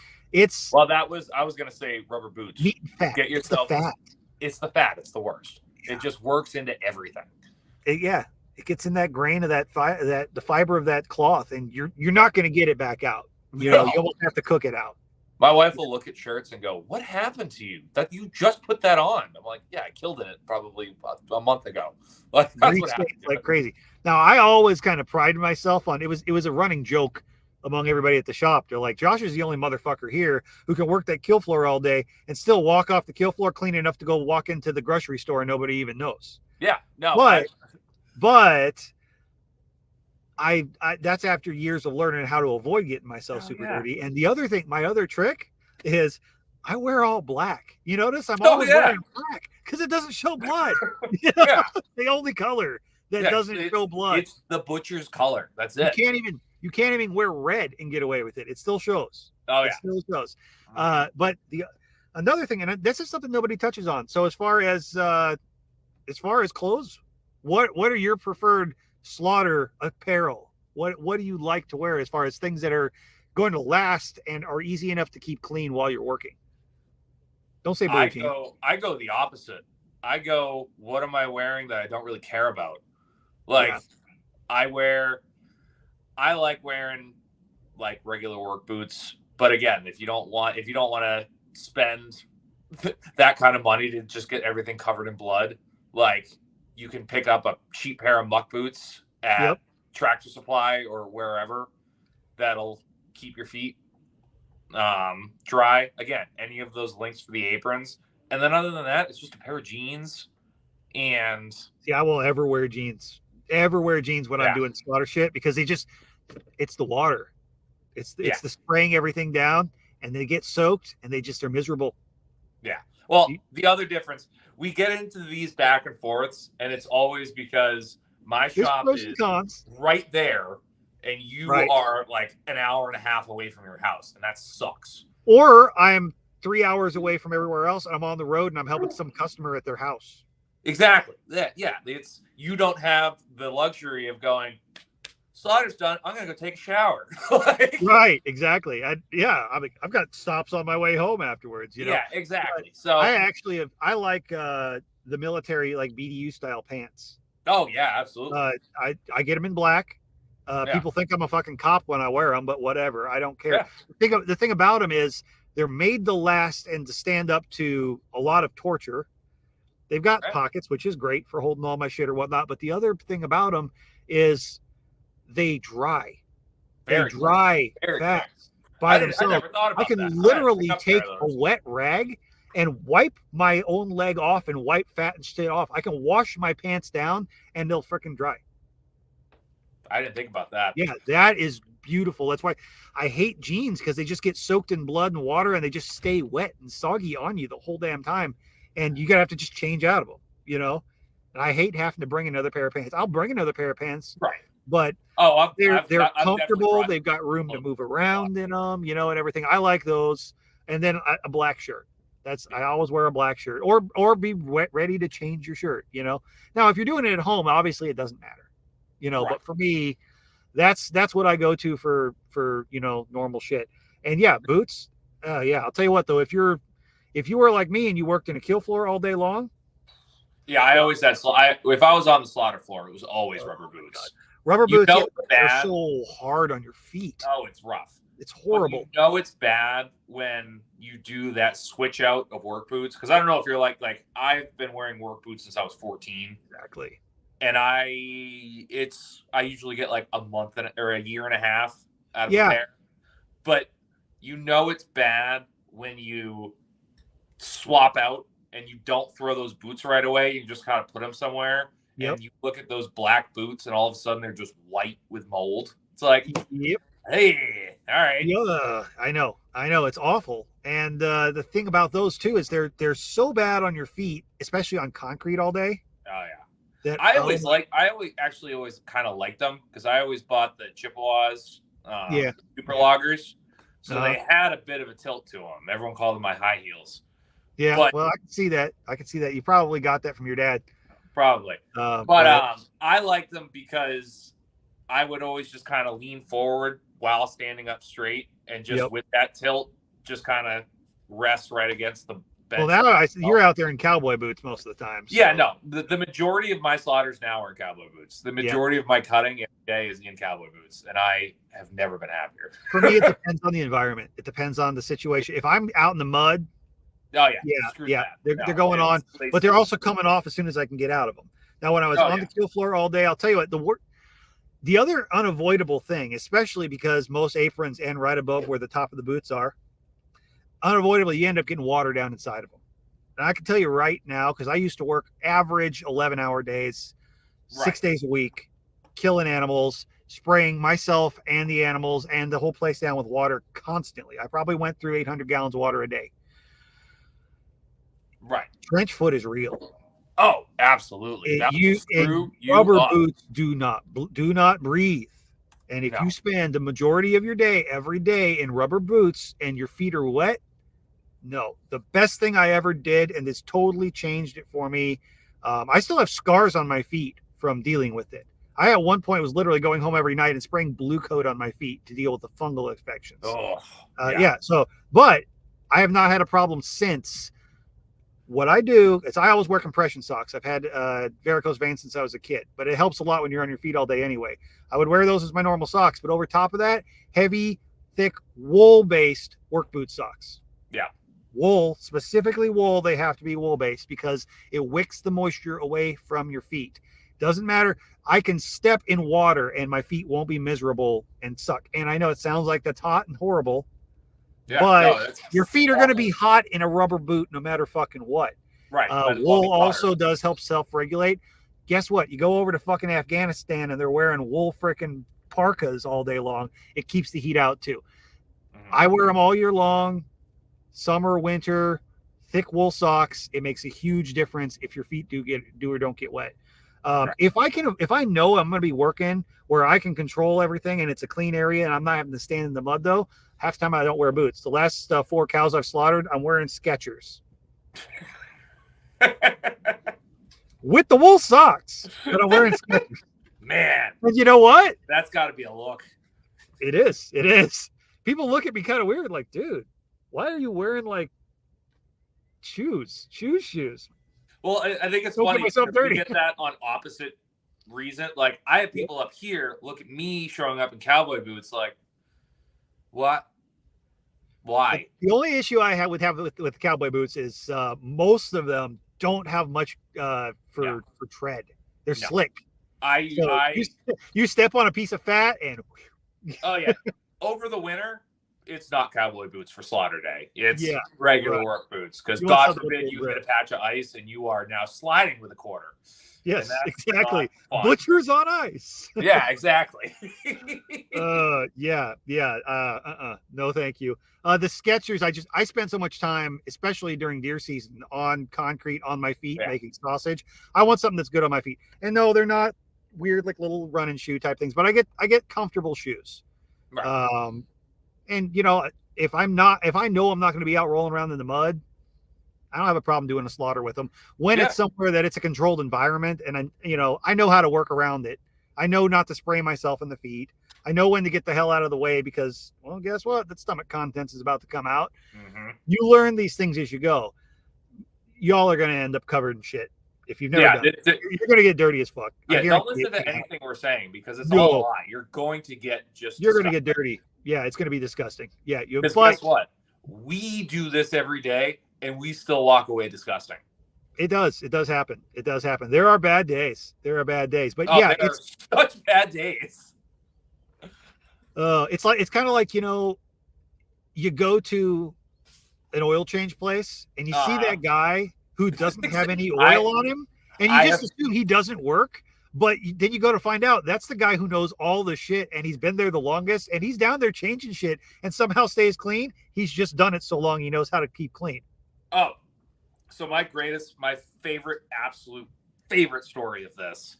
I was going to say rubber boots. Meat and fat. Get yourself. It's the fat. It's the worst. Yeah. It just works into everything. It gets in that grain of the fiber of that cloth, and you're not going to get it back out. You almost have to cook it out. My wife will look at shirts and go, "What happened to you? That you just put that on?" I'm like, "Yeah, I killed it probably a month ago." Like that's what happened. Like crazy. Now, I always kind of prided myself on it was a running joke among everybody at the shop. They're like, "Josh is the only motherfucker here who can work that kill floor all day and still walk off the kill floor clean enough to go walk into the grocery store and nobody even knows." Yeah, no, but I that's after years of learning how to avoid getting myself super dirty. And the other thing, my other trick is I wear all black. You notice I'm always wearing black because it doesn't show blood. The only color that doesn't show blood. It's the butcher's color. That's it. You can't even wear red and get away with it. It still shows. It still shows. But another thing, and this is something nobody touches on. So as far as clothes, what are your preferred slaughter apparel? What do you like to wear as far as things that are going to last and are easy enough to keep clean while you're working? Don't say blue jeans. I go the opposite. I go, what am I wearing that I don't really care about? Like I like wearing like regular work boots, but again, if you don't want to spend that kind of money to just get everything covered in blood, like you can pick up a cheap pair of muck boots at Tractor Supply or wherever that'll keep your feet dry. Again, any of those links for the aprons. And then other than that, it's just a pair of jeans. And see, I will ever wear jeans when I'm doing slaughter shit because it's the water. It's the spraying everything down and they get soaked and they just are miserable. Yeah. Well, the other difference, we get into these back and forths, and it's always because my shop is right there, and you are like an hour and a half away from your house, and that sucks. Or I'm 3 hours away from everywhere else, and I'm on the road, and I'm helping some customer at their house. Exactly. Yeah. It's you don't have the luxury of going, slaughter's done, I'm gonna go take a shower. Right, exactly. I've got stops on my way home afterwards. You know? Yeah, exactly. But so I like the military like BDU style pants. Oh yeah, absolutely. I get them in black. People think I'm a fucking cop when I wear them, but whatever. I don't care. Yeah. The thing about them is they're made to last and to stand up to a lot of torture. They've got pockets, which is great for holding all my shit or whatnot. But the other thing about them is they dry. They dry fast by themselves. I can literally take a wet rag and wipe my own leg off and wipe fat and shit off. I can wash my pants down and they'll freaking dry. I didn't think about that. Yeah, that is beautiful. That's why I hate jeans because they just get soaked in blood and water and they just stay wet and soggy on you the whole damn time. And you gotta have to just change out of them, you know? And I hate having to bring another pair of pants. I'll bring another pair of pants. Right. But they're comfortable. They've got room to move around in them, you know, and everything. I like those. And then a black shirt. I always wear a black shirt or be ready to change your shirt, you know. Now, if you're doing it at home, obviously it doesn't matter, you know. But for me, that's what I go to for you know, normal shit. And yeah, boots. I'll tell you what though, if you were like me and you worked in a kill floor all day long. Yeah, I always had. If I was on the slaughter floor, it was always rubber boots. God. Rubber boots are so hard on your feet. Oh, it's rough. It's horrible. But you know it's bad when you do that switch out of work boots. Because I don't know if you're like I've been wearing work boots since I was 14. Exactly. And I usually get like a month or a year and a half out of a pair. But you know it's bad when you swap out and you don't throw those boots right away. You just kind of put them somewhere. Yep. And you look at those black boots and all of a sudden they're just white with mold. It's like, hey, all right. Yeah, I know. It's awful. And the thing about those too is they're so bad on your feet, especially on concrete all day. Oh That I always kind of liked them because I always bought the Chippewas, Yeah. super loggers. So Uh-huh. they had a bit of a tilt to them. Everyone called them my high heels. Yeah, But well, I can see that. You probably got that from your dad. probably. But I liked them because I would always just kind of lean forward while standing up straight and just Yep. with that tilt, just kind of rest right against the Well, bench. now you're out there in cowboy boots most of the time. So. Yeah, no. The majority of my slaughters now are in cowboy boots. The majority of my cutting every day is in cowboy boots, and I have never been happier. For me, it depends on the environment. It depends on the situation. If I'm out in the mud, Oh yeah, they're going on, but they're also coming off as soon as I can get out of them. Now, when I was on the kill floor all day, I'll tell you what, the other unavoidable thing, especially because most aprons end right above where the top of the boots are, unavoidably, you end up getting water down inside of them. And I can tell you right now, because I used to work average 11-hour days, 6 days a week, killing animals, spraying myself and the animals and the whole place down with water constantly. I probably went through 800 gallons of water a day. Right. Trench foot is real. Oh, absolutely. Rubber boots do not breathe. And if you spend the majority of your day every day in rubber boots and your feet are wet, no. The best thing I ever did, and this totally changed it for me. I still have scars on my feet from dealing with it. I at one point was literally going home every night and spraying Blue Coat on my feet to deal with the fungal infections. So, but I have not had a problem since. What I do is I always wear compression socks. I've had varicose veins since I was a kid, but it helps a lot when you're on your feet all day anyway. I would wear those as my normal socks, but over top of that, heavy, thick, wool-based work boot socks. Yeah. Wool, specifically wool, they have to be wool-based because it wicks the moisture away from your feet. Doesn't matter. I can step in water and my feet won't be miserable and suck. And I know it sounds like that's hot and horrible, but your feet are going to be hot in a rubber boot no matter fucking what. Right. Wool also does help self-regulate. Guess what? You go over to fucking Afghanistan and they're wearing wool freaking parkas all day long. It keeps the heat out too. Mm-hmm. I wear them all year long, summer, winter, thick wool socks. It makes a huge difference if your feet do or don't get wet. If I know I'm going to be working where I can control everything and it's a clean area and I'm not having to stand in the mud though, half the time I don't wear boots. The last 4 cows I've slaughtered, I'm wearing Skechers with the wool socks, but I'm wearing Skechers. Man, and you know what? That's got to be a look. It is. It is. People look at me kind of weird, like, dude, why are you wearing like shoes? Well, I think it's funny to get that on opposite reason. Like, I have people up here look at me showing up in cowboy boots, like, what? Why? The only issue I have with cowboy boots is most of them don't have much for tread. They're slick. You step on a piece of fat and. Oh yeah, over the winter. It's not cowboy boots for slaughter day. It's regular work boots because God forbid you hit a patch of ice and you are now sliding with a quarter. Yes, exactly. Butchers on ice. Yeah, exactly. No, thank you. The Skechers, I spend so much time, especially during deer season, on concrete on my feet making sausage. I want something that's good on my feet. And no, they're not weird like little running shoe type things, but I get comfortable shoes. Right. And if I know I'm not going to be out rolling around in the mud, I don't have a problem doing a slaughter with them when it's somewhere that it's a controlled environment. And I know how to work around it. I know not to spray myself in the feet. I know when to get the hell out of the way because, well, guess what? The stomach contents is about to come out. Mm-hmm. You learn these things as you go. Y'all are going to end up covered in shit. If you've never done it, you're going to get dirty as fuck. Yeah, don't listen to anything we're saying because it's all a lie. You're going to get You're going to get dirty. Yeah, it's going to be disgusting. Yeah, guess what? We do this every day, and we still walk away disgusting. It does. It does happen. There are bad days. But it's such bad days. It's kind of like you go to an oil change place and you see that guy who doesn't have any oil on him, and you just assume he doesn't work. But then you go to find out that's the guy who knows all the shit and he's been there the longest and he's down there changing shit and somehow stays clean. He's just done it so long he knows how to keep clean. Oh, so my favorite absolute favorite story of this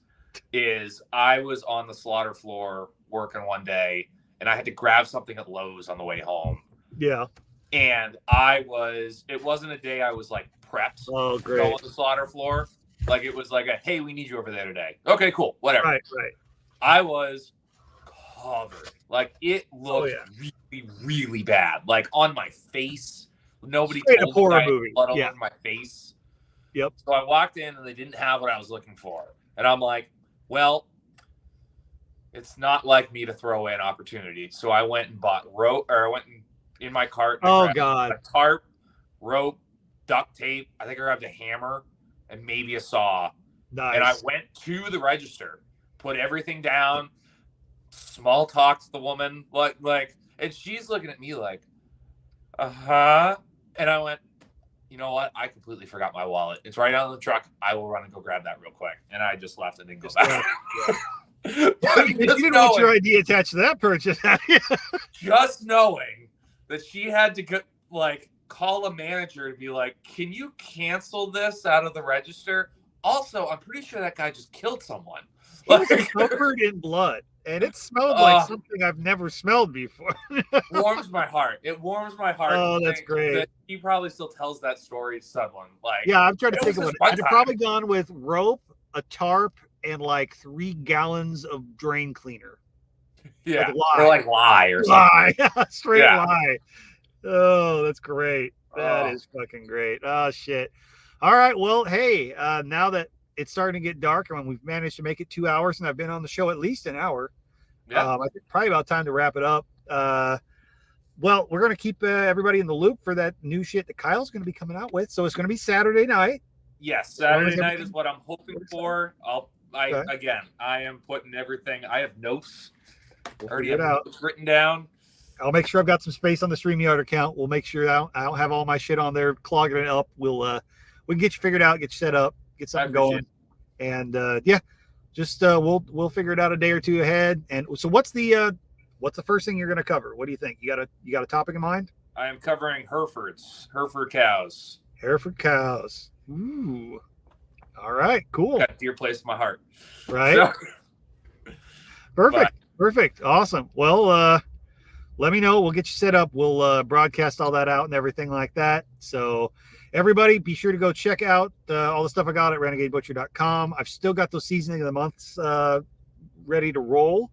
is I was on the slaughter floor working one day, and I had to grab something at Lowe's on the way home. Yeah. And it wasn't a day I was like prepped Oh, to great. go on the slaughter floor. Like it was like hey, we need you over there today. Okay, cool, whatever. Right. I was covered. Like it looked really, really bad. Like on my face. Nobody Straight told up horror me I had movie. blood all over my face. Yep. So I walked in and they didn't have what I was looking for. And I'm like, well, it's not like me to throw away an opportunity. So I went and bought rope, or I went in my cart. Oh, God. A tarp, rope, duct tape. I think I grabbed a hammer and maybe a saw. Nice. And I went to the register, put everything down, small talk to the woman, like, and she's looking at me like, uh-huh. And I went, you know what? I completely forgot my wallet. It's right out in the truck. I will run and go grab that real quick. And I just left and didn't go back. You didn't want your ID attached to that purchase. Just knowing that she had to go, like, call a manager to be like, can you cancel this out of the register? Also, I'm pretty sure that guy just killed someone. He was covered in blood, and it smelled like something I've never smelled before. Warms my heart. It warms my heart. Oh, that's great. That he probably still tells that story to someone. Like, yeah, I'm trying to think of it. I'd have probably gone with rope, a tarp, and like 3 gallons of drain cleaner. Yeah, like lye or something. Straight lye. Oh, that's great. That is fucking great. Oh shit. All right. Well, hey, now that it's starting to get dark and we've managed to make it 2 hours and I've been on the show at least an hour. I think probably about time to wrap it up. Well, we're going to keep everybody in the loop for that new shit that Kyle's going to be coming out with. So it's going to be Saturday night. Yes. Saturday night is what I'm hoping for. Again, I am putting everything. I have notes. We'll already have notes written down. I'll make sure I've got some space on the StreamYard account. We'll make sure I don't have all my shit on there, clogging it up. We can get you figured out, get you set up, get something going. And just we'll figure it out a day or two ahead. And so what's the first thing you're going to cover? What do you think? You got a topic in mind? I am covering Hereford cows. Hereford cows. Ooh. All right, cool. Got a dear place in my heart. Right. So, perfect. Awesome. Well, let me know. We'll get you set up. We'll broadcast all that out and everything like that. So everybody, be sure to go check out all the stuff I got at renegadebutcher.com. I've still got those seasoning of the months ready to roll.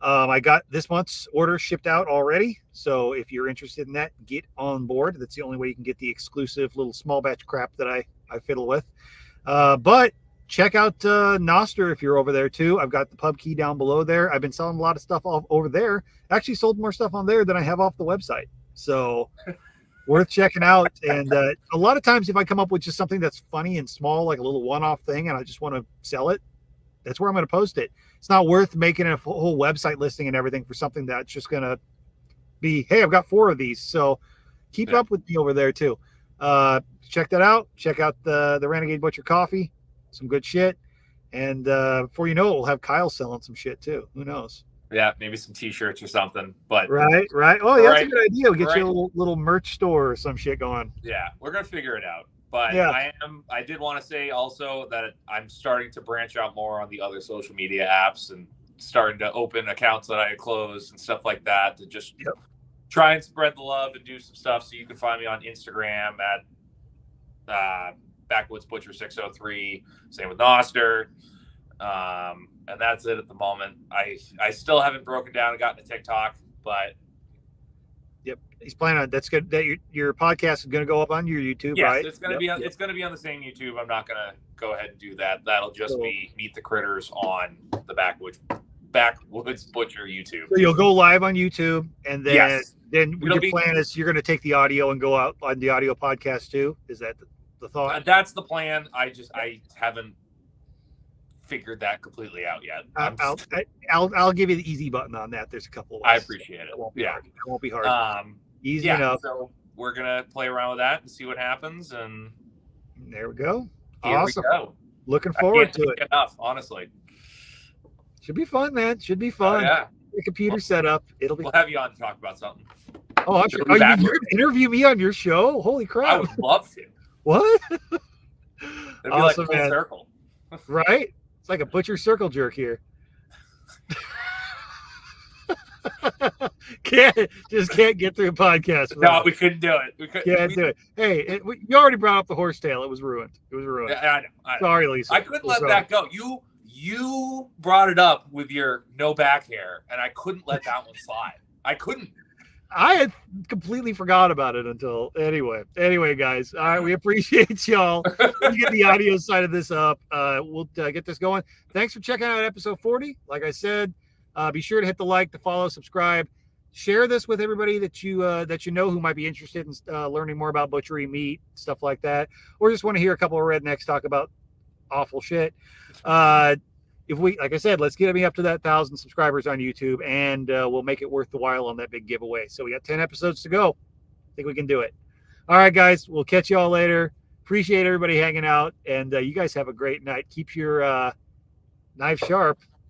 I got this month's order shipped out already. So if you're interested in that, get on board. That's the only way you can get the exclusive little small batch crap that I fiddle with. But check out Nostr if you're over there too. I've got the pub key down below there. I've been selling a lot of stuff over there. Actually sold more stuff on there than I have off the website. So worth checking out. And a lot of times if I come up with just something that's funny and small, like a little one-off thing, and I just want to sell it, that's where I'm going to post it. It's not worth making a whole website listing and everything for something that's just going to be, hey, I've got 4 of these. So keep up with me over there too. Check that out. Check out the Renegade Butcher coffee. Some good shit. And before you know it, we'll have Kyle selling some shit too. Who knows? Yeah, maybe some t-shirts or something. But right. Oh, yeah, that's a good idea. We'll get you a little merch store or some shit going. Yeah, we're gonna figure it out. But I did want to say also that I'm starting to branch out more on the other social media apps and starting to open accounts that I had closed and stuff like that to just try and spread the love and do some stuff. So you can find me on Instagram at BackwoodsButcher603. Same with Nostr. And that's it at the moment. I still haven't broken down and gotten to TikTok, but he's planning on that's good. That your podcast is going to go up on your YouTube, right? It's going to be on. It's going to be on the same YouTube. I'm not going to go ahead and do that. That'll just be Meet the Critters on the Backwoods Butcher YouTube. So you'll go live on YouTube, and then your plan is you're going to take the audio and go out on the audio podcast too. Is that the thought? That's the plan. I haven't figured that completely out yet. I'll give you the easy button on that. There's a couple of ways. I appreciate it. It won't be hard. Easy enough. So we're gonna play around with that and see what happens. And there we go. Awesome. We go. Looking forward to it. Enough, honestly. Should be fun, man. Should be fun. The computer set up. We'll have you on to talk about something. Oh, I'm sure. You're gonna interview me on your show? Holy crap! I would love to. What? It'd be like full circle. Right? It's like a butcher circle jerk here. Can't get through a podcast. No, we couldn't do it. We can't do it. Hey, you already brought up the horsetail. It was ruined. I know. Sorry, Lisa. I couldn't let that go. You brought it up with your no back hair, and I couldn't let that one slide. I couldn't. I had completely forgot about it until anyway, guys. All right, we appreciate y'all. We'll get the audio side of this up. We'll get this going. Thanks for checking out episode 40. Like I said, be sure to hit the like, the follow, subscribe, share this with everybody that you know who might be interested in learning more about butchery, meat, stuff like that, or just want to hear a couple of rednecks talk about awful shit. If we, like I said, let's get me up to that 1,000 subscribers on YouTube, and we'll make it worth the while on that big giveaway. So we got 10 episodes to go. I think we can do it. All right, guys, we'll catch y'all later. Appreciate everybody hanging out, and you guys have a great night. Keep your knife sharp.